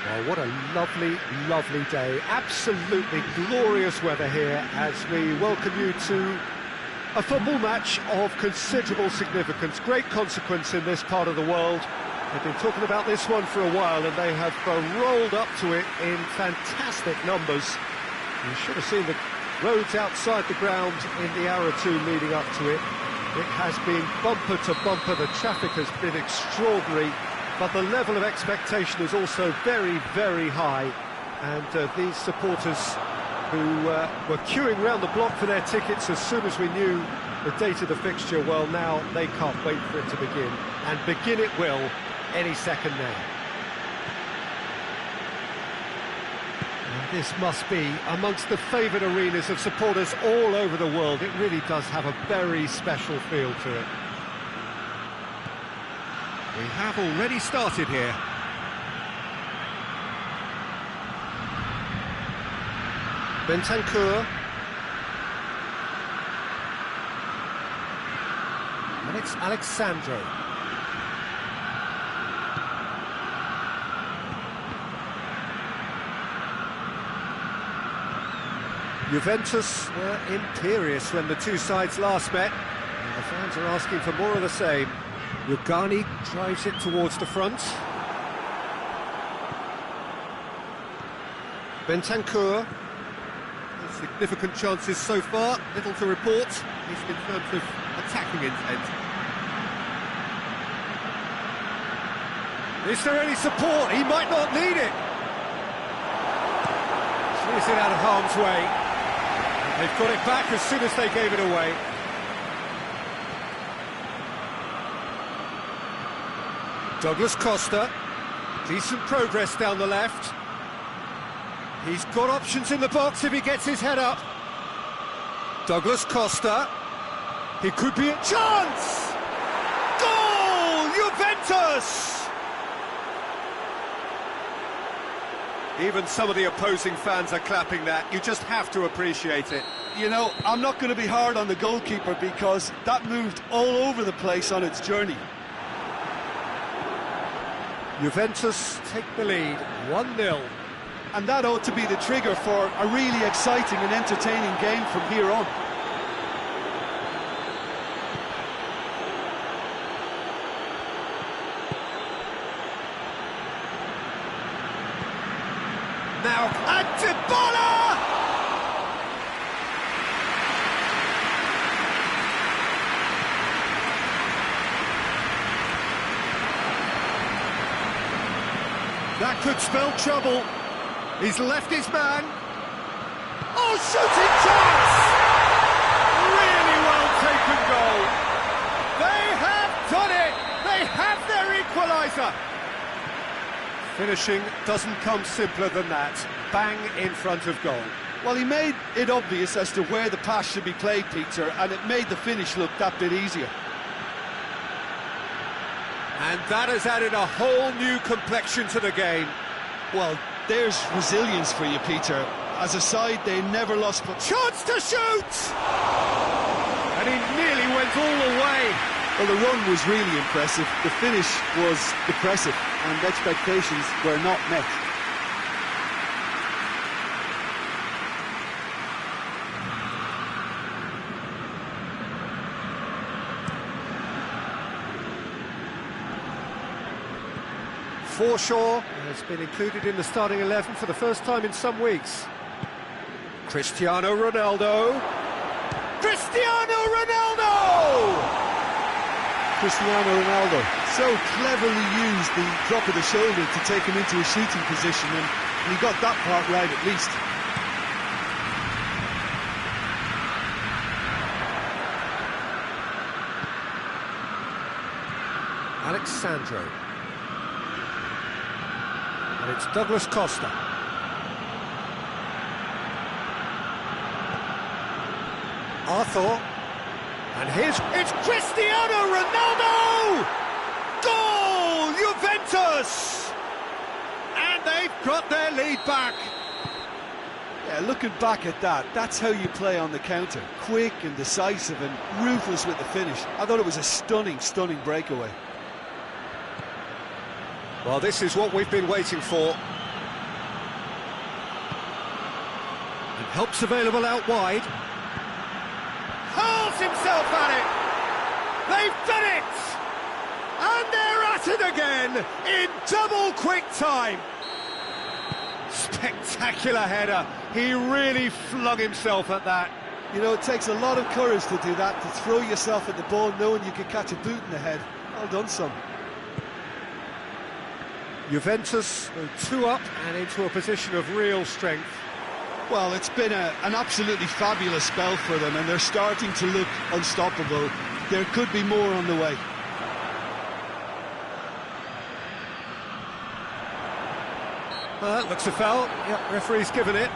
Well, what a lovely, lovely day. Absolutely glorious weather here as we welcome you to a football match of considerable significance, great consequence in this part of the world. They've been talking about this one for a while and they have rolled up to it in fantastic numbers. You should have seen the roads outside the ground in the hour or two leading up to it. It has been bumper to bumper, the traffic has been extraordinary. But the level of expectation is also very, very high. And these supporters who were queuing round the block for their tickets as soon as we knew the date of the fixture, well, now they can't wait for it to begin. And begin it will any second now. And this must be amongst the favoured arenas of supporters all over the world. It really does have a very special feel to it. We have already started here. Bentancur. And it's Alexandro. Juventus were imperious when the two sides last met. And the fans are asking for more of the same. Rugani drives it towards the front. Bentancur. Significant chances so far, little to report, at least in terms of attacking intent. Is there any support? He might not need it. Clears it out of harm's way. They've got it back as soon as they gave it away. Douglas Costa, decent progress down the left. He's got options in the box if he gets his head up. Douglas Costa, he could be a chance! Goal! Juventus! Even some of the opposing fans are clapping that. You just have to appreciate it. You know, I'm not going to be hard on the goalkeeper because that moved all over the place on its journey. Juventus take the lead, 1-0. And that ought to be the trigger for a really exciting and entertaining game from here on. Now, Antibala! That could spell trouble. He's left his man. Oh, shooting chance! Really well taken goal. They have done it. They have their equaliser. Finishing doesn't come simpler than that. Bang in front of goal. Well, he made it obvious as to where the pass should be played, Peter, and it made the finish look that bit easier. And that has added a whole new complexion to the game. Well, there's resilience for you, Peter. As a side, they never lost... Chance to shoot! And he nearly went all the way. Well, the run was really impressive. The finish was impressive, and expectations were not met. Forshaw has been included in the starting 11 for the first time in some weeks. Cristiano Ronaldo! Cristiano Ronaldo! Cristiano Ronaldo so cleverly used the drop of the shoulder to take him into a shooting position, and he got that part right at least. Alexandro. And it's Douglas Costa. Arthur. And it's Cristiano Ronaldo! Goal! Juventus! And they've got their lead back. Yeah, looking back at that, that's how you play on the counter. Quick and decisive and ruthless with the finish. I thought it was a stunning, stunning breakaway. Well, this is what we've been waiting for. And help's available out wide. Hurls himself at it! They've done it! And they're at it again in double quick time. Spectacular header. He really flung himself at that. You know, it takes a lot of courage to do that, to throw yourself at the ball knowing you could catch a boot in the head. Well done, son. Juventus go 2 up and into a position of real strength. Well, it's been an absolutely fabulous spell for them, and they're starting to look unstoppable. There could be more on the way. That looks a foul. Yep, referee's given it.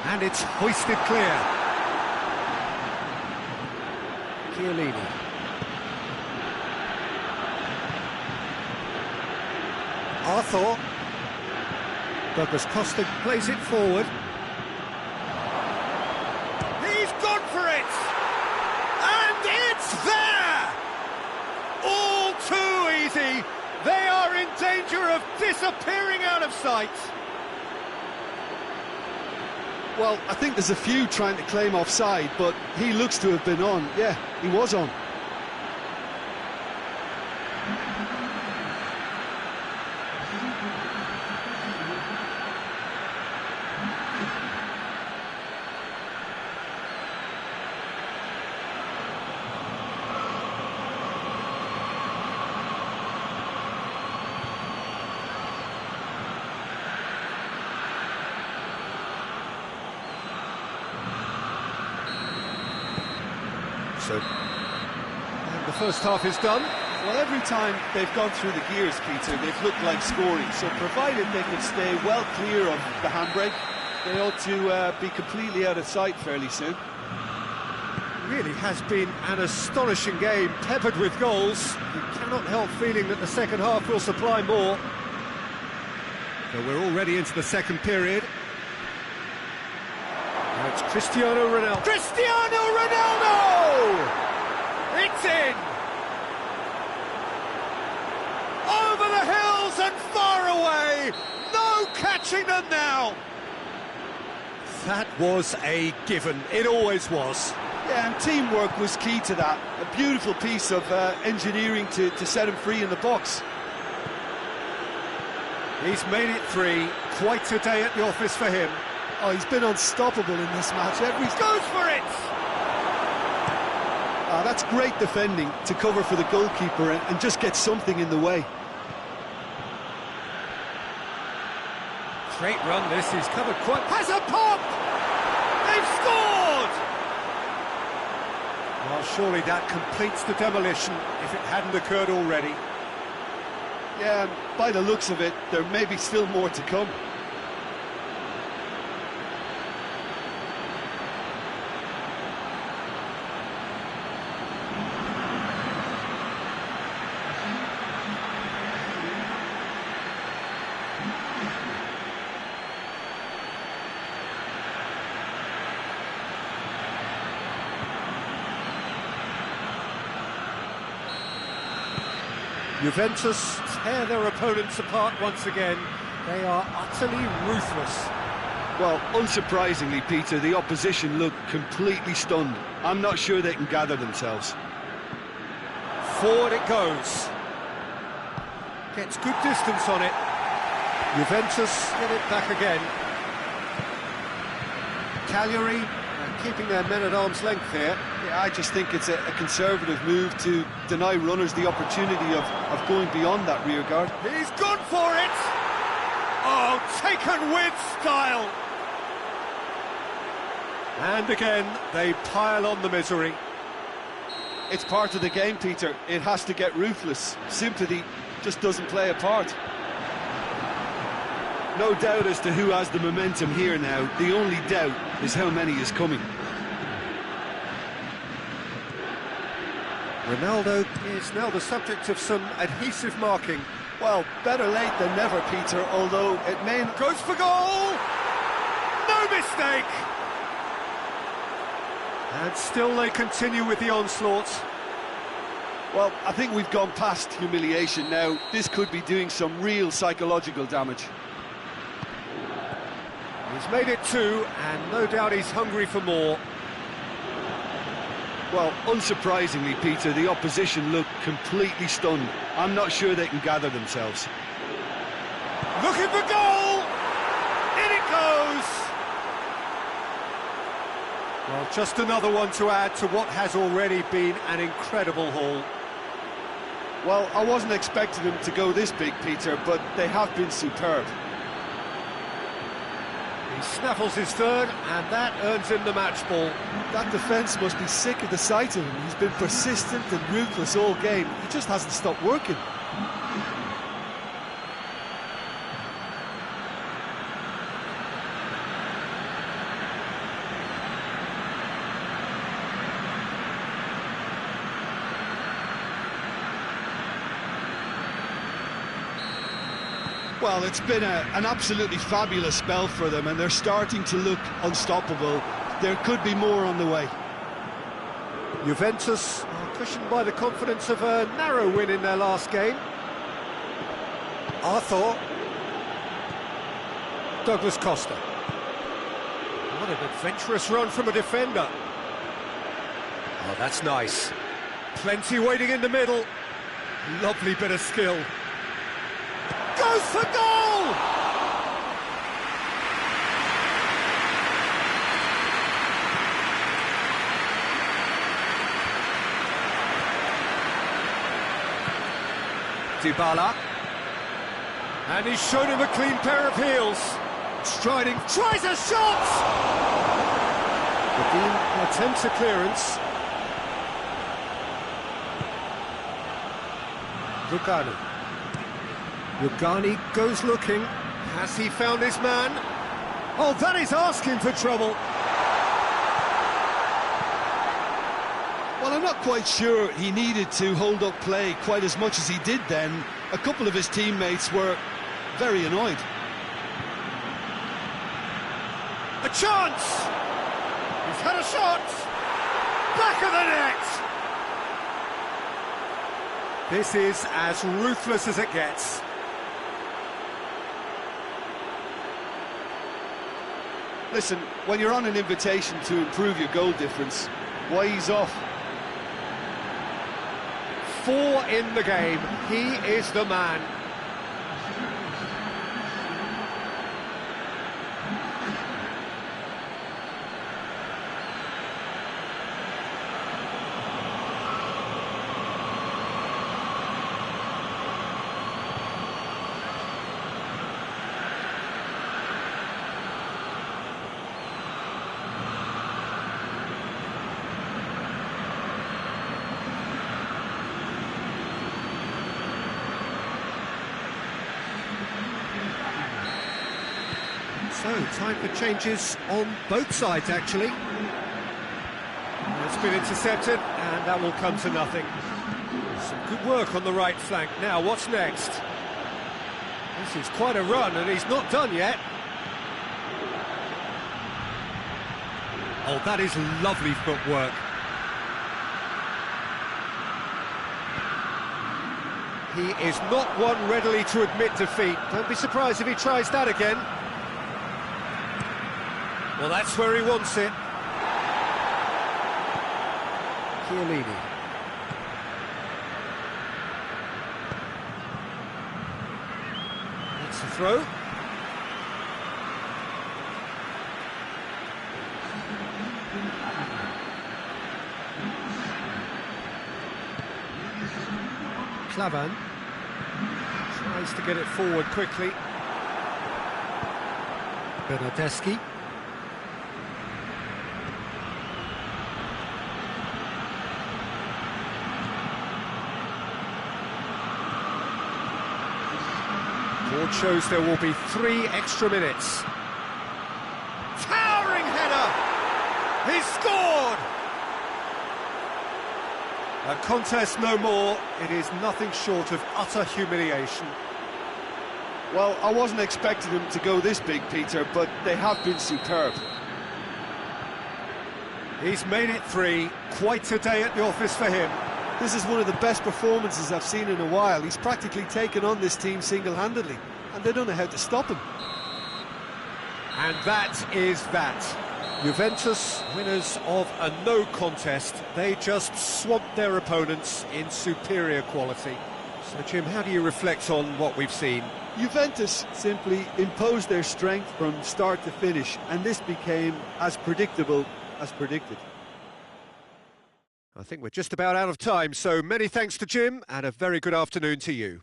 And it's hoisted clear. Chiellini. Arthur. Douglas Costa plays it forward. He's gone for it! And it's there! All too easy. They are in danger of disappearing out of sight. Well, I think there's a few trying to claim offside, but he looks to have been on. Yeah, he was on. And the first half is done. Well, every time they've gone through the gears, Peter, they've looked like scoring. So provided they can stay well clear of the handbrake, they ought to be completely out of sight fairly soon. Really has been an astonishing game, peppered with goals. You cannot help feeling that the second half will supply more. So we're already into the second period. And it's Cristiano Ronaldo. Cristiano Ronaldo! watching them now. That was a given. It always was. Yeah, and teamwork was key to that. A beautiful piece of engineering to set him free in the box. He's made it 3. Quite a day at the office for him. Oh, he's been unstoppable in this match. Goes for it! That's great defending to cover for the goalkeeper and just get something in the way. Great run this, he's covered quite... Has a pop! They've scored! Well, surely that completes the demolition if it hadn't occurred already. Yeah, and by the looks of it, there may be still more to come. Juventus tear their opponents apart once again. They are utterly ruthless. Well, unsurprisingly, Peter, the opposition look completely stunned. I'm not sure they can gather themselves. Forward it goes. Gets good distance on it. Juventus get it back again. Cagliari keeping their men at arm's length here. Yeah, I just think it's a conservative move to deny runners the opportunity of going beyond that rear guard. He's gone for it! Oh, taken with style! And again, they pile on the misery. It's part of the game, Peter. It has to get ruthless. Sympathy just doesn't play a part. No doubt as to who has the momentum here now. The only doubt is how many is coming. Ronaldo is now the subject of some adhesive marking. Well, better late than never, Peter, although it may... Goes for goal! No mistake! And still they continue with the onslaught. Well, I think we've gone past humiliation now. This could be doing some real psychological damage. He's made it 2, and no doubt he's hungry for more. Well, unsurprisingly, Peter, the opposition look completely stunned. I'm not sure they can gather themselves. Looking for goal! In it goes! Well, just another one to add to what has already been an incredible haul. Well, I wasn't expecting them to go this big, Peter, but they have been superb. He snaffles his third, and that earns him the match ball. That defence must be sick of the sight of him. He's been persistent and ruthless all game. He just hasn't stopped working. Well, it's been an absolutely fabulous spell for them, and they're starting to look unstoppable. There could be more on the way. Juventus are cushioned by the confidence of a narrow win in their last game. Arthur. Douglas Costa. What an adventurous run from a defender. Oh, that's nice. Plenty waiting in the middle. Lovely bit of skill. Goes for goal! Dybala. And he's shown him a clean pair of heels. Striding, tries a shot! The Dean attempts a clearance. Lugano. Lugani goes looking. Has he found his man? Oh, that is asking for trouble. Well, I'm not quite sure he needed to hold up play quite as much as he did then. A couple of his teammates were very annoyed. A chance! He's had a shot! Back of the net! This is as ruthless as it gets. Listen, when you're on an invitation to improve your goal difference, why ease off? 4 in the game. He is the man. So, time for changes on both sides, actually. It's been intercepted, and that will come to nothing. Some good work on the right flank. Now, what's next? This is quite a run, and he's not done yet. Oh, that is lovely footwork. He is not one readily to admit defeat. Don't be surprised if he tries that again. Well, that's where he wants it. Chiellini. That's the throw. Klavan tries to get it forward quickly. Bernardeschi. Board shows there will be 3 extra minutes. Towering header! He's scored! A contest no more. It is nothing short of utter humiliation. Well, I wasn't expecting them to go this big, Peter, but they have been superb. He's made it 3. Quite a day at the office for him. This is one of the best performances I've seen in a while. He's practically taken on this team single-handedly, and they don't know how to stop him. And that is that. Juventus, winners of a no contest. They just swamped their opponents in superior quality. So, Jim, how do you reflect on what we've seen? Juventus simply imposed their strength from start to finish, and this became as predictable as predicted. I think we're just about out of time, so many thanks to Jim, and a very good afternoon to you.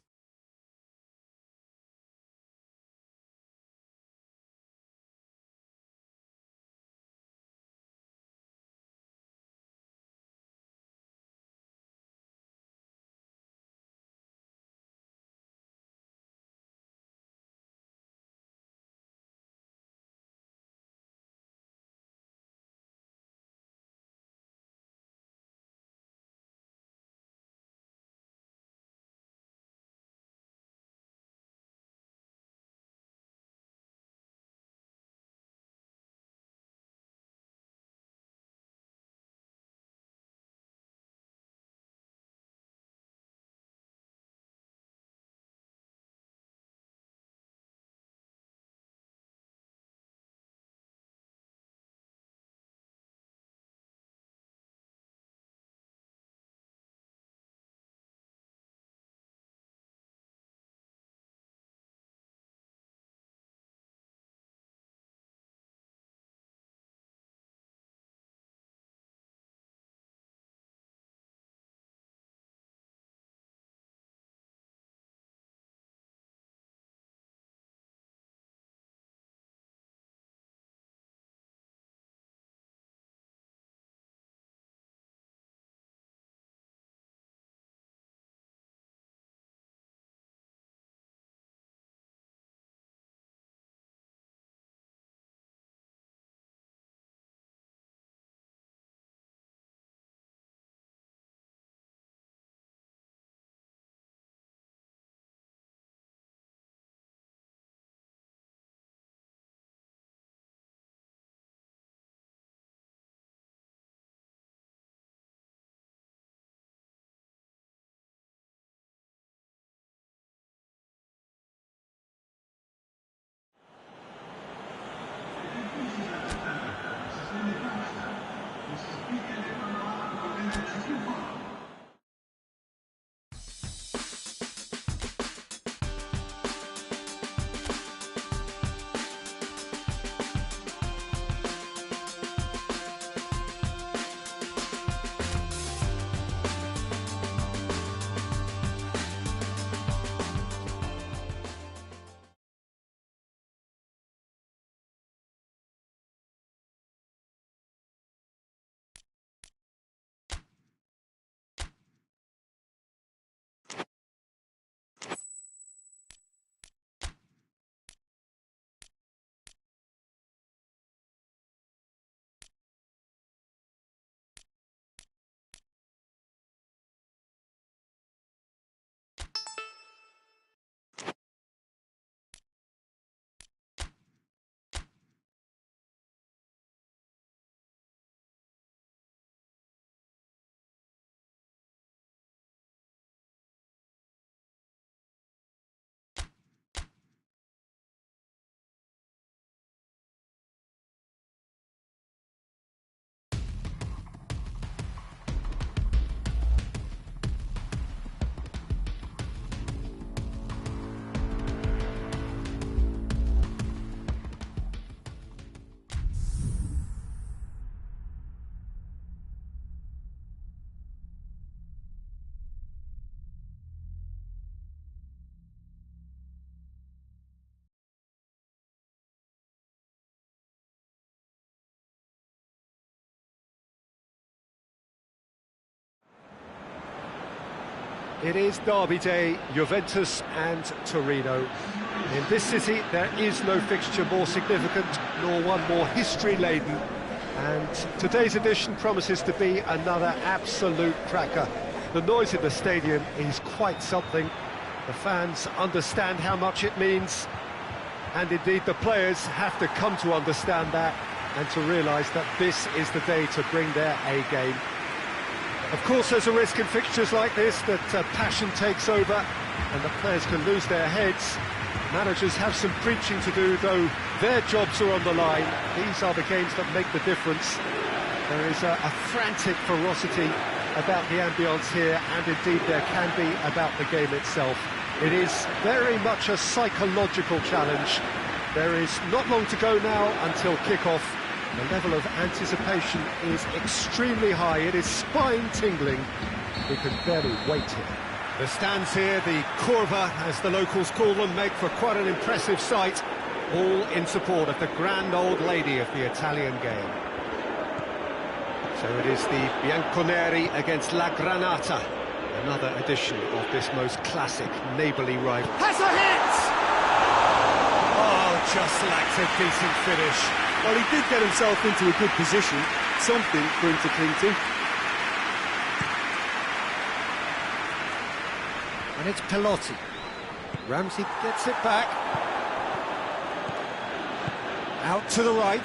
It is derby day, Juventus and Torino. In this city, there is no fixture more significant, nor one more history-laden. And today's edition promises to be another absolute cracker. The noise in the stadium is quite something. The fans understand how much it means. And indeed, the players have to come to understand that and to realise that this is the day to bring their A-game. Of course, there's a risk in fixtures like this that passion takes over and the players can lose their heads. Managers have some preaching to do, though their jobs are on the line. These are the games that make the difference. There is a frantic ferocity about the ambience here, and indeed there can be about the game itself. It is very much a psychological challenge. There is not long to go now until kick-off. The level of anticipation is extremely high. It is spine-tingling. We can barely wait here. The stands here, the curva, as the locals call them, make for quite an impressive sight, all in support of the grand old lady of the Italian game. So it is the Bianconeri against La Granata, another edition of this most classic neighbourly rival. Has a hit! Oh, just lacks a decent finish. Well, he did get himself into a good position, something for him to cling to. And it's Pelotti. Ramsey gets it back. Out to the right.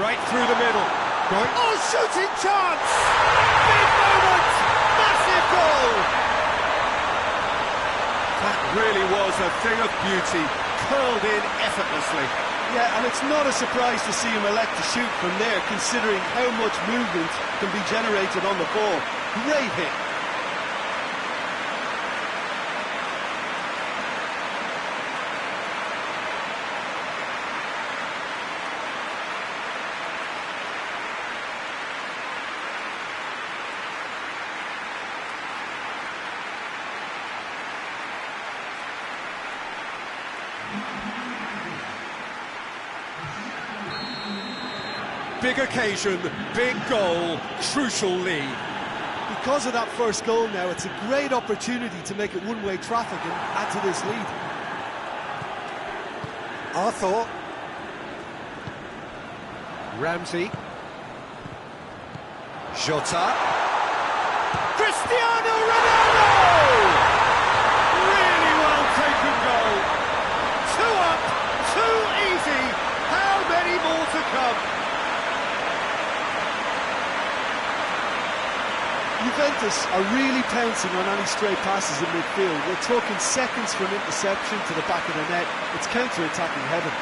Right through the middle. Going. Oh, shooting chance! Big moment! Massive goal! That really was a thing of beauty, curled in effortlessly. Yeah, and it's not a surprise to see him elect to shoot from there, considering how much movement can be generated on the ball. Great hit. Big occasion, big goal, crucial lead. Because of that first goal now, it's a great opportunity to make it one-way traffic and add to this lead. Arthur. Ramsey. Jota. Cristiano Ronaldo! Really well taken goal. 2 up, 2 easy. How many more to come? Juventus are really pouncing on any stray passes in midfield. We're talking seconds from interception to the back of the net. It's counter-attacking heaven.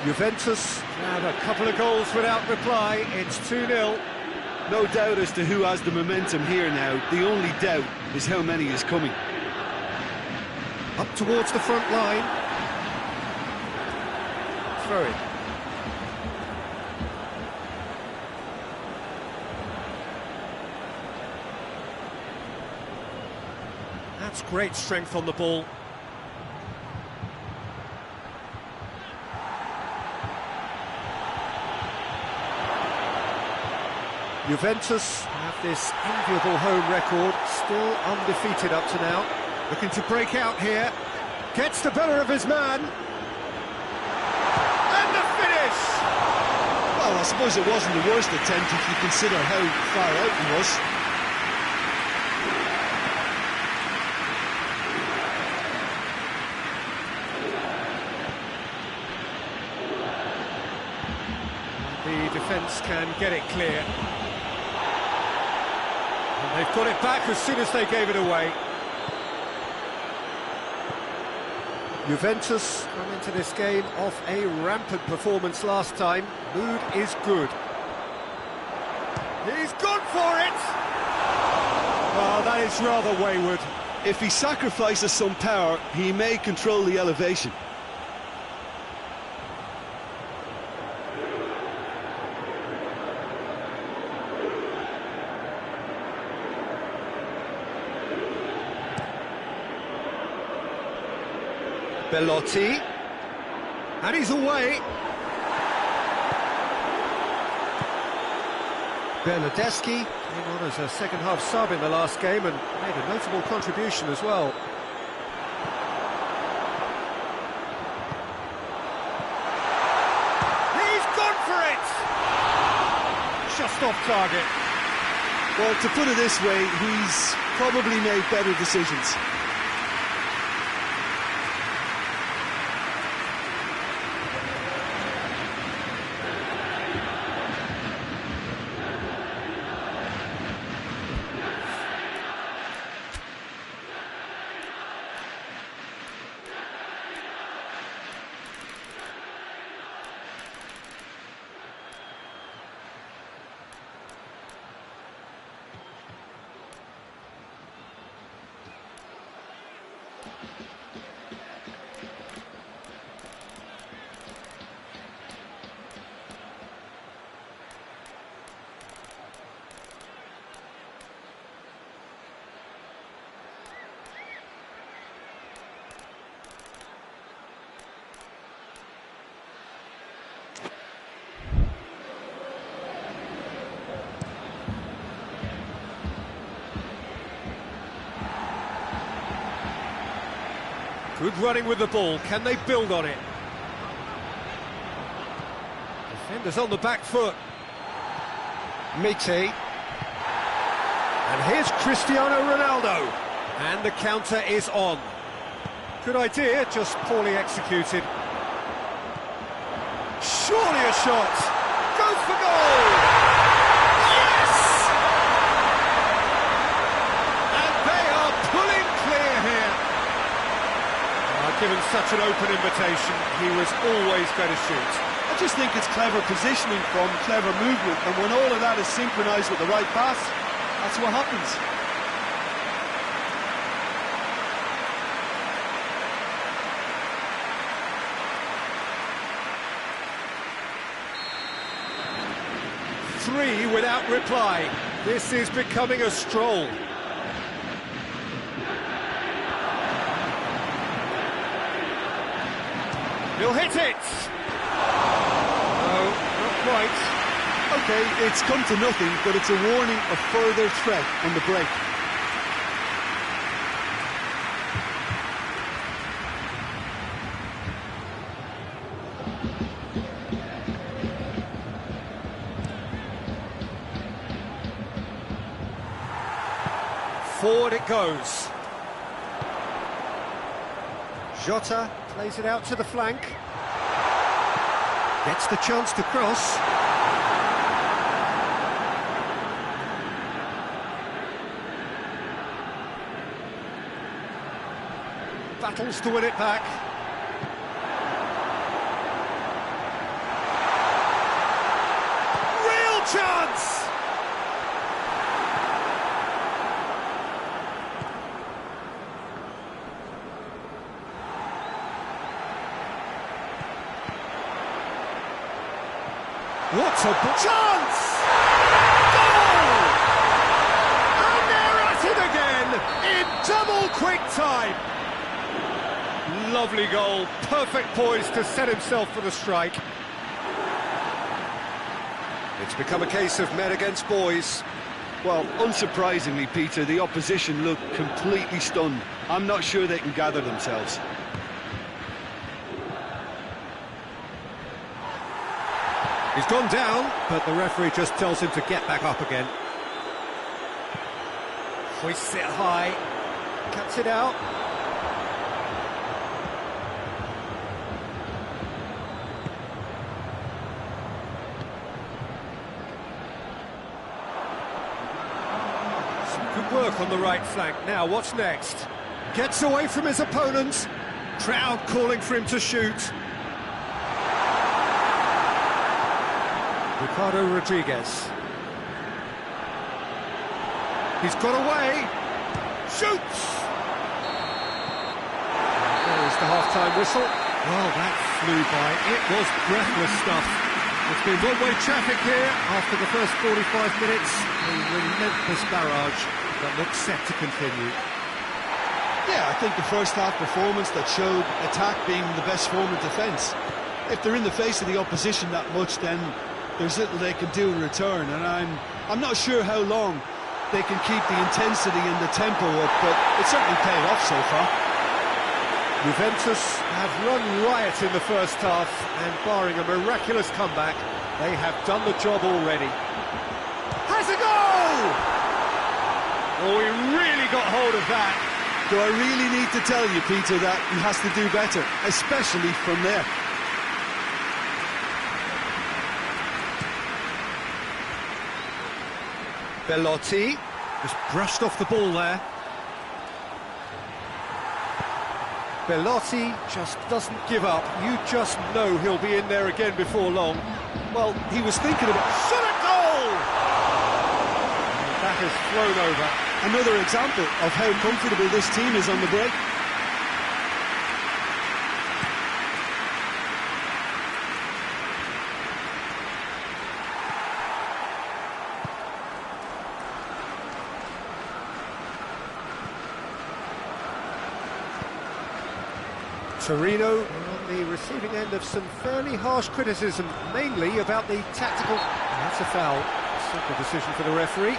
Juventus have a couple of goals without reply. It's 2-0. No doubt as to who has the momentum here now. The only doubt is how many is coming. Up towards the front line. Throw it. That's great strength on the ball. Juventus have this enviable home record, still undefeated up to now. Looking to break out here. Gets the better of his man. And the finish! Well, I suppose it wasn't the worst attempt if you consider how far out he was. The defence can get it clear. And they've got it back as soon as they gave it away. Juventus come into this game off a rampant performance last time. Mood is good. He's gone for it! Oh, that is rather wayward. If he sacrifices some power, he may control the elevation. Belotti. And he's away. Bernardeschi came on as a second-half sub in the last game and made a notable contribution as well. He's gone for it! Just off target. Well, to put it this way, he's probably made better decisions. Good running with the ball. Can they build on it? Defenders on the back foot. Mite. And here's Cristiano Ronaldo. And the counter is on. Good idea, just poorly executed. Surely a shot. Goes for goal! Yes! And they are pulling clear here. Given such an open invitation, he was always going to shoot. I just think it's clever positioning from clever movement, and when all of that is synchronised with the right pass, that's what happens. Three without reply. This is becoming a stroll. He'll hit it! No, not quite. OK, it's come to nothing, but it's a warning of further threat on the break. Forward it goes. Jota plays it out to the flank. Gets the chance to cross. Battles to win it back. Real chance! What a chance! Goal! And they're at it again in double quick time. Lovely goal, perfect poise to set himself for the strike. It's become a case of men against boys. Well, unsurprisingly, Peter, the opposition look completely stunned. I'm not sure they can gather themselves. He's gone down, but the referee just tells him to get back up again. Hoists it high, cuts it out. Some good work on the right flank. Now, what's next? Gets away from his opponents. Crowd calling for him to shoot. Ricardo Rodriguez. He's got away. Shoots! There's the half-time whistle. Well, that flew by. It was breathless stuff. It's been one-way traffic here after the first 45 minutes. A relentless barrage that looks set to continue. Yeah, I think the first half performance that showed attack being the best form of defence. If they're in the face of the opposition that much, then there's little they can do in return, and I'm not sure how long they can keep the intensity and the tempo up, but it's certainly paid off so far. Juventus have run riot in the first half, and barring a miraculous comeback, they have done the job already. Has a goal! Oh, he really got hold of that. Do I really need to tell you, Peter, that he has to do better, especially from there? Belotti just brushed off the ball there. Belotti just doesn't give up. You just know he'll be in there again before long. Well, he was thinking about... Shot a goal! And that has flown over. Another example of how comfortable this team is on the break. Torino are on the receiving end of some fairly harsh criticism, mainly about the tactical... That's a foul. Simple decision for the referee.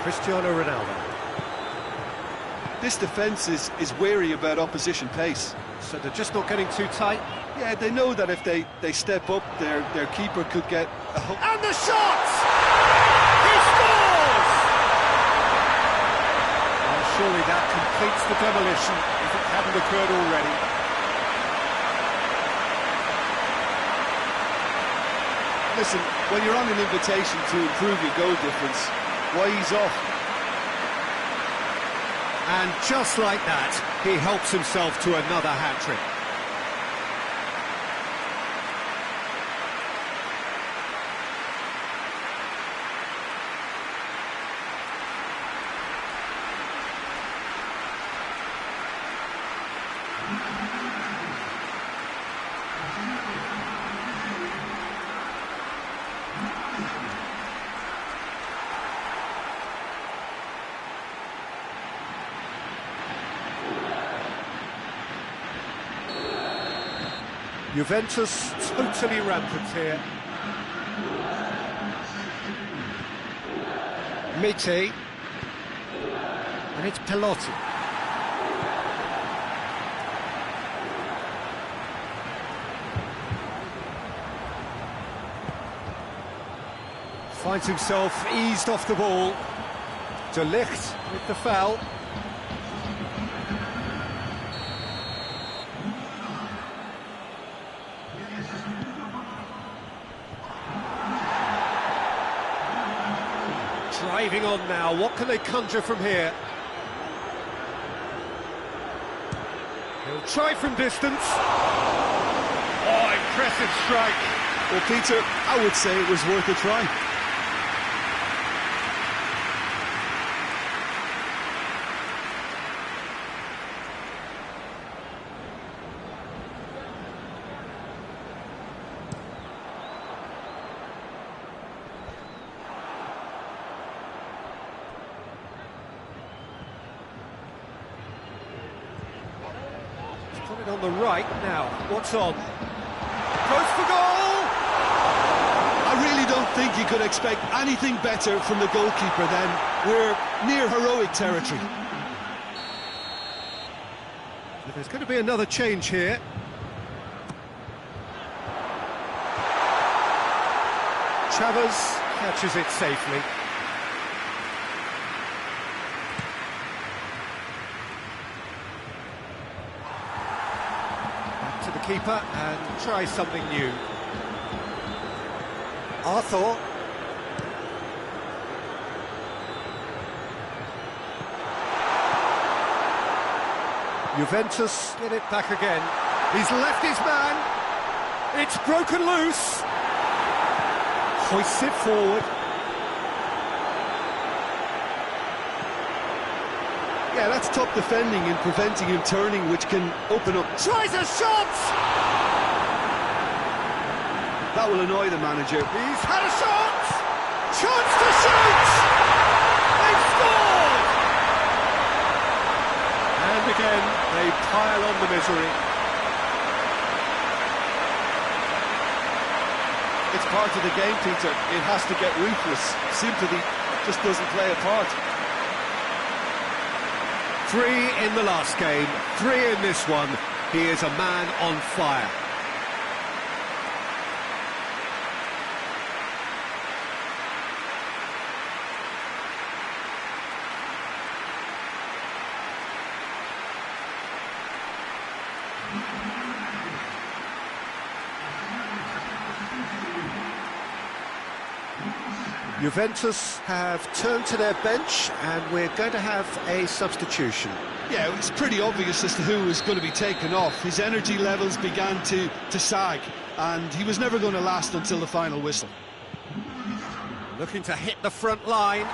Cristiano Ronaldo. This defence is wary about opposition pace. So they're just not getting too tight. Yeah, they know that if they step up, their keeper could get a hook. And the shot! He scores! Well, surely that completes the demolition, if it hadn't occurred already. Listen, when you're on an invitation to improve your goal difference, why ease off? And just like that, he helps himself to another hat-trick. Juventus totally rampant here. Mite. And it's Belotti. Finds himself eased off the ball. De Ligt with the foul. Driving on now, what can they conjure from here? He'll try from distance. Oh, impressive strike. Well, Peter, I would say it was worth a try. Put it on the right now. What's on? Goes for goal! I really don't think you could expect anything better from the goalkeeper then. We're near heroic territory. There's going to be another change here. Chavez catches it safely. Back to the keeper and try something new. Arthur. Juventus get it back again. He's left his man. It's broken loose. Hoists it forward. Yeah, that's top defending and preventing him turning, which can open up. Tries a shot! That will annoy the manager. He's had a shot! Chance to shoot! They've scored! And again, they pile on the misery. It's part of the game, Peter. It has to get ruthless. Sympathy just doesn't play a part. 3 in the last game, 3 in this one. He is a man on fire. Juventus have turned to their bench and we're going to have a substitution. Yeah, it's pretty obvious as to who was going to be taken off. His energy levels began to sag, and he was never going to last until the final whistle. Looking to hit the front line.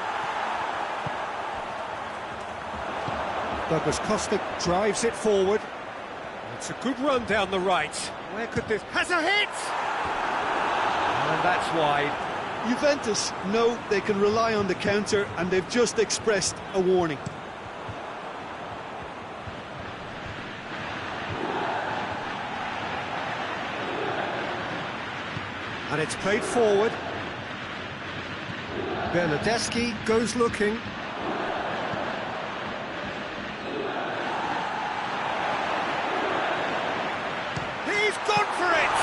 Douglas Costa drives it forward. It's a good run down the right. Where could this... Has a hit! And that's wide. Juventus know they can rely on the counter, and they've just expressed a warning. And it's played forward. Bernardeschi goes looking. He's gone for it!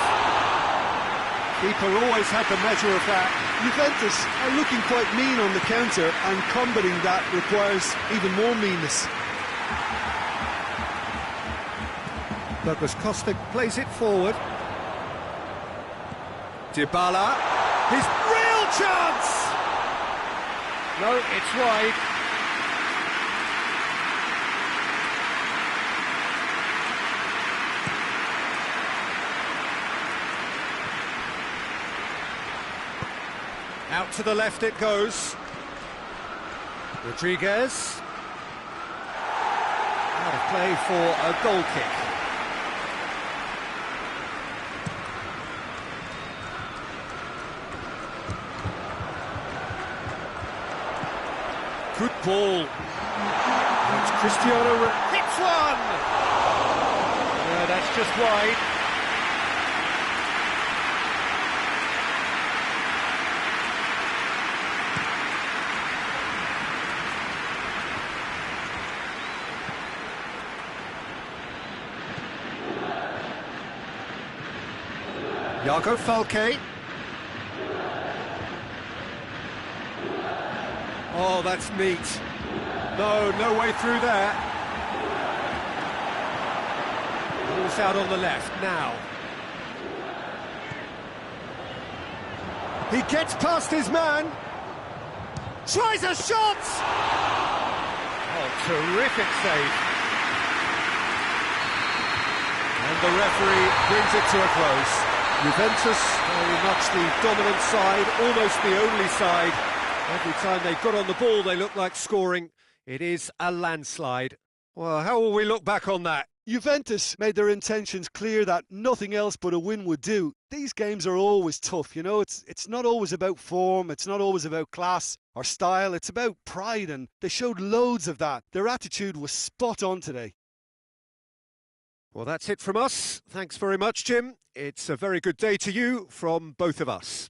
Keeper always had the measure of that. Juventus are looking quite mean on the counter, and combating that requires even more meanness. Douglas Costa plays it forward. Dybala, his real chance! No, it's wide. Out to the left it goes. Rodriguez. Out of play for a goal kick. Good ball. It's Cristiano hits one! No, that's just wide. Iago Falque. Oh, that's neat. No way through there. Ball's out on the left now. He gets past his man. Tries a shot! Oh, terrific save. And the referee brings it to a close. Juventus, very much the dominant side, almost the only side. Every time they got on the ball, they look like scoring. It is a landslide. Well, how will we look back on that? Juventus made their intentions clear that nothing else but a win would do. These games are always tough, you know, it's not always about form, it's not always about class or style, it's about pride, and they showed loads of that. Their attitude was spot on today. Well, that's it from us. Thanks very much, Jim. It's a very good day to you from both of us.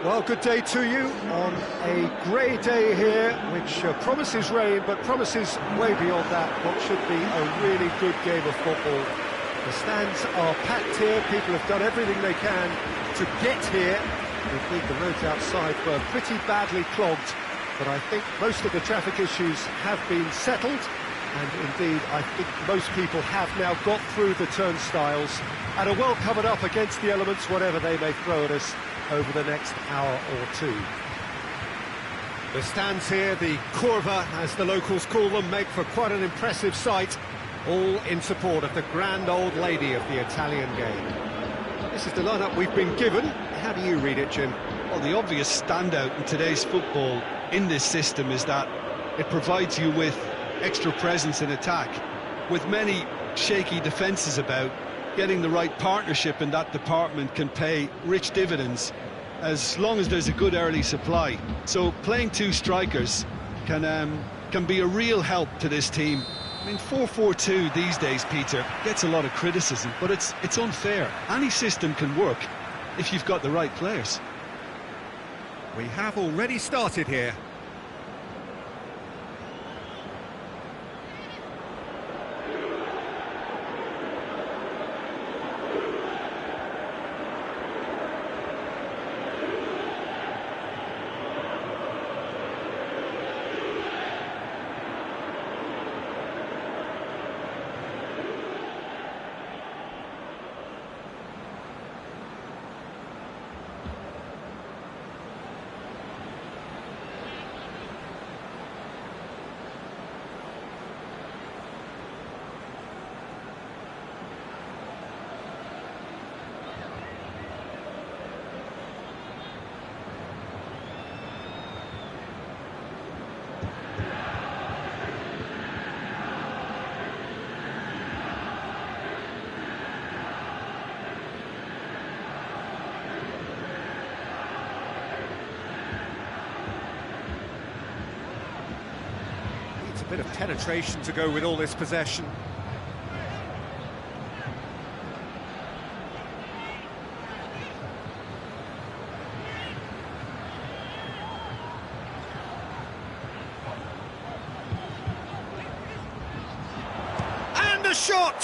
Well, good day to you on a grey day here, which promises rain, but promises way beyond that what should be a really good game of football. The stands are packed here, people have done everything they can to get here. Indeed, the roads outside were pretty badly clogged, but I think most of the traffic issues have been settled, and indeed, I think most people have now got through the turnstiles and are well covered up against the elements, whatever they may throw at us over the next hour or two. The stands here, the curva, as the locals call them, make for quite an impressive sight, all in support of the grand old lady of the Italian game. This is the lineup we've been given. How do you read it, Jim? Well, the obvious standout in today's football in this system is that it provides you with extra presence in attack. With many shaky defences about, getting the right partnership in that department can pay rich dividends as long as there's a good early supply. So playing two strikers can be a real help to this team. I mean, 4-4-2 these days, Peter, gets a lot of criticism, but it's unfair. Any system can work if you've got the right players. We have already started here. A bit of penetration to go with all this possession. And a shot!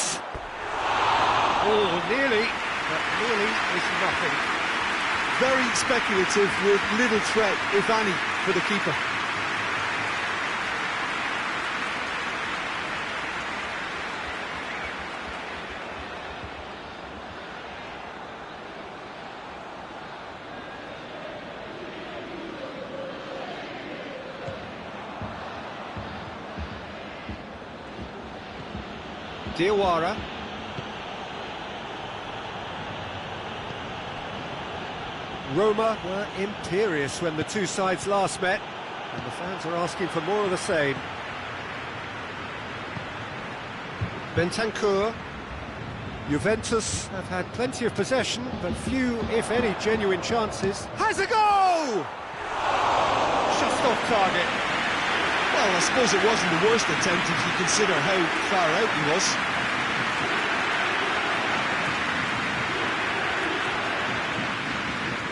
Oh, nearly, but nearly is nothing. Very speculative with little threat, if any, for the keeper. Diawara. Roma were imperious when the two sides last met, and the fans are asking for more of the same. Bentancur. Juventus have had plenty of possession, but few, if any, genuine chances. Has a goal! Just off target. Well, I suppose it wasn't the worst attempt if you consider how far out he was.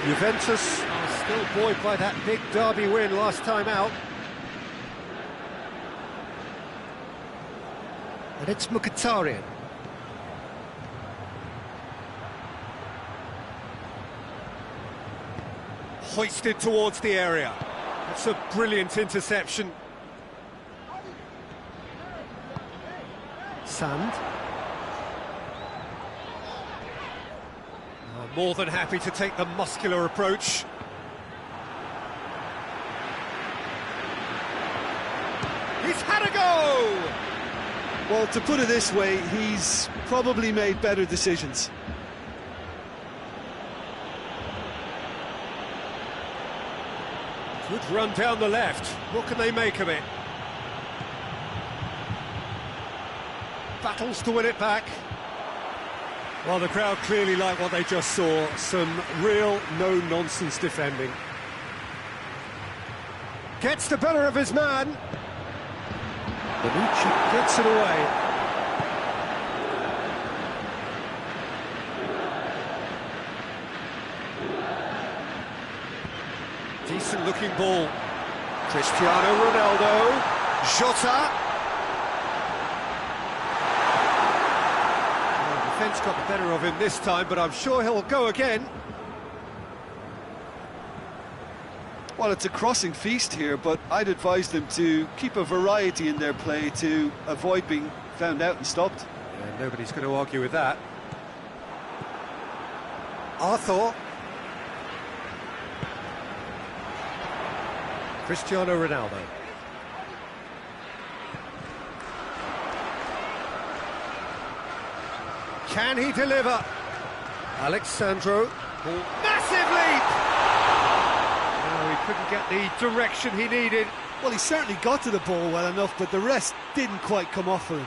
Juventus are still buoyed by that big derby win last time out. And it's Mkhitaryan. Hoisted towards the area. That's a brilliant interception. Sand. Oh, more than happy to take the muscular approach. He's had a go! Well, to put it this way, he's probably made better decisions. Good run down the left. What can they make of it? Battles to win it back. Well, the crowd clearly like what they just saw. Some real no-nonsense defending. Gets the better of his man. Bonucci gets it away. looking ball. Cristiano Ronaldo. Jota. Well, the defence got the better of him this time, but I'm sure he'll go again. Well, it's a crossing feast here, but I'd advise them to keep a variety in their play to avoid being found out and stopped. Yeah, nobody's going to argue with that. Arthur. Cristiano Ronaldo. Can he deliver? Alexandro. Massive leap! No, he couldn't get the direction he needed. Well, he certainly got to the ball well enough, but the rest didn't quite come off for him.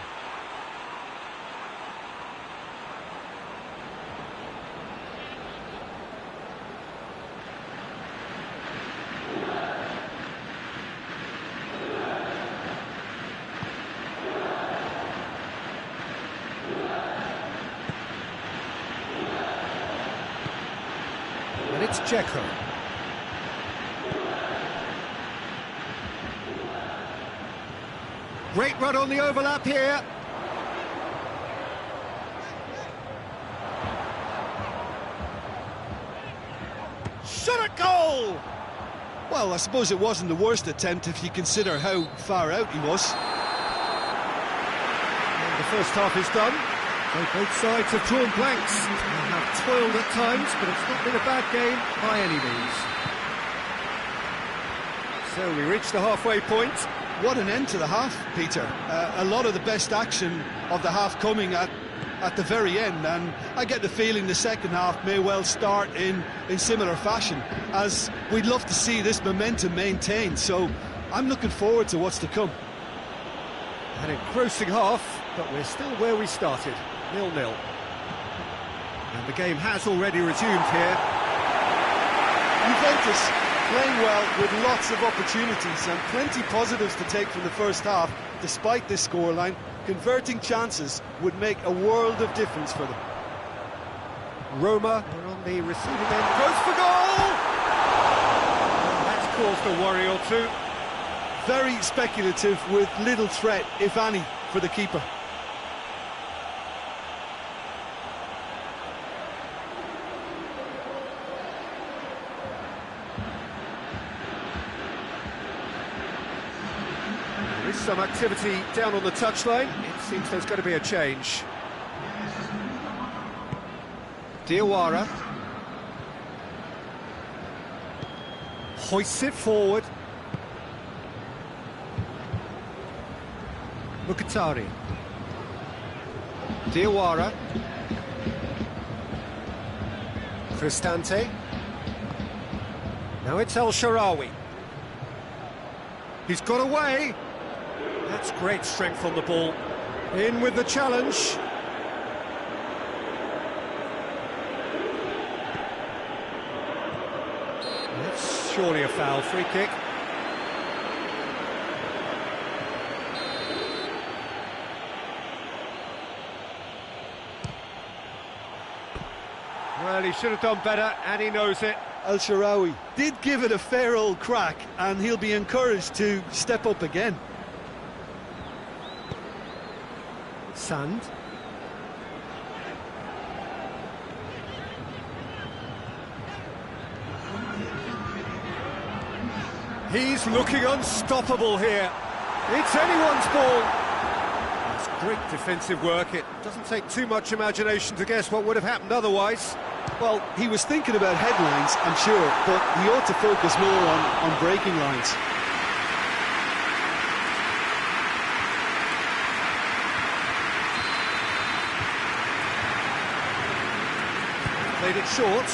And it's Dzeko. Great run on the overlap here. Shot at goal! Well, I suppose it wasn't the worst attempt if you consider how far out he was. And the first half is done. Both sides have drawn blanks. They have toiled at times, but it's not been a bad game by any means. So we reach the halfway point. What an end to the half, Peter. A lot of the best action of the half coming at the very end, and I get the feeling the second half may well start in similar fashion, as we'd love to see this momentum maintained, so I'm looking forward to what's to come. An engrossing half, but we're still where we started, 0-0. And the game has already resumed here. Juventus playing well with lots of opportunities and plenty positives to take from the first half. Despite this scoreline, converting chances would make a world of difference for them. Roma are on the receiving end, goes for goal! And that's caused a worry or two. Very speculative with little threat, if any, for the keeper. There is some activity down on the touchline. It seems there's going to be a change. Diawara hoists it forward. Mkhitaryan. Diawara. Cristante. Now it's El Shaarawy. He's got away. That's great strength on the ball. In with the challenge. That's surely a foul. Free kick. Well, he should have done better, and he knows it. El Shaarawy did give it a fair old crack, and he'll be encouraged to step up again. Sand. He's looking unstoppable here. It's anyone's ball. That's great defensive work. It doesn't take too much imagination to guess what would have happened otherwise. Well, he was thinking about headlines, I'm sure, but he ought to focus more on breaking lines. Played it short.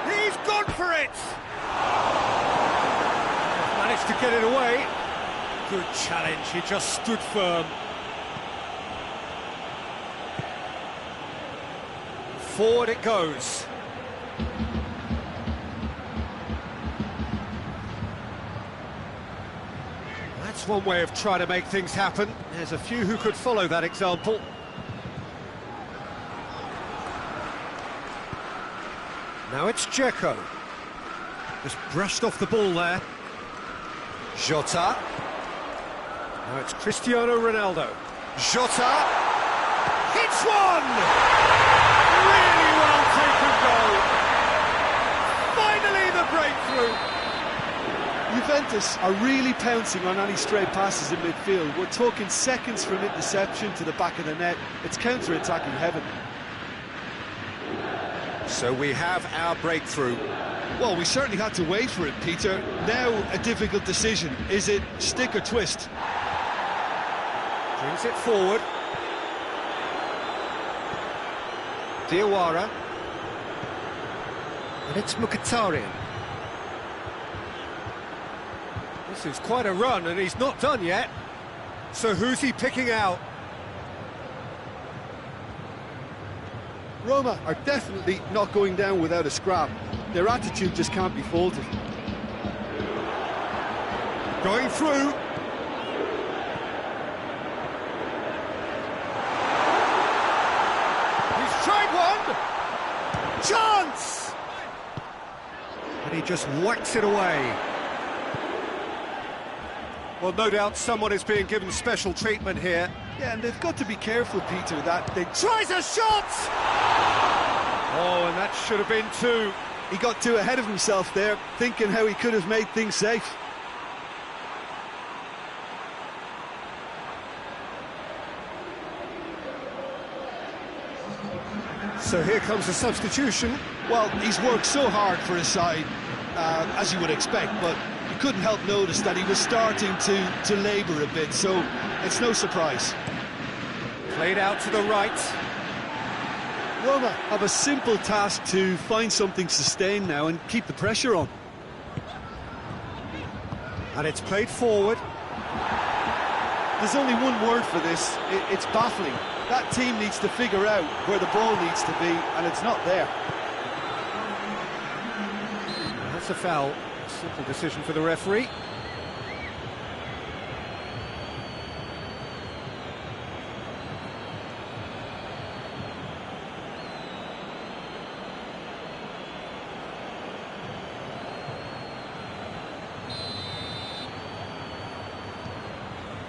He's gone for it! Managed to get it away. Good challenge, he just stood firm. Forward it goes. That's one way of trying to make things happen. There's a few who could follow that example. Now it's Dzeko. Just brushed off the ball there. Jota. Now it's Cristiano Ronaldo. Jota. Hits one! Really well taken goal. Finally the breakthrough. Juventus are really pouncing on any stray passes in midfield. We're talking seconds from interception to the back of the net. It's counter-attacking heaven. So we have our breakthrough. Well, we certainly had to wait for it, Peter. Now a difficult decision. Is it stick or twist? Brings it forward. Diawara. And it's Mkhitaryan. This is quite a run, and he's not done yet. So who's he picking out? Roma are definitely not going down without a scrap. Their attitude just can't be faulted. Going through. He's tried one. Chance! And he just whacks it away. Well, no doubt someone is being given special treatment here. Yeah, and they've got to be careful, Peter, that they... Tries a shot! Oh, and that should have been two. He got too ahead of himself there, thinking how he could have made things safe. So here comes the substitution. Well, he's worked so hard for his side, as you would expect, but you couldn't help notice that he was starting to labour a bit, so it's no surprise. Played out to the right. Roma have a simple task to find something sustained now and keep the pressure on. And it's played forward. There's only one word for this, it's baffling. That team needs to figure out where the ball needs to be, and it's not there. That's a foul. Simple decision for the referee.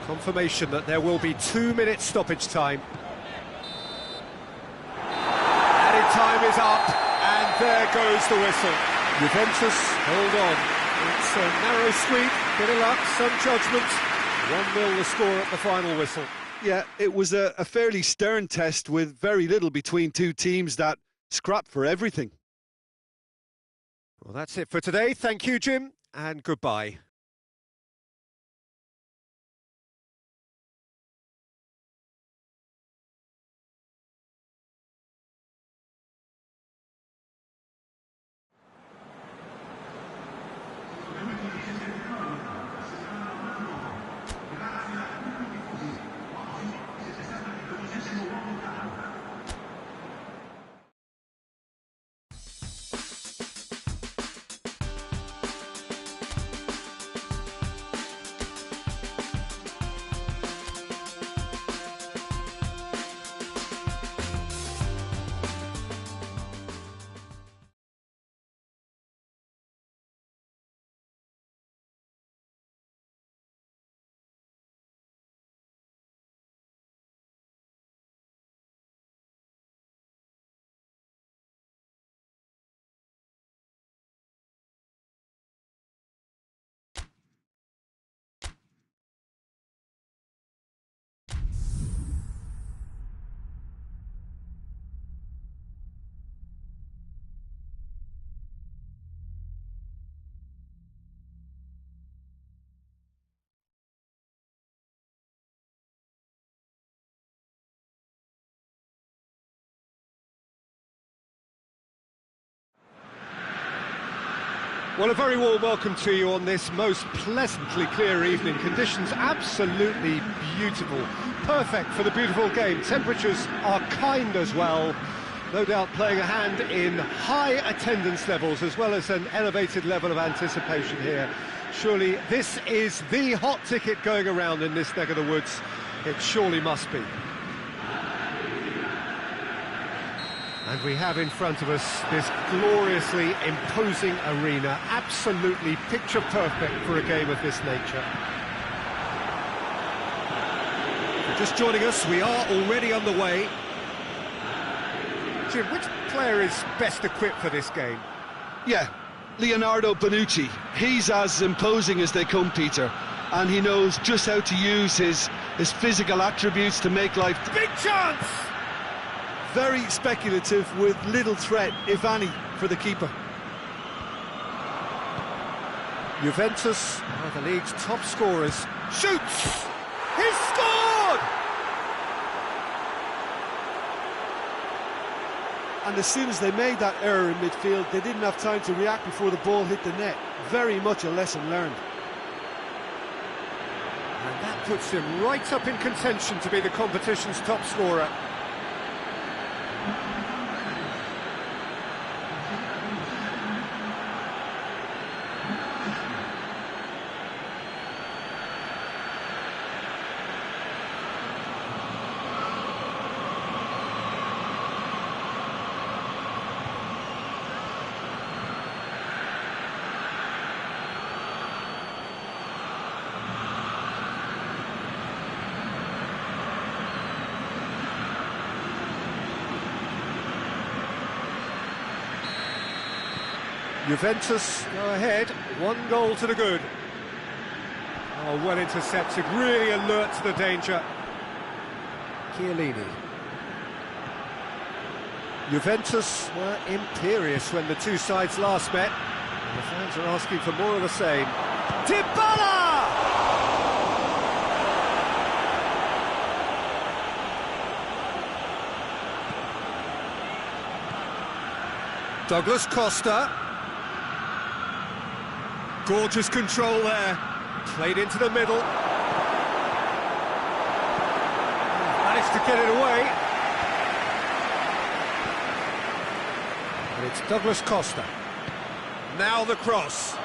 Confirmation that there will be 2 minutes stoppage time. Added time is up, and there goes the whistle. Juventus, hold on. It's a narrow squeak, bit of luck, some judgment. 1-0 the score at the final whistle. Yeah, it was a fairly stern test with very little between two teams that scrapped for everything. Well, that's it for today. Thank you, Jim, and goodbye. Well, a very warm welcome to you on this most pleasantly clear evening. Conditions absolutely beautiful. Perfect for the beautiful game. Temperatures are kind as well. No doubt playing a hand in high attendance levels as well as an elevated level of anticipation here. Surely this is the hot ticket going around in this neck of the woods. It surely must be. And we have in front of us this gloriously imposing arena, absolutely picture perfect for a game of this nature. If you're just joining us, we are already underway. Jim, which player is best equipped for this game? Yeah, Leonardo Bonucci. He's as imposing as they come, Peter, and he knows just how to use his physical attributes to make life... Big chance! Very speculative with little threat, if any, for the keeper. Juventus are the league's top scorers. Shoots! He's scored! And as soon as they made that error in midfield, they didn't have time to react before the ball hit the net. Very much a lesson learned. And that puts him right up in contention to be the competition's top scorer. Juventus go ahead, 1 goal to the good. Oh, well intercepted, really alert to the danger. Chiellini. Juventus were imperious when the two sides last met, and the fans are asking for more of the same. Dybala! Douglas Costa. Gorgeous control there, played into the middle. Managed to get it away. And it's Douglas Costa. Now the cross.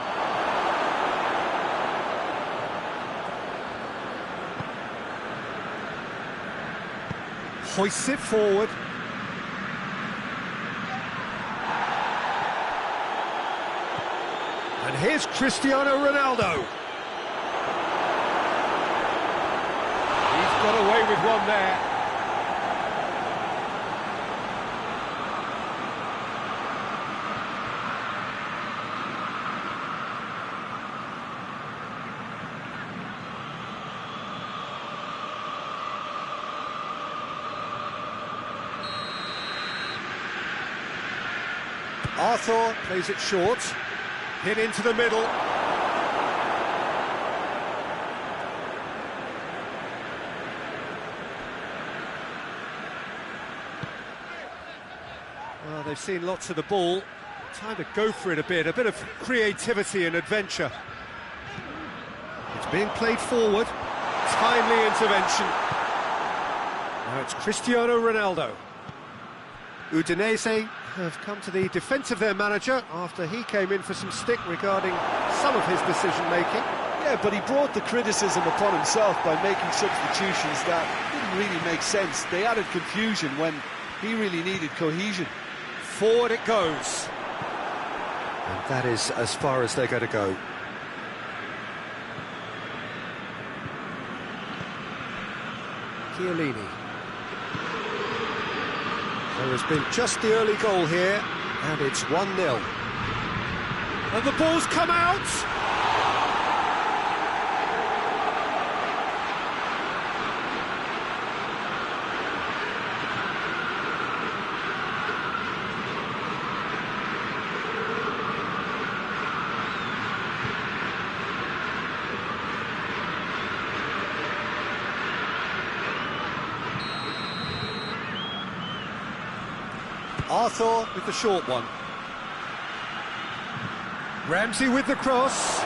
Hoists it forward. And here's Cristiano Ronaldo. He's got away with one there. Arthur plays it short. Hit into the middle. Well, they've seen lots of the ball. Time to go for it a bit of creativity and adventure. It's being played forward. Timely intervention. Now it's Cristiano Ronaldo. Udinese have come to the defence of their manager after he came in for some stick regarding some of his decision-making. Yeah, but he brought the criticism upon himself by making substitutions that didn't really make sense. They added confusion when he really needed cohesion. Forward it goes. And that is as far as they're going to go. Chiellini. There has been just the early goal here, and it's 1-0. And the ball's come out! Arthur with the short one. Ramsey with the cross.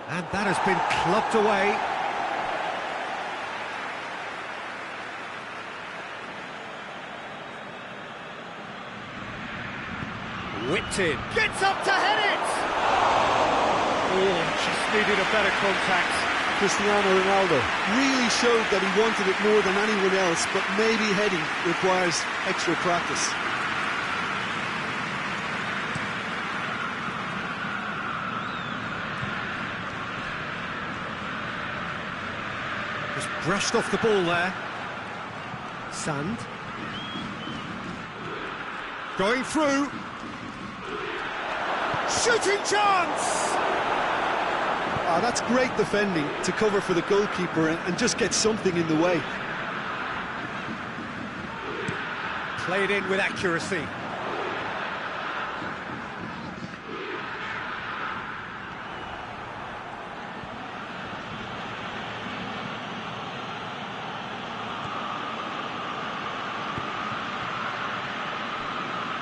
And that has been clubbed away. Whipped in. Gets up to head it! Oh, just needed a better contact. Cristiano Ronaldo really showed that he wanted it more than anyone else, but maybe heading requires extra practice. Just brushed off the ball there. Sand. Going through. Shooting chance! That's great defending to cover for the goalkeeper and just get something in the way. Played in with accuracy.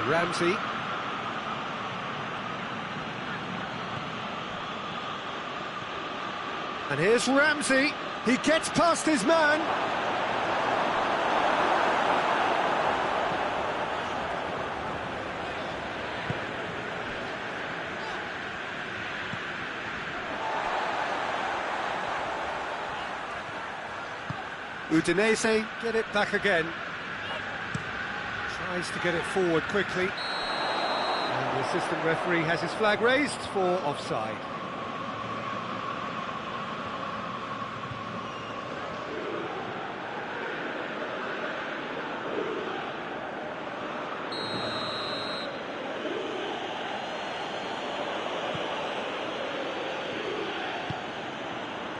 Ramsey. And here's Ramsey. He gets past his man. Udinese get it back again. Tries to get it forward quickly. And the assistant referee has his flag raised for offside.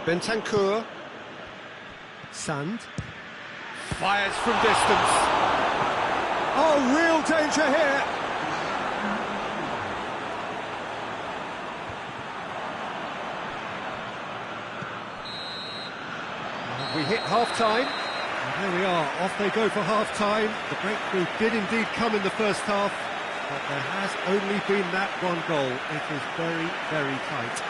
Bentancur. Sand. Fires from distance. Oh, real danger here. And we hit half-time. And there we are, off they go for half-time. The breakthrough did indeed come in the first half, but there has only been that one goal. It is very, very tight.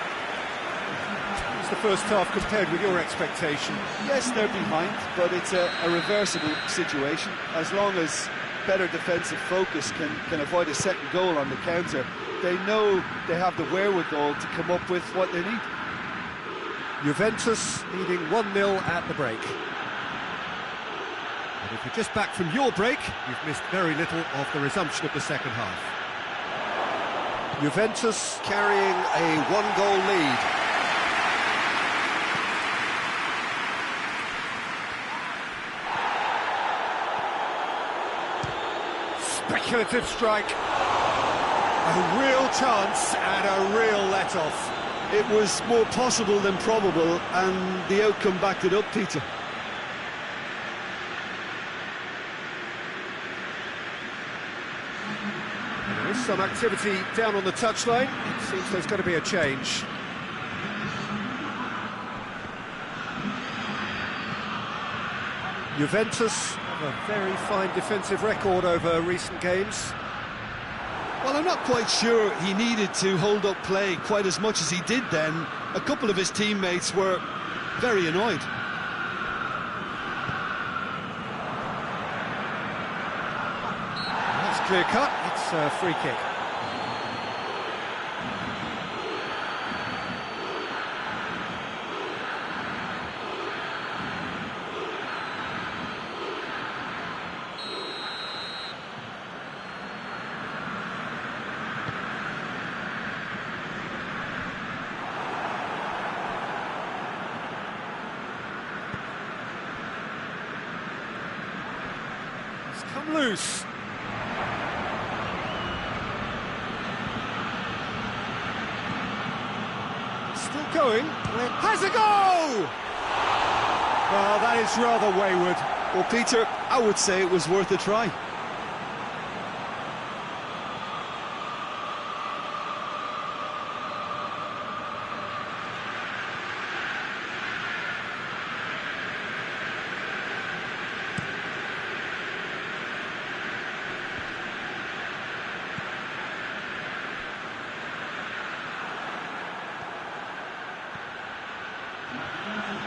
The first half compared with your expectation? Yes, they're behind, but it's a reversible situation. As long as better defensive focus can avoid a second goal on the counter, they know they have the wherewithal to come up with what they need. Juventus leading 1-0 at the break. And if you're just back from your break, you've missed very little of the resumption of the second half. Juventus carrying a one-goal lead. Speculative strike. A real chance and a real let-off. It was more possible than probable, and the outcome backed it up, Peter. There is some activity down on the touchline. It seems there's going to be a change. Juventus have a very fine defensive record over recent games. Well, I'm not quite sure he needed to hold up play quite as much as he did then. A couple of his teammates were very annoyed. That's clear cut. It's a free kick. Come loose. Still going. Has a goal! Well, that is rather wayward. Well, Peter, I would say it was worth a try.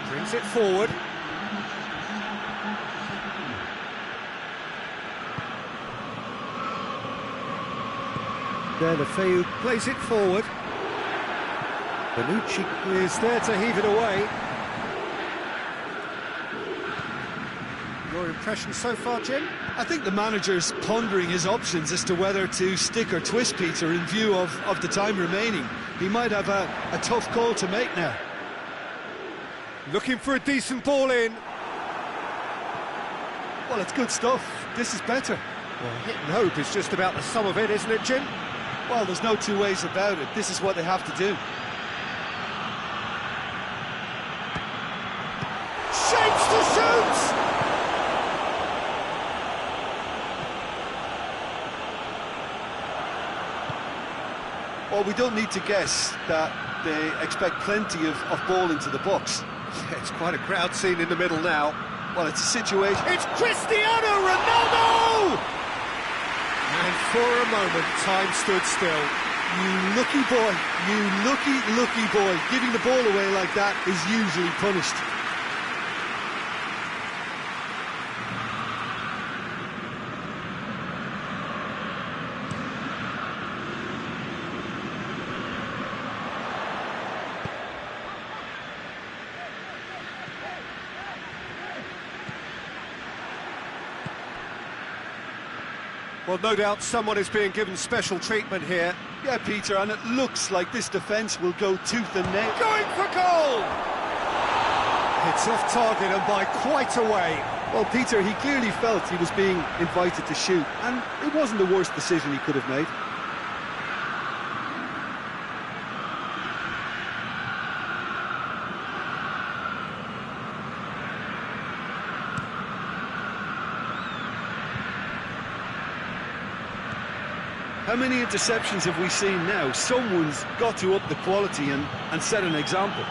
Brings it forward. Delafeu plays it forward. Bonucci is there to heave it away. Your impression so far, Jim? I think the manager's pondering his options as to whether to stick or twist Peter in view of the time remaining. He might have a tough call to make now. Looking for a decent ball in. Well, it's good stuff. This is better. Well, hit and hope is just about the sum of it, isn't it, Jim? Well, there's no two ways about it. This is what they have to do. Shapes to shoot! Well, we don't need to guess that they expect plenty of ball into the box. Yeah, it's quite a crowd scene in the middle now. Well, it's a situation... It's Cristiano Ronaldo! And for a moment, time stood still. You lucky boy, you lucky boy. Giving the ball away like that is usually punished. Well, no doubt someone is being given special treatment here. Yeah, Peter, and it looks like this defence will go tooth and nail. Going for goal! It's off target and by quite a way. Well, Peter, he clearly felt he was being invited to shoot, and it wasn't the worst decision he could have made. How many interceptions have we seen now? Someone's got to up the quality and set an example.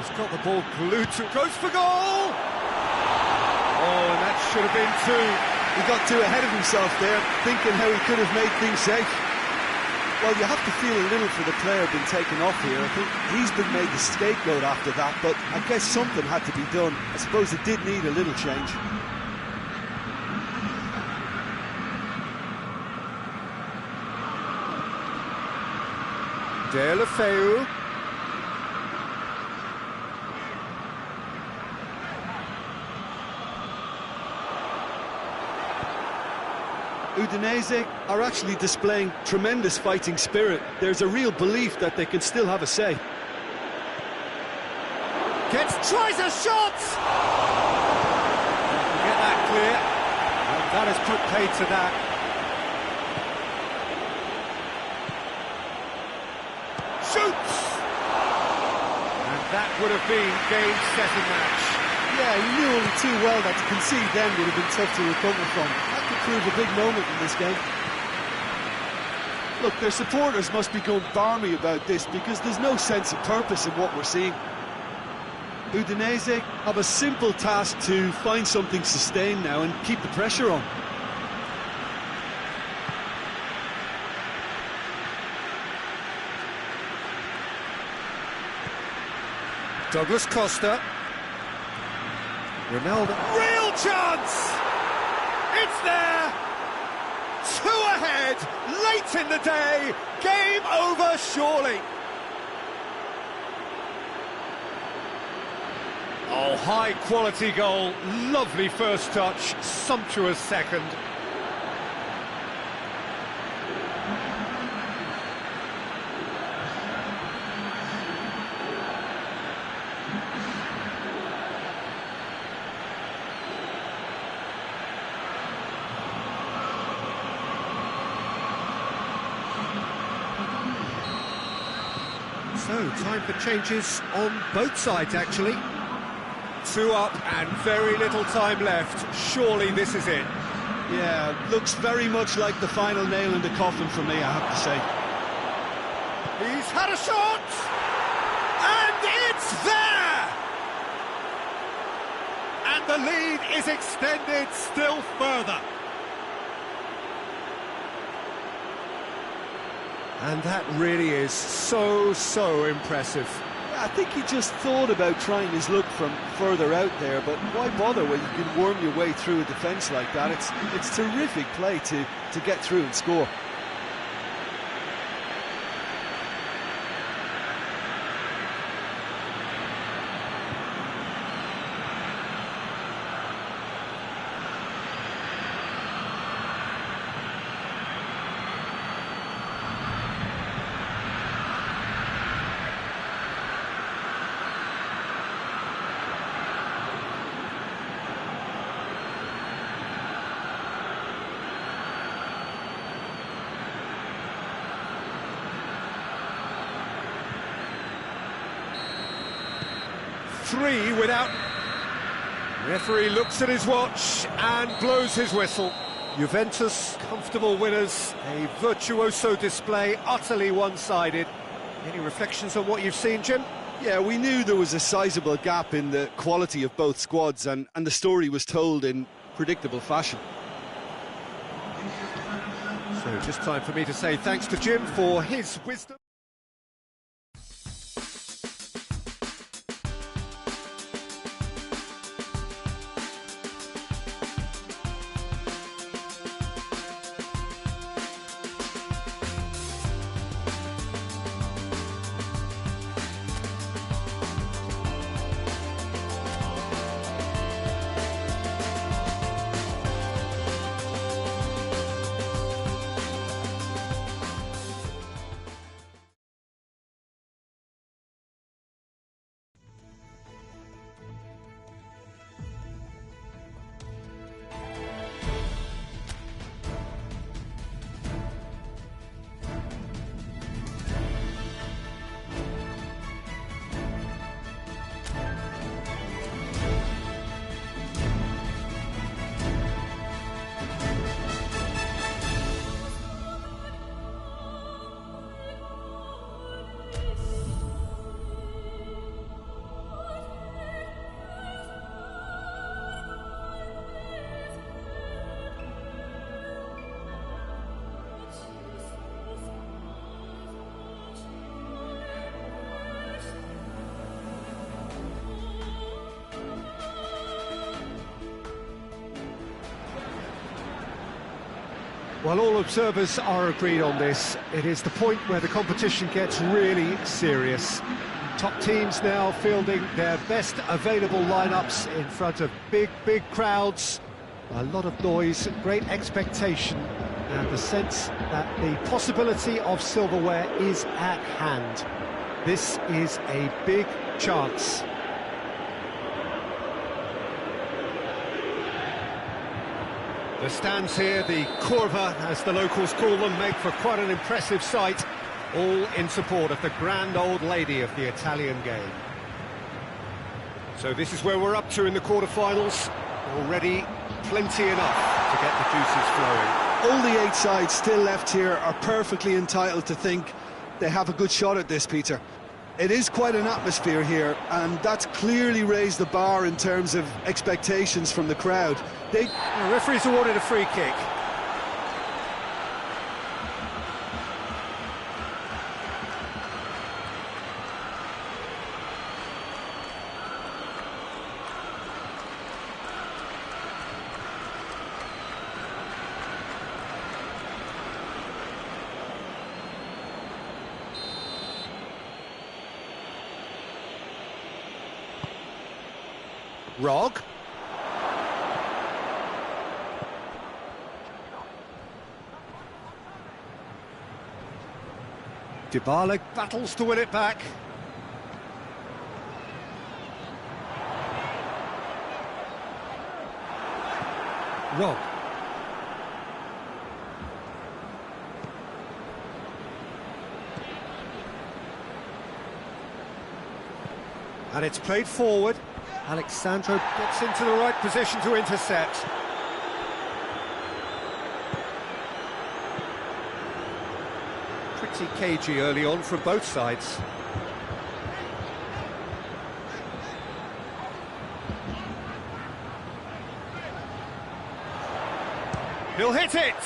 He's got the ball glued to... Goes for goal! Oh, and that should have been two. He got too ahead of himself there, thinking how he could have made things safe. Well, you have to feel a little for the player being taken off here. I think he's been made the scapegoat after that, but I guess something had to be done. I suppose it did need a little change. Delafeu. Udinese are actually displaying tremendous fighting spirit. There's a real belief that they can still have a say. Tries a shot! Get that clear. And that has put paid to that. Shoots! And that would have been game, set and match. Yeah, he knew only too well that to concede then would have been tough to recover from. That could prove a big moment in this game. Look, their supporters must be going barmy about this because there's no sense of purpose in what we're seeing. Udinese have a simple task to find something sustained now and keep the pressure on. Douglas Costa. Ronaldo. Real chance! It's there! Two ahead, late in the day. Game over, surely. Oh, high-quality goal. Lovely first touch, sumptuous second. So, time for changes on both sides, actually. Two up and very little time left. Surely this is it. Yeah, looks very much like the final nail in the coffin for me, I have to say. He's had a shot! And it's there! And the lead is extended still further. And that really is so impressive. I think he just thought about trying his luck from further out there, but why bother when you can worm your way through a defence like that? It's terrific play to get through and score. Three without... Referee looks at his watch and blows his whistle. Juventus, comfortable winners, a virtuoso display, utterly one-sided. Any reflections on what you've seen, Jim? Yeah, we knew there was a sizable gap in the quality of both squads, and the story was told in predictable fashion. So just time for me to say thanks to Jim for his wisdom. Well, all observers are agreed on this. It is the point where the competition gets really serious. Top teams now fielding their best available lineups in front of big crowds. A lot of noise, great expectation, and the sense that the possibility of silverware is at hand. This is a big chance. The stands here, the curva, as the locals call them, make for quite an impressive sight, all in support of the grand old lady of the Italian game. So this is where we're up to in the quarter-finals. Already plenty enough to get the juices flowing. All the 8 sides still left here are perfectly entitled to think they have a good shot at this, Peter. It is quite an atmosphere here, and that's clearly raised the bar in terms of expectations from the crowd. The referee's awarded a free kick. Rog. Dybala battles to win it back. Rog. And it's played forward. Alexandro gets into the right position to intercept. Pretty cagey early on from both sides. He'll hit it!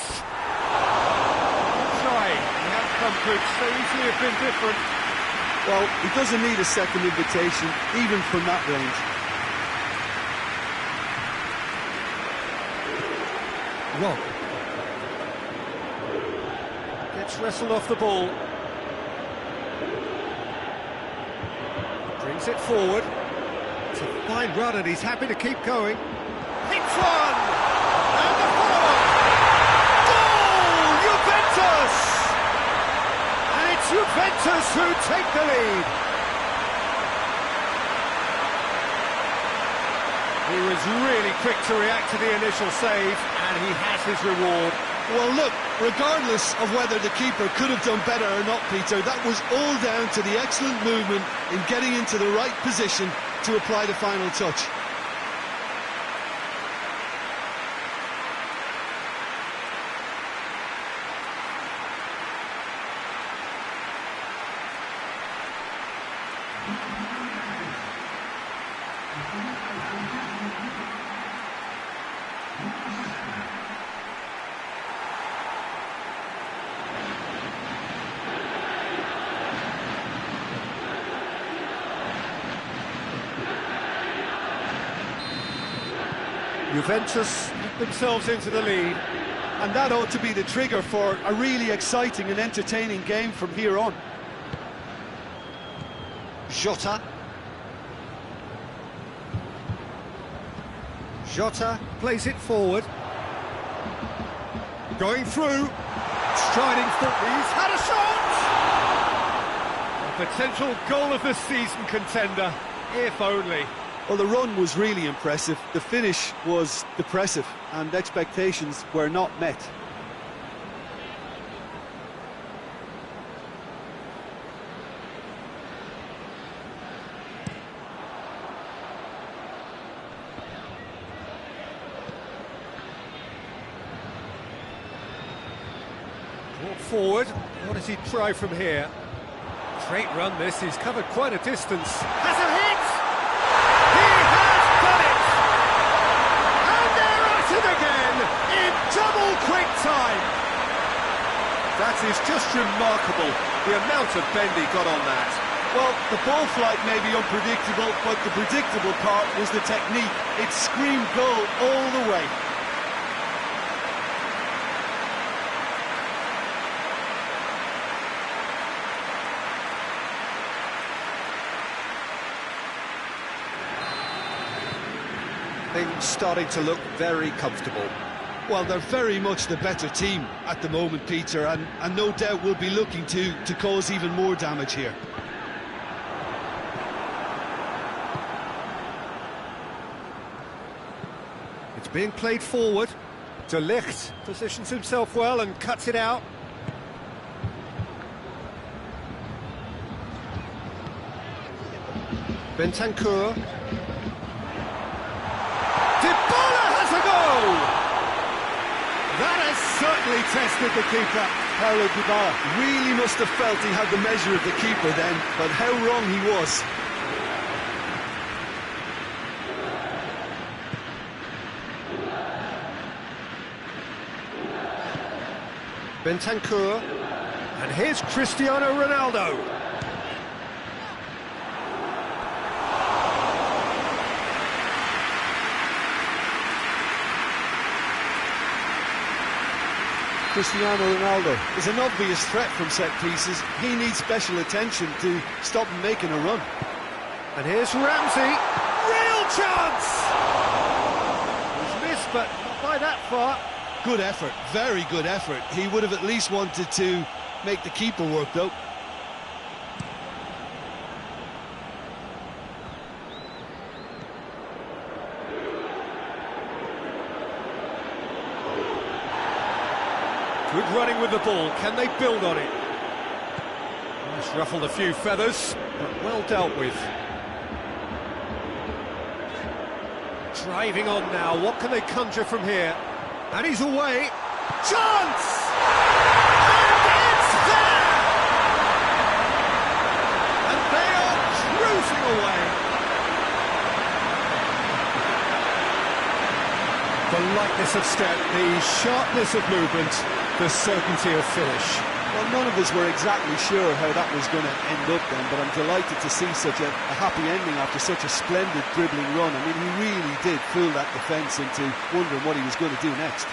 Try. The outcome could so easily have been different. Well, he doesn't need a second invitation, even from that range. Rob. Gets wrestled off the ball. Brings it forward. It's a fine run and he's happy to keep going. Hits one! And the follow-up! Goal! Juventus! And it's Juventus who take the lead. He was really quick to react to the initial save, and he has his reward. Well, look, regardless of whether the keeper could have done better or not, Peter, that was all down to the excellent movement in getting into the right position to apply the final touch. Juventus put themselves into the lead. And that ought to be the trigger for a really exciting and entertaining game from here on. Jota. Jota plays it forward. Going through. Striding foot. He's had a shot! A potential goal of the season contender, if only. Well, the run was really impressive, the finish was depressive, and expectations were not met. Brought forward, what does he try from here? Great run this, he's covered quite a distance. Has a hit! Again in double quick time. That is just remarkable, the amount of bend he got on that. Well, the ball flight may be unpredictable, but the predictable part was the technique. It screamed goal all the way. Things starting to look very comfortable. Well, they're very much the better team at the moment, Peter, and no doubt will be looking to cause even more damage here. It's being played forward. De Ligt positions himself well and cuts it out. Bentancur. That has certainly tested the keeper. Paulo Dybala Really must have felt he had the measure of the keeper then, but how wrong he was. Bentancur. And here's Cristiano Ronaldo. Cristiano Ronaldo is an obvious threat from set pieces. He needs special attention to stop him making a run. And here's Ramsey. Real chance! He's missed, but not by that far. Good effort, very good effort. He would have at least wanted to make the keeper work, though. Good running with the ball. Can they build on it? Just ruffled a few feathers, but well dealt with. Driving on now. What can they conjure from here? And he's away. Chance! And it's there! And they are cruising away. The lightness of step, the sharpness of movement, the certainty of finish. Well, none of us were exactly sure how that was going to end up then, but I'm delighted to see such a happy ending after such a splendid dribbling run. I mean, he really did fool that defence into wondering what he was going to do next.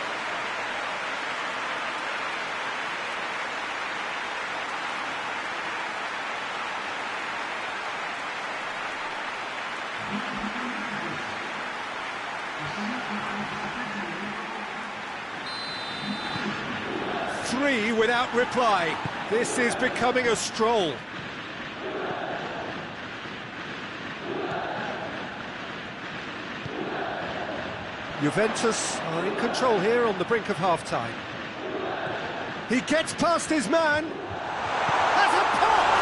Three without reply. This is becoming a stroll. Juventus are in control here on the brink of half-time. He gets past his man. Has a pop!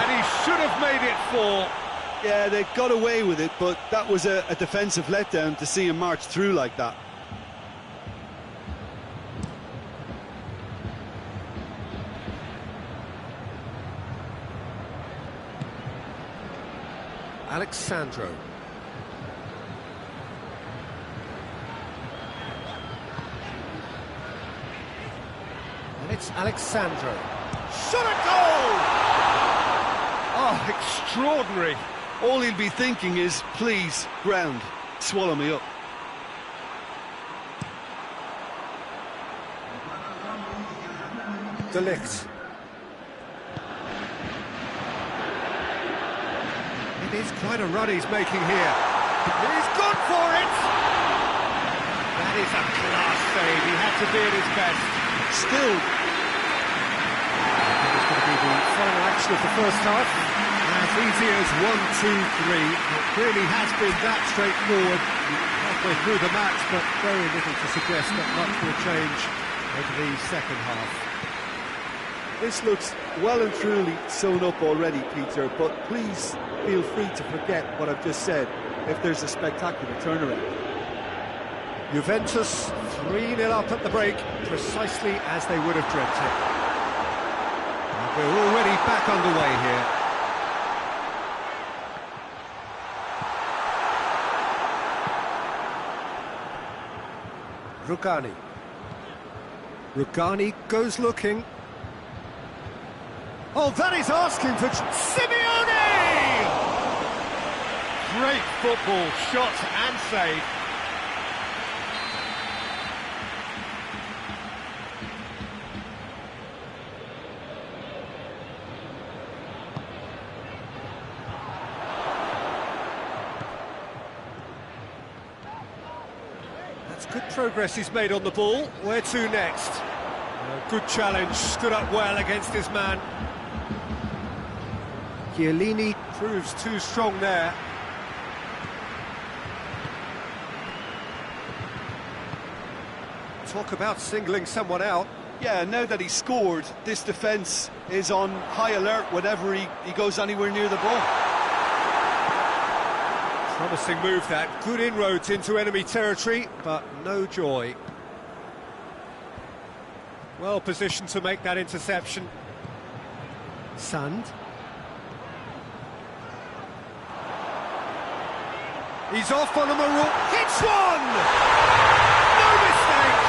And he should have made it 4. Yeah, they got away with it, but that was a defensive letdown to see him march through like that. Alexandro. And it's Alexandro. Shot a goal! Oh, extraordinary. All he'll be thinking is, please, ground, swallow me up. De Ligt. It is quite a run he's making here. He's gone for it! That is a class save. He had to be at his best. Still. It's going to be the final action of the first half. As easy as 1, 2, 3. It really has been that straightforward halfway through the match, but very little to suggest that much will change over the second half. This looks well and truly sewn up already, Peter, but please feel free to forget what I've just said if there's a spectacular turnaround. Juventus 3-0 up at the break, precisely as they would have dreamt it. And we're already back underway here. Rugani. Rugani goes looking. Oh, that is asking for Simeone! Great football, shot and save. That's good progress he's made on the ball. Where to next? Good challenge, stood up well against his man. Chiellini proves too strong there. Talk about singling someone out. Yeah, now that he's scored, this defence is on high alert whenever he goes anywhere near the ball. Promising move that. Good inroads into enemy territory, but no joy. Well positioned to make that interception. Sand. He's off on a maroon. Hits one! No mistake!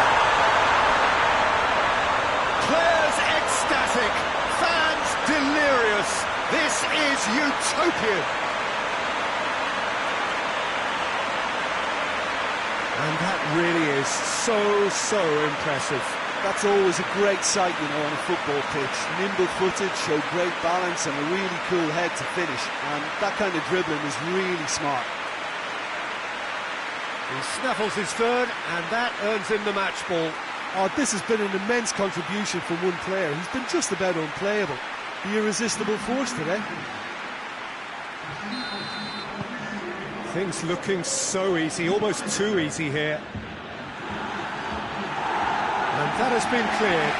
Players ecstatic. Fans delirious. This is utopian. And that really is so impressive. That's always a great sight, you know, on a football pitch. Nimble-footed, showed great balance and a really cool head to finish. And that kind of dribbling is really smart. He snaffles his third, and that earns him the match ball. Oh, this has been an immense contribution from one player. He's been just about unplayable. The irresistible force today. Things looking so easy, almost too easy here. And that has been cleared.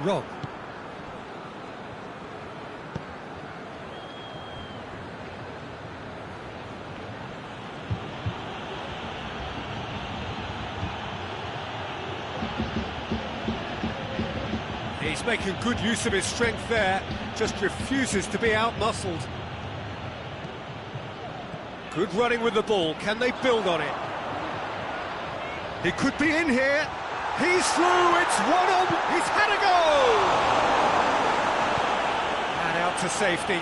Rob. He's making good use of his strength there, just refuses to be out-muscled. Good running with the ball. Can they build on it? He could be in here. He's through. It's one on. He's had a go. And out to safety.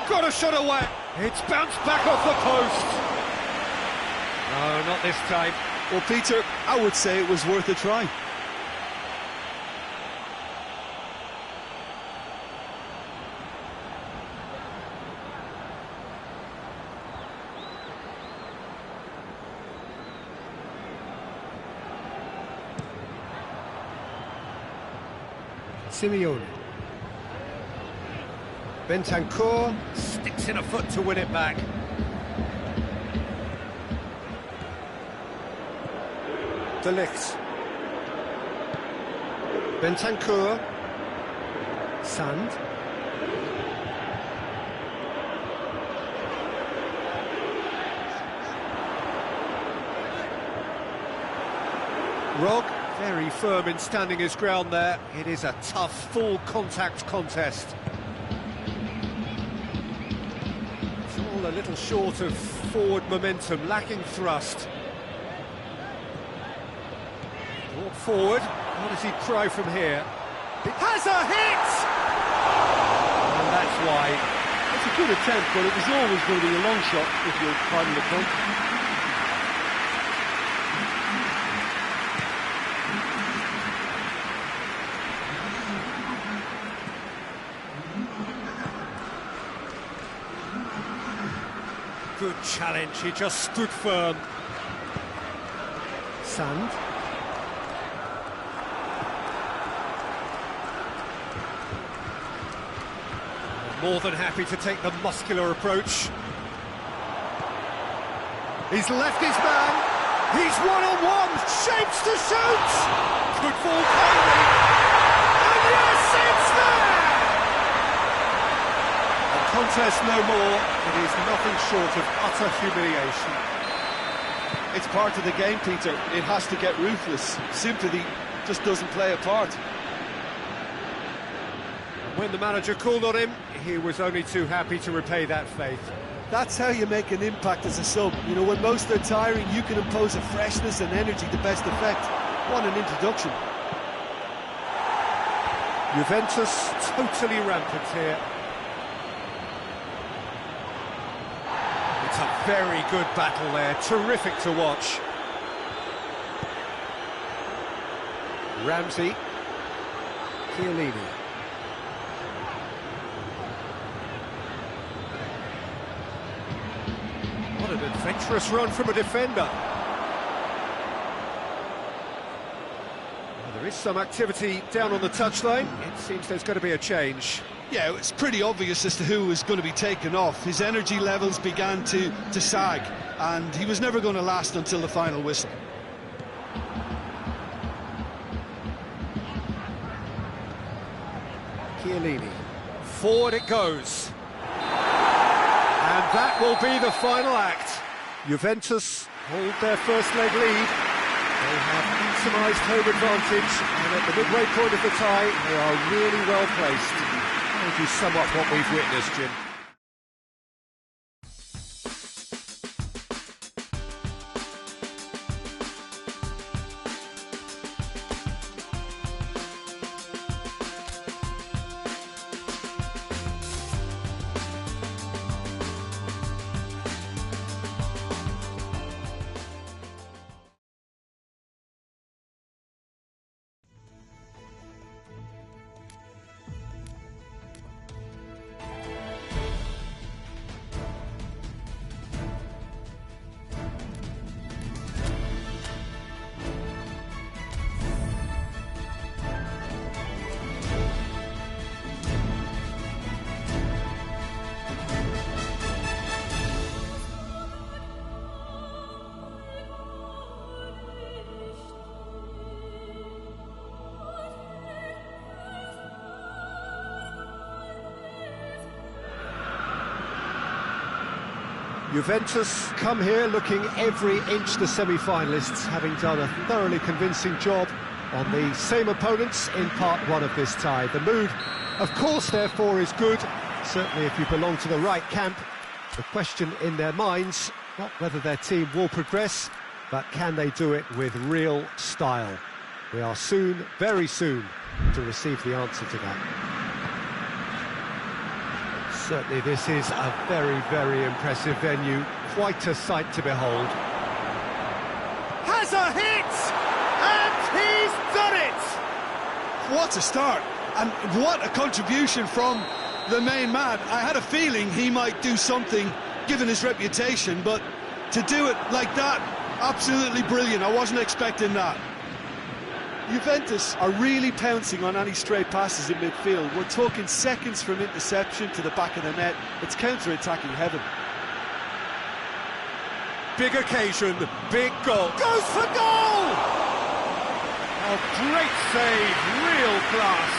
Got a shot away. It's bounced back off the post. No, not this time. Well, Peter, I would say it was worth a try. Simeone. Bentancur sticks in a foot to win it back. De Ligt. Bentancur. Sand. Rog, very firm in standing his ground there. It is a tough, full contact contest. It's all a little short of forward momentum, lacking thrust. Brought forward, what does he try from here? It has a hit! And that's wide. It's a good attempt, but it was always going to be a long shot, if you'll pardon the pun. Good challenge, he just stood firm. Sand. More than happy to take the muscular approach. He's left his man. He's one-on-one. Shapes to shoot. Could fall kindly. And yes, it's there! A contest no more. It is nothing short of utter humiliation. It's part of the game, Peter. It has to get ruthless. Sympathy just doesn't play a part. When the manager called on him, he was only too happy to repay that faith. That's how you make an impact as a sub. You know, when most are tiring, you can impose a freshness and energy to best effect. What an introduction. Juventus totally rampant here. It's a very good battle there, terrific to watch. Ramsey. Chiellini. What an adventurous run from a defender. Well, there is some activity down on the touchline. It seems there's going to be a change. Yeah, it's pretty obvious as to who was going to be taken off. His energy levels began to sag, and he was never going to last until the final whistle. Chiellini. Forward it goes. And that will be the final act. Juventus hold their first leg lead. They have maximised home advantage, and at the midway point of the tie, they are really well placed. How would you sum up what we've witnessed, Jim? Juventus come here looking every inch the semi-finalists, having done a thoroughly convincing job on the same opponents in part one of this tie. The mood, of course, therefore, is good, Certainly if you belong to the right camp, the question in their minds, not whether their team will progress, but can they do it with real style? We are soon, very soon, to receive the answer to that. Certainly this is a very, very impressive venue, quite a sight to behold. Has a hit! And he's done it! What a start, and what a contribution from the main man. I had a feeling he might do something, given his reputation, but to do it like that, absolutely brilliant. I wasn't expecting that. Juventus are really pouncing on any stray passes in midfield. We're talking seconds from interception to the back of the net. It's counter-attacking heaven. Big occasion, big goal. Goes for goal! Oh, great save, real class.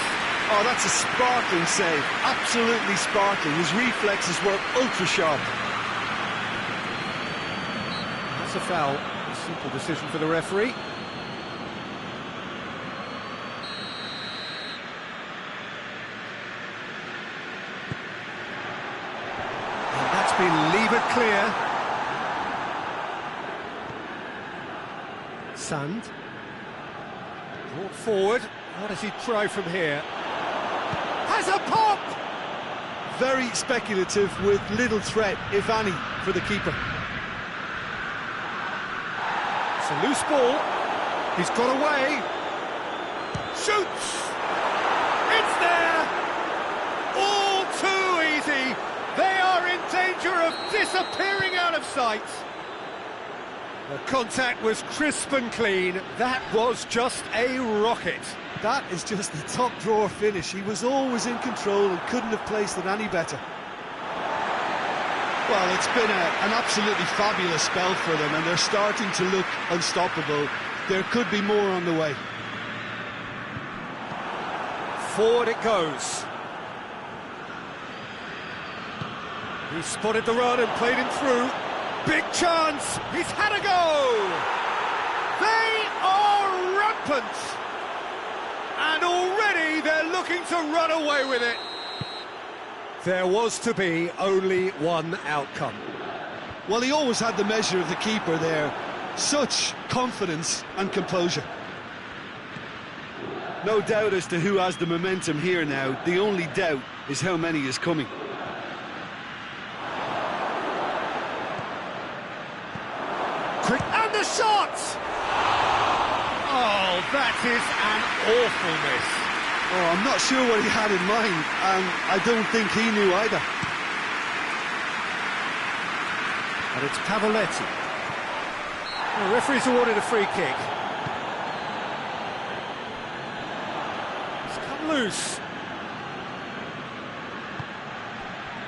Oh, that's a sparkling save, absolutely sparkling. His reflexes were ultra-sharp. That's a foul, a simple decision for the referee. And that's been levered clear. Sand. Brought forward. What does he try from here? Has a pop! Very speculative with little threat, if any, for the keeper. It's a loose ball. He's got away. Shoots! It's there! All too easy. They are in danger of disappearing out of sight. The contact was crisp and clean. That was just a rocket. That is just the top drawer finish. He was always in control and couldn't have placed it any better. Well, it's been an absolutely fabulous spell for them, and they're starting to look unstoppable. There could be more on the way. Forward it goes. He spotted the run and played him through. Big chance! He's had a go! They are rampant! And already they're looking to run away with it. There was to be only one outcome. Well, he always had the measure of the keeper there. Such confidence and composure. No doubt as to who has the momentum here now. The only doubt is how many is coming. Quick, and the shot! Oh, that is an awful miss. Oh, I'm not sure what he had in mind, and I don't think he knew either. And it's Pavoletti. The referee's awarded a free kick. It's come loose.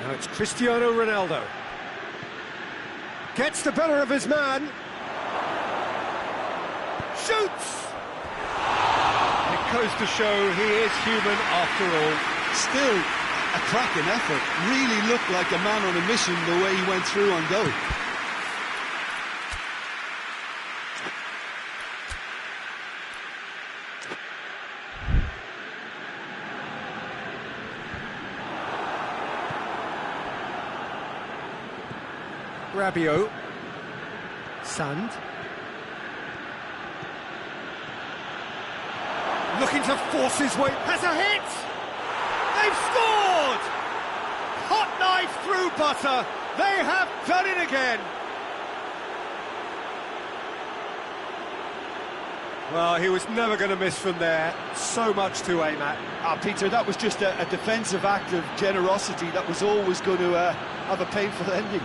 Now it's Cristiano Ronaldo. Gets the better of his man. Shoots! It goes to show he is human after all. Still a cracking effort. Really looked like a man on a mission the way he went through on goal. Rabiot. Sand. Looking to force his way. Has a hit! They've scored! Hot knife through butter. They have done it again. Well, he was never going to miss from there. So much to aim at. Peter, that was just a defensive act of generosity that was always going to have a painful ending.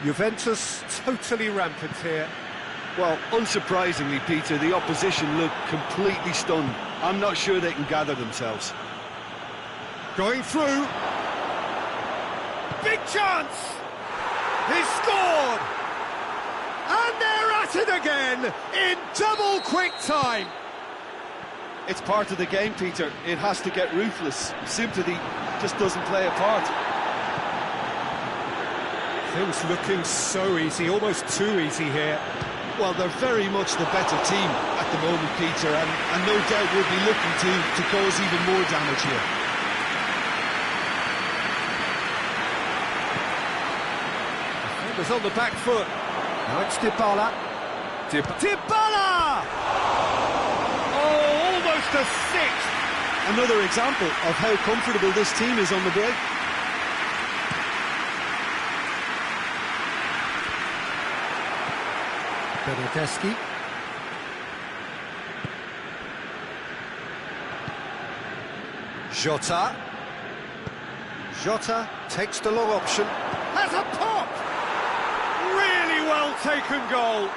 Juventus totally rampant here. Well, unsurprisingly, Peter, the opposition look completely stunned. I'm not sure they can gather themselves. Going through. Big chance! He's scored! And they're at it again in double quick time. It's part of the game, Peter. It has to get ruthless. Sympathy just doesn't play a part. Things looking so easy, almost too easy here. Well, they're very much the better team at the moment, Peter, and no doubt will be looking to cause even more damage here. Defenders on the back foot. Now it's Dybala. Dybala! Oh, almost a sixth. Another example of how comfortable this team is on the break. Bernardeschi. Jota takes the long option. Has a pop! Really well taken goal.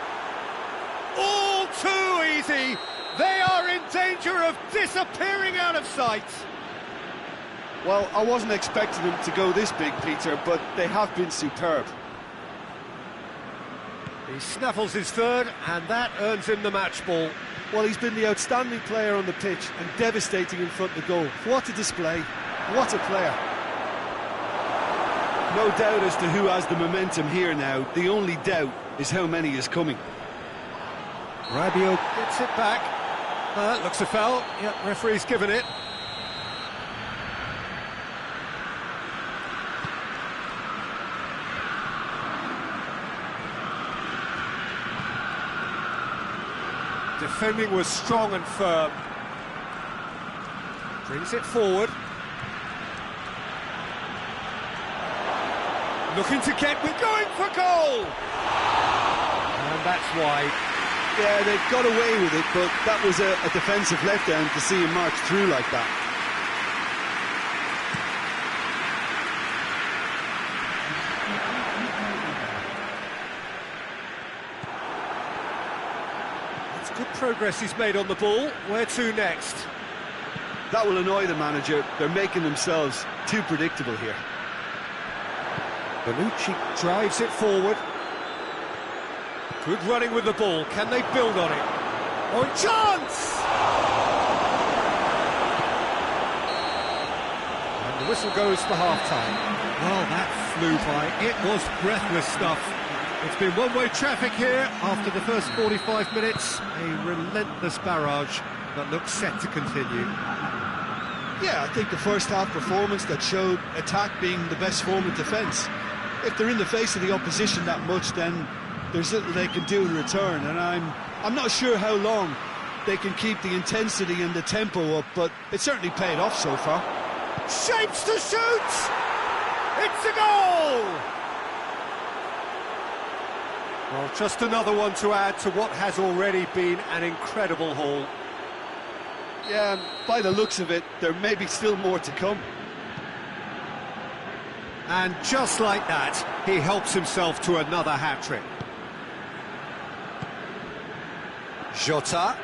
All too easy. They are in danger of disappearing out of sight. Well, I wasn't expecting them to go this big, Peter, but they have been superb. He snaffles his third, and that earns him the match ball. Well, he's been the outstanding player on the pitch and devastating in front of the goal. What a display. What a player. No doubt as to who has the momentum here now. The only doubt is how many is coming. Rabiot gets it back. Looks a foul. Yep, referee's given it. Defending was strong and firm. Brings it forward. Looking to get, we're going for goal! And that's wide. Yeah, they got away with it, but that was a defensive letdown to see him march through like that. It's good progress he's made on the ball. Where to next? That will annoy the manager. They're making themselves too predictable here. Bonucci drives it forward. Good running with the ball. Can they build on it? Oh, chance! And the whistle goes for half-time. Well, that flew by. It was breathless stuff. It's been one-way traffic here after the first 45 minutes. A relentless barrage that looks set to continue. Yeah, I think the first half performance that showed attack being the best form of defence. If they're in the face of the opposition that much, then there's little they can do in return, and I'm not sure how long they can keep the intensity and the tempo up, but it's certainly paid off so far. Shapes to shoot! It's a goal! Well, just another one to add to what has already been an incredible haul. Yeah, and by the looks of it, there may be still more to come. And just like that, he helps himself to another hat-trick. Jota.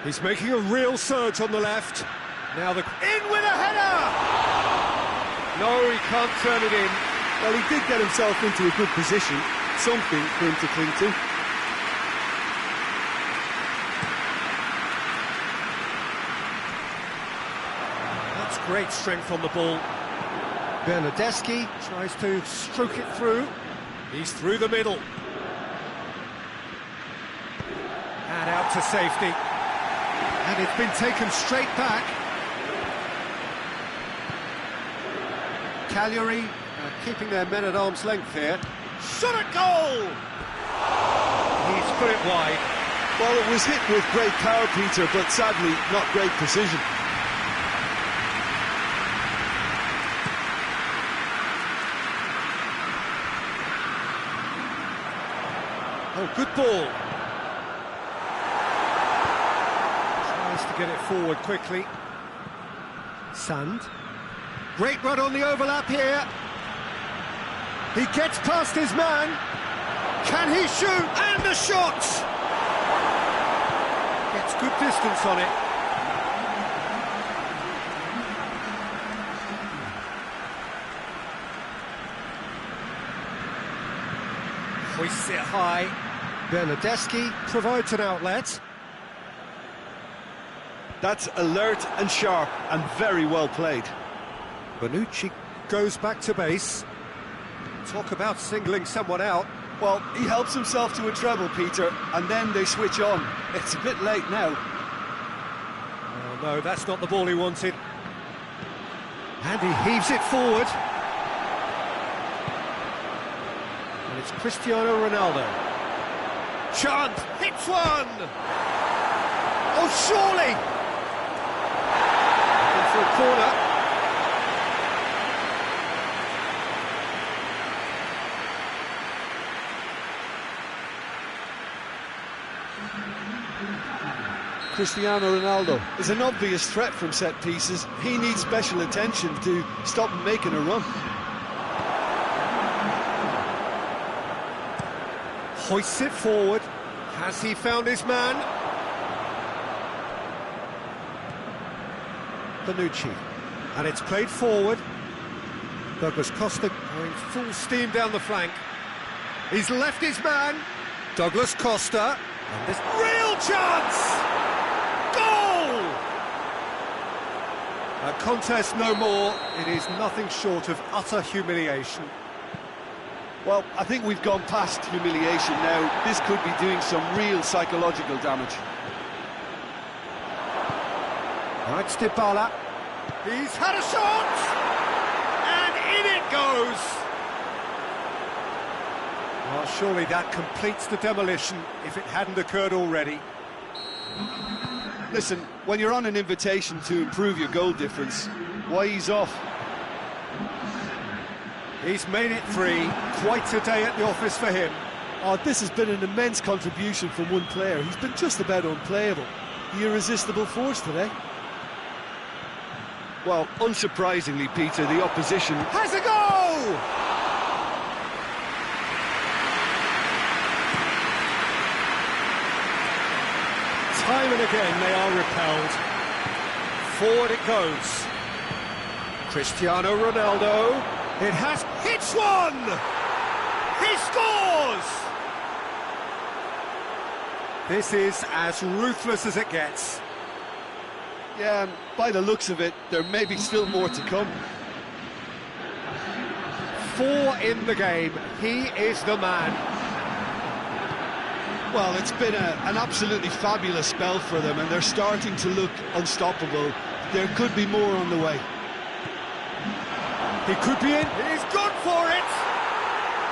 He's making a real surge on the left. Now in with a header! No, he can't turn it in. Well, he did get himself into a good position. Something for him to cling to. That's great strength on the ball. Bernardeschi tries to stroke it through. He's through the middle. And out to safety. And it's been taken straight back. Cagliari keeping their men at arm's length here. Shot at goal! He's put it wide. Well, it was hit with great power, Peter, but sadly not great precision. Oh, good ball. Tries to get it forward quickly. Sand. Great run on the overlap here. He gets past his man. Can he shoot? And the shot! Gets good distance on it. Hoists it high. Bernardeschi provides an outlet. That's alert and sharp and very well played. Bonucci goes back to base. Talk about singling someone out. Well, he helps himself to a treble, Peter, and then they switch on. It's a bit late now. Oh, no, that's not the ball he wanted. And he heaves it forward. And it's Cristiano Ronaldo. Chance, hits one! Oh, surely! Looking for a corner. Cristiano Ronaldo is an obvious threat from set pieces. He needs special attention to stop him making a run. Hoists it forward. Has he found his man? Bonucci. And it's played forward. Douglas Costa going full steam down the flank. He's left his man. Douglas Costa. And this real chance! Goal! A contest no more. It is nothing short of utter humiliation. Well, I think we've gone past humiliation now. This could be doing some real psychological damage. Right, Dybala. He's had a shot! And in it goes! Well, surely that completes the demolition if it hadn't occurred already. Listen, when you're on an invitation to improve your goal difference, why ease off? He's made it 3. Quite a day at the office for him. Oh, this has been an immense contribution from one player. He's been just about unplayable. The irresistible force today. Well, unsurprisingly, Peter, the opposition Has a go! Time and again they are repelled. Forward it goes. Cristiano Ronaldo. It has hits one! He scores! This is as ruthless as it gets. Yeah, and by the looks of it, there may be still more to come. 4 in the game. He is the man. Well, it's been an absolutely fabulous spell for them, and they're starting to look unstoppable. There could be more on the way. He could be in. He's gone for it!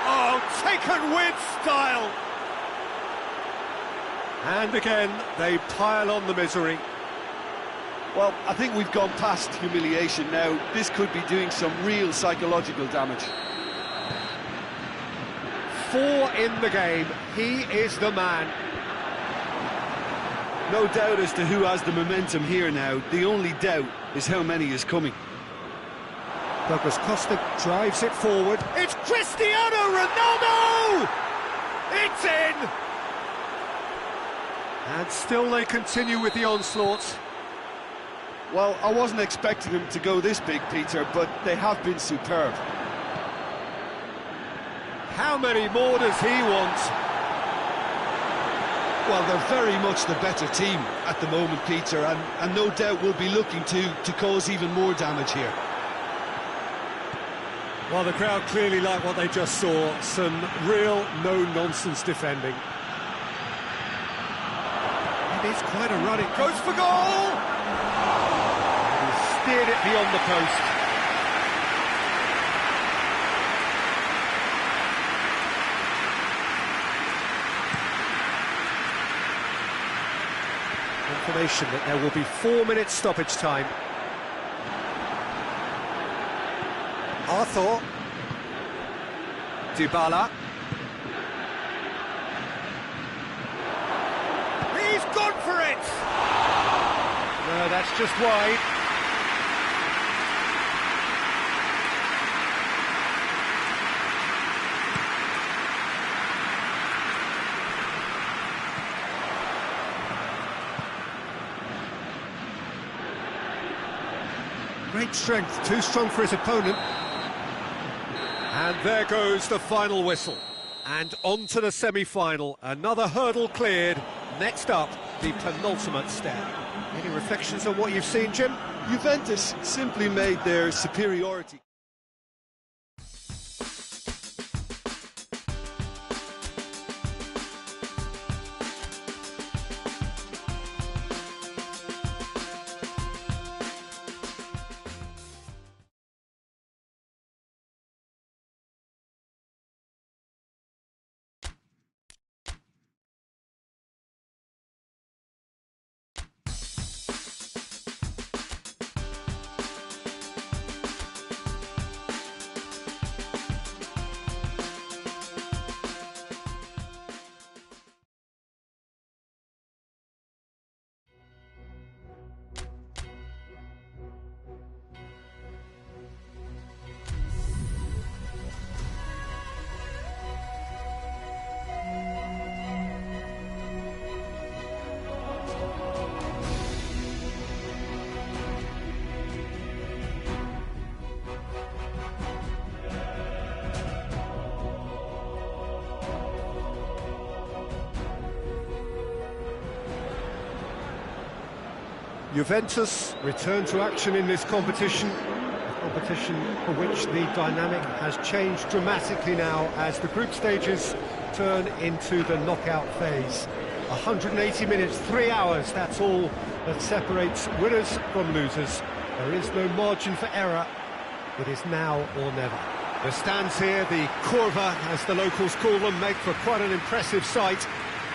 Oh, taken with style! And again, they pile on the misery. Well, I think we've gone past humiliation now. This could be doing some real psychological damage. 4 in the game. He is the man. no doubt as to who has the momentum here now. The only doubt is how many is coming. Douglas Costa drives it forward. It's Cristiano Ronaldo! It's in! And still they continue with the onslaught. Well, I wasn't expecting them to go this big, Peter, but they have been superb. How many more does he want? Well, they're very much the better team at the moment, Peter, and no doubt will be looking to cause even more damage here. Well, the crowd clearly like what they just saw. Some real no-nonsense defending. It is quite a run. It goes for goal! He steered it beyond the post. Information that there will be 4 minutes stoppage time. Arthur. Dybala. He's gone for it! No, that's just wide. Great strength, too strong for his opponent. And there goes the final whistle. And on to the semi-final. Another hurdle cleared. Next up, the penultimate step. Any reflections on what you've seen, Jim? Juventus simply made their superiority. Juventus return to action in this competition, a competition for which the dynamic has changed dramatically now as the group stages turn into the knockout phase. 180 minutes, 3 hours, that's all that separates winners from losers. There is no margin for error. It is now or never. The stands here, the curva, as the locals call them, make for quite an impressive sight,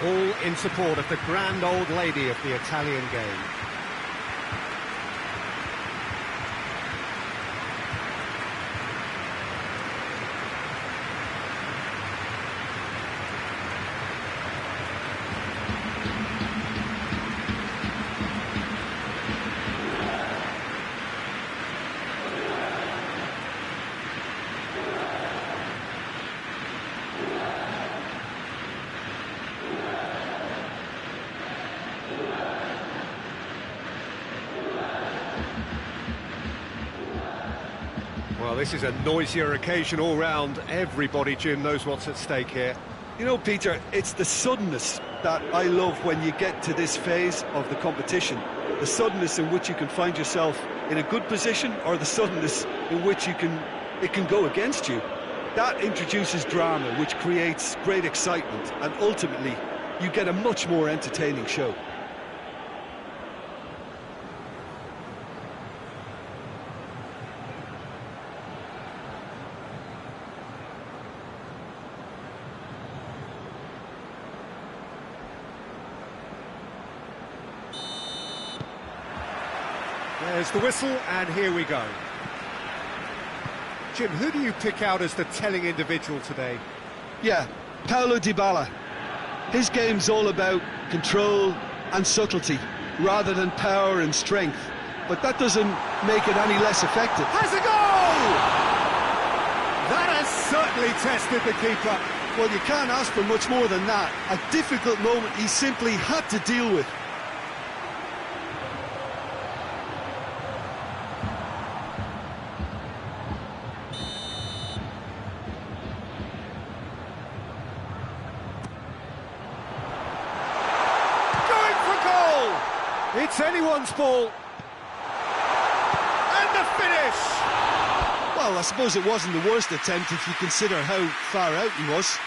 all in support of the grand old lady of the Italian game. Well, this is a noisier occasion all round. Everybody, Jim, knows what's at stake here. You know, Peter, it's the suddenness that I love when you get to this phase of the competition. The suddenness in which you can find yourself in a good position, or the suddenness in which it can go against you. That introduces drama, which creates great excitement, and ultimately you get a much more entertaining show. There's the whistle, and here we go. Jim, who do you pick out as the telling individual today? Yeah, Paulo Dybala. His game's all about control and subtlety, rather than power and strength. But that doesn't make it any less effective. Has a goal! That has certainly tested the keeper. Well, you can't ask for much more than that. A difficult moment he simply had to deal with. It's anyone's ball. And the finish! Well, I suppose it wasn't the worst attempt if you consider how far out he was.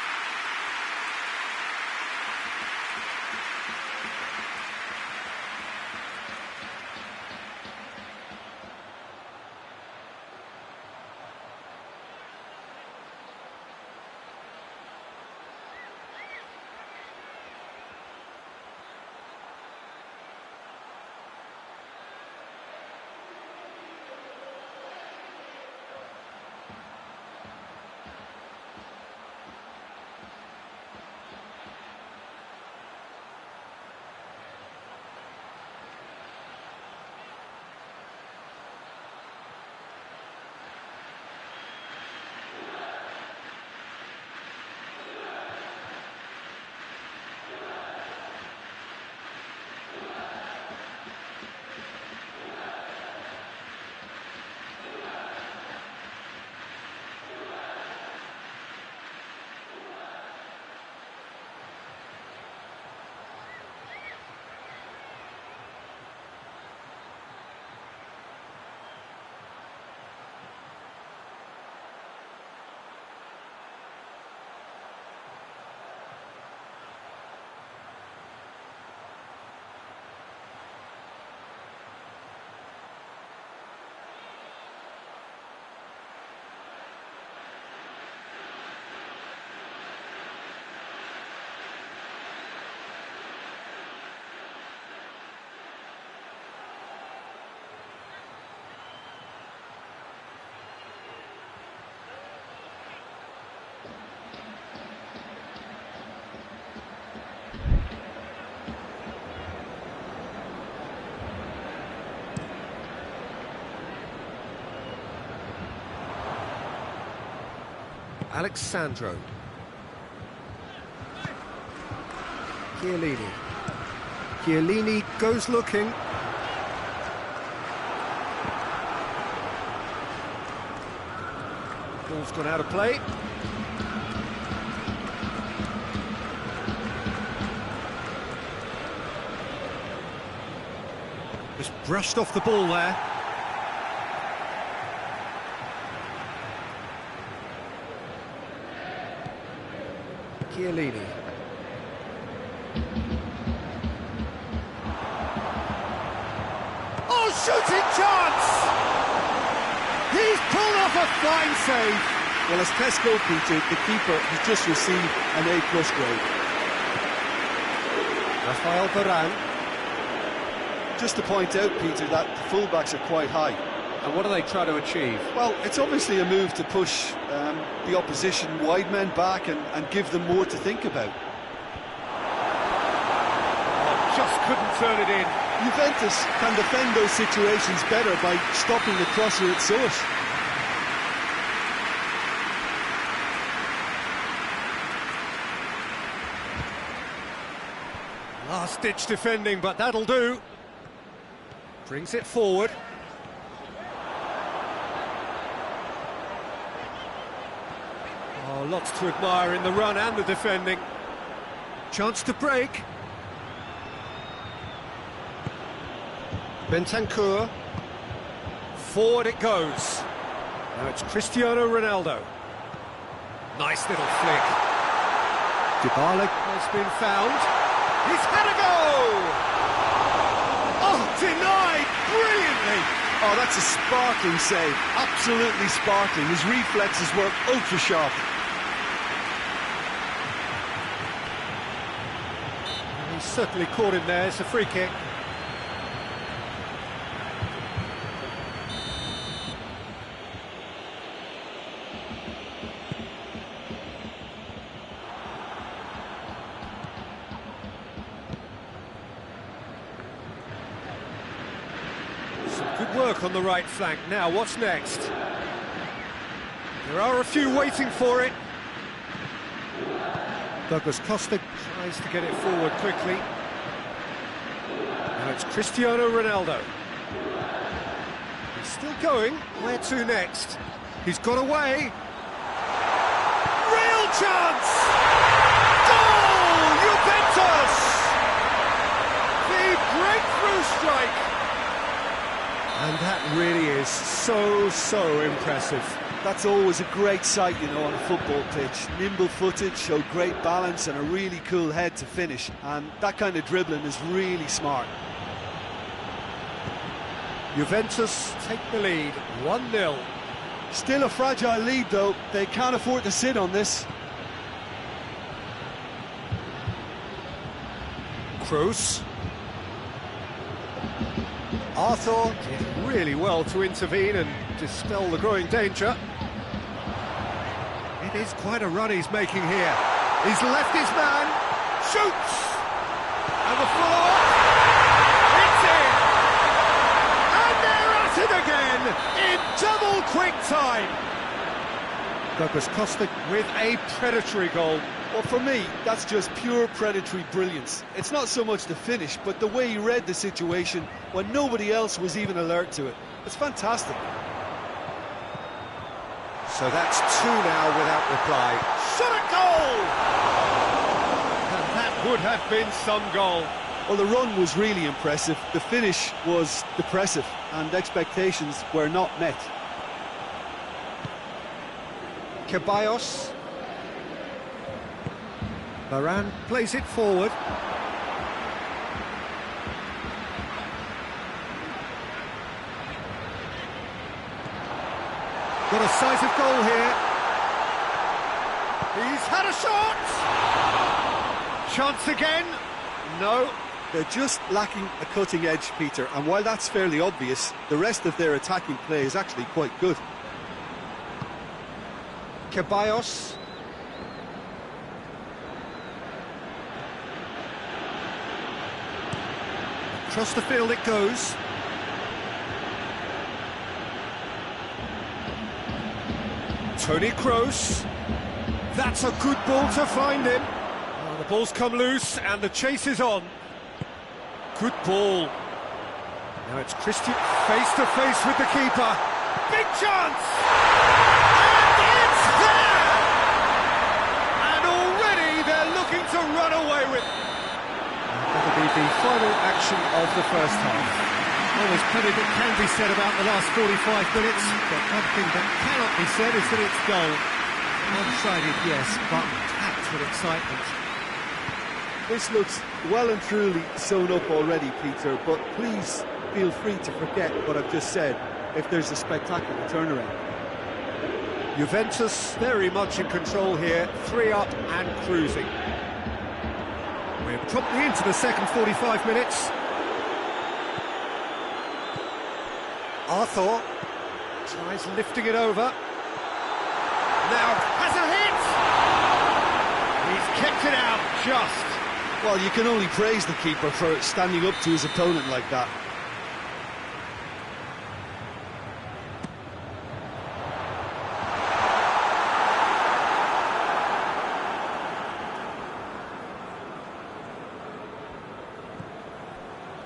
Alexandro. Chiellini. Chiellini goes looking. Ball's gone out of play. This brushed off the ball there. Chiellini. Oh, shooting chance! He's pulled off a fine save. Well, as tests go, Peter, the keeper has just received an A+ grade. Rafael Varane. Just to point out, Peter, that the fullbacks are quite high. And what do they try to achieve? Well, it's obviously a move to push the opposition wide men back and give them more to think about. Oh, just couldn't turn it in. Juventus can defend those situations better by stopping the crosser at source. Last-ditch defending, but that'll do. Brings it forward. Oh, lots to admire in the run and the defending. Chance to break. Bentancur. Forward it goes. Now it's Cristiano Ronaldo. Nice little flick. Dybala has been found. He's had a go! Oh, denied brilliantly! Oh, that's a sparkling save. Absolutely sparkling. His reflexes were ultra sharp. He's certainly caught him there. It's a free kick. Good work on the right flank. Now, what's next? There are a few waiting for it. Douglas Costa tries to get it forward quickly. Now it's Cristiano Ronaldo. He's still going. Where to next? He's got away. Real chance! Goal! Juventus! The breakthrough strike! And that really is so impressive. That's always a great sight, you know, on a football pitch. Nimble-footed, showed great balance and a really cool head to finish. And that kind of dribbling is really smart. Juventus take the lead, 1-0. Still a fragile lead, though. They can't afford to sit on this. Kroos. Arthur did really well to intervene and dispel the growing danger. It is quite a run he's making here. He's left his man, shoots! And the follow-up, it's in! And they're at it again, in double quick time! Douglas Costa with a predatory goal. Well, for me, that's just pure predatory brilliance. It's not so much the finish, but the way he read the situation when nobody else was even alert to it. It's fantastic. So that's 2 now without reply. Shot at goal! And that would have been some goal. Well, the run was really impressive. The finish was depressive, and expectations were not met. Ceballos. Varane plays it forward. Got a decisive goal here. He's had a shot! Chance again? No. They're just lacking a cutting edge, Peter, and while that's fairly obvious, the rest of their attacking play is actually quite good. Ceballos. Across the field it goes. Toni Kroos. That's a good ball to find him. Oh, the ball's come loose and the chase is on. Good ball. Now it's Christian face to face with the keeper. Big chance! And it's there! And already they're looking to run away with it. That'll be the final action of the first half. Well, there's plenty that can be said about the last 45 minutes, but one thing that cannot be said is that it's dull. One-sided, yes, but packed with excitement. This looks well and truly sewn up already, Peter, but please feel free to forget what I've just said if there's a spectacular turnaround. Juventus very much in control here, 3 up and cruising. We're promptly into the second 45 minutes. Arthur tries lifting it over. Now has a hit! He's kept it out just. Well, you can only praise the keeper for standing up to his opponent like that.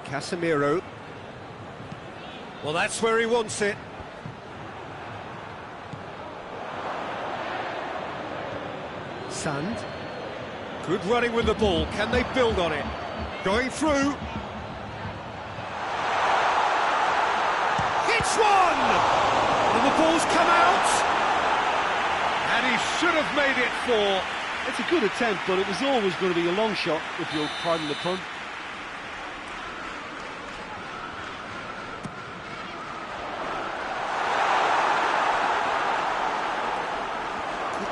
Casemiro. Well, that's where he wants it. Sand. Good running with the ball. Can they build on it? Going through. Hits one! And the ball's come out. And he should have made it 4. It's a good attempt, but it was always going to be a long shot, if you'll pardon the pun.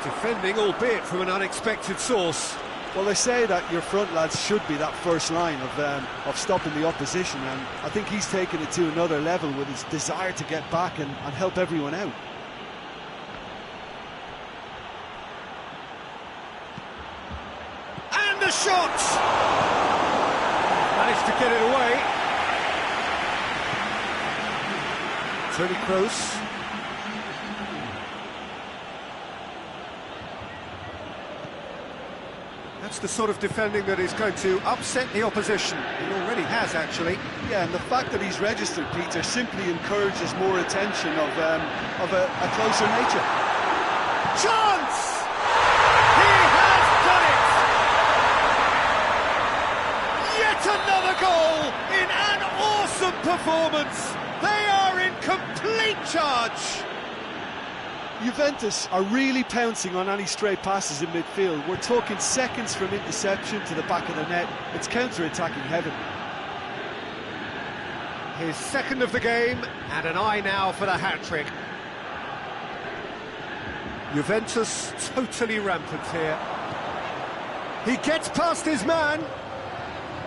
Defending, albeit from an unexpected source. Well, they say that your front lads should be that first line of stopping the opposition, and I think he's taken it to another level with his desire to get back and help everyone out. And the shot! Managed to get it away. Toni Kroos. That's the sort of defending that is going to upset the opposition. It already has, actually. Yeah, and the fact that he's registered, Peter, simply encourages more attention of a closer nature. Chance! He has done it! Yet another goal in an awesome performance. They are in complete charge. Juventus are really pouncing on any stray passes in midfield. We're talking seconds from interception to the back of the net. It's counter-attacking heaven. His second of the game, and an eye now for the hat-trick. Juventus totally rampant here. He gets past his man.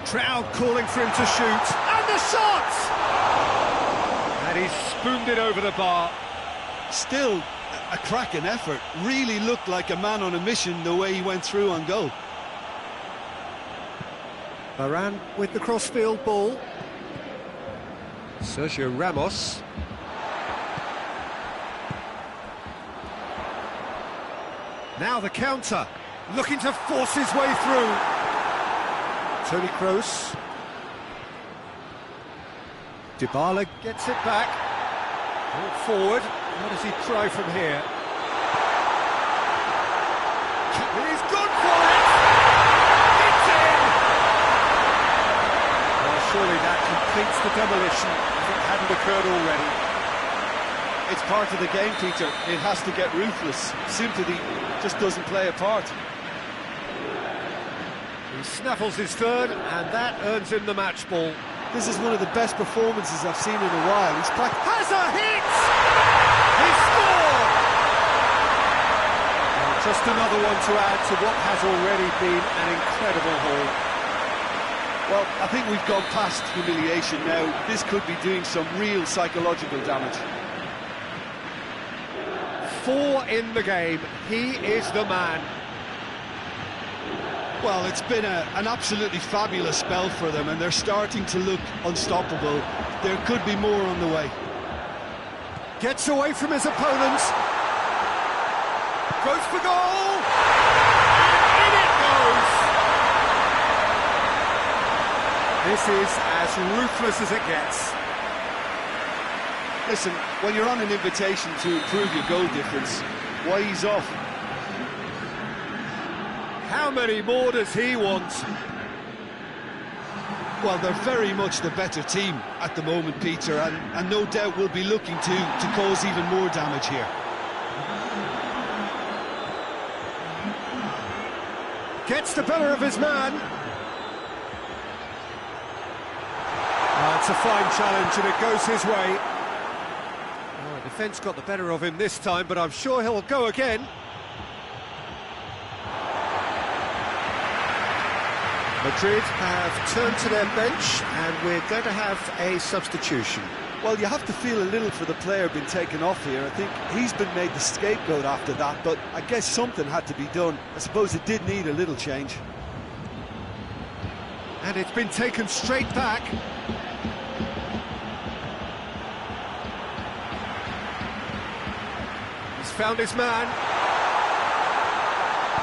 Crowd calling for him to shoot. And the shot! And he's spooned it over the bar. Still a cracking effort. Really looked like a man on a mission the way he went through on goal. Varane with the crossfield ball. Sergio Ramos. Now the counter, looking to force his way through. Toni Kroos. Dybala gets it back. Ball forward. What does he try from here? He's gone for it! It's in! Well, surely that completes the demolition if it hadn't occurred already. It's part of the game, Peter. It has to get ruthless. Sympathy just doesn't play a part. He snaffles his third, and that earns him the match ball. This is one of the best performances I've seen in a while. He's has a hit! He scored! Well, just another one to add to what has already been an incredible haul. Well, I think we've gone past humiliation now. This could be doing some real psychological damage. 4 in the game. He is the man. Well, it's been an absolutely fabulous spell for them, and they're starting to look unstoppable. There could be more on the way. Gets away from his opponent. Goes for goal! And in it goes! This is as ruthless as it gets. Listen, when you're on an invitation to improve your goal difference, why ease off? How many more does he want? Well, they're very much the better team at the moment, Peter, and no doubt will be looking to cause even more damage here. Gets the better of his man. It's a fine challenge and it goes his way. Oh, defence got the better of him this time, but I'm sure he'll go again. Madrid have turned to their bench and we're going to have a substitution. Well, you have to feel a little for the player being taken off here. I think he's been made the scapegoat after that, but I guess something had to be done. I suppose it did need a little change. And it's been taken straight back. He's found his man.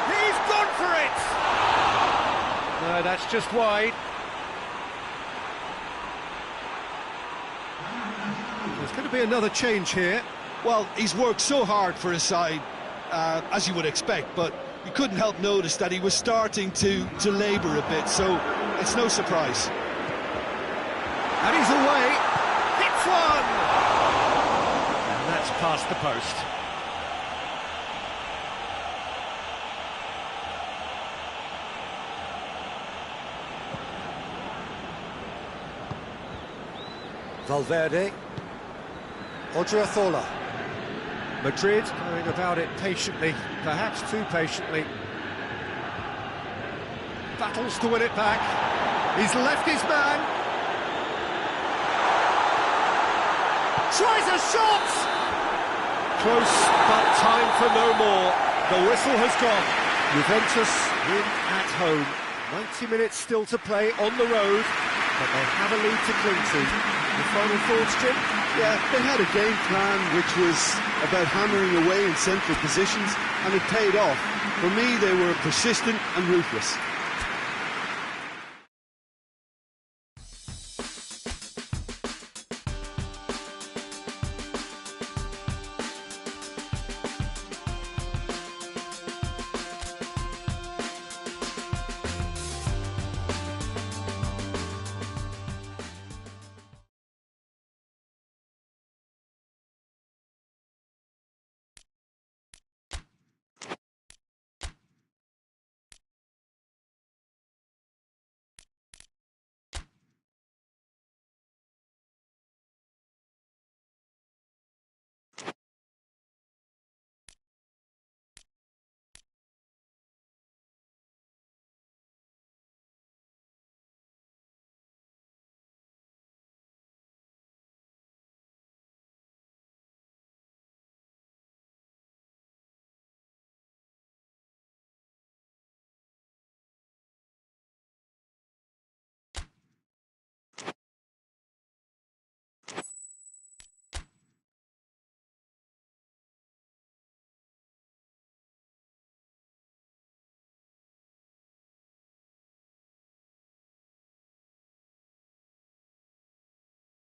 He's gone for it! No, that's just wide. There's going to be another change here. Well, he's worked so hard for his side, as you would expect, but you couldn't help notice that he was starting to labour a bit, so it's no surprise. And he's away. Hits one! And that's past the post. Valverde. Odriozola. Madrid going about it patiently, perhaps too patiently. Battles to win it back. He's left his man. Tries a shot! Close, but time for no more. The whistle has gone. Juventus win at home. 90 minutes still to play on the road, but they have a lead to cling to. Your final thoughts, Jim? Yeah, they had a game plan which was about hammering away in central positions, and it paid off. For me, they were persistent and ruthless.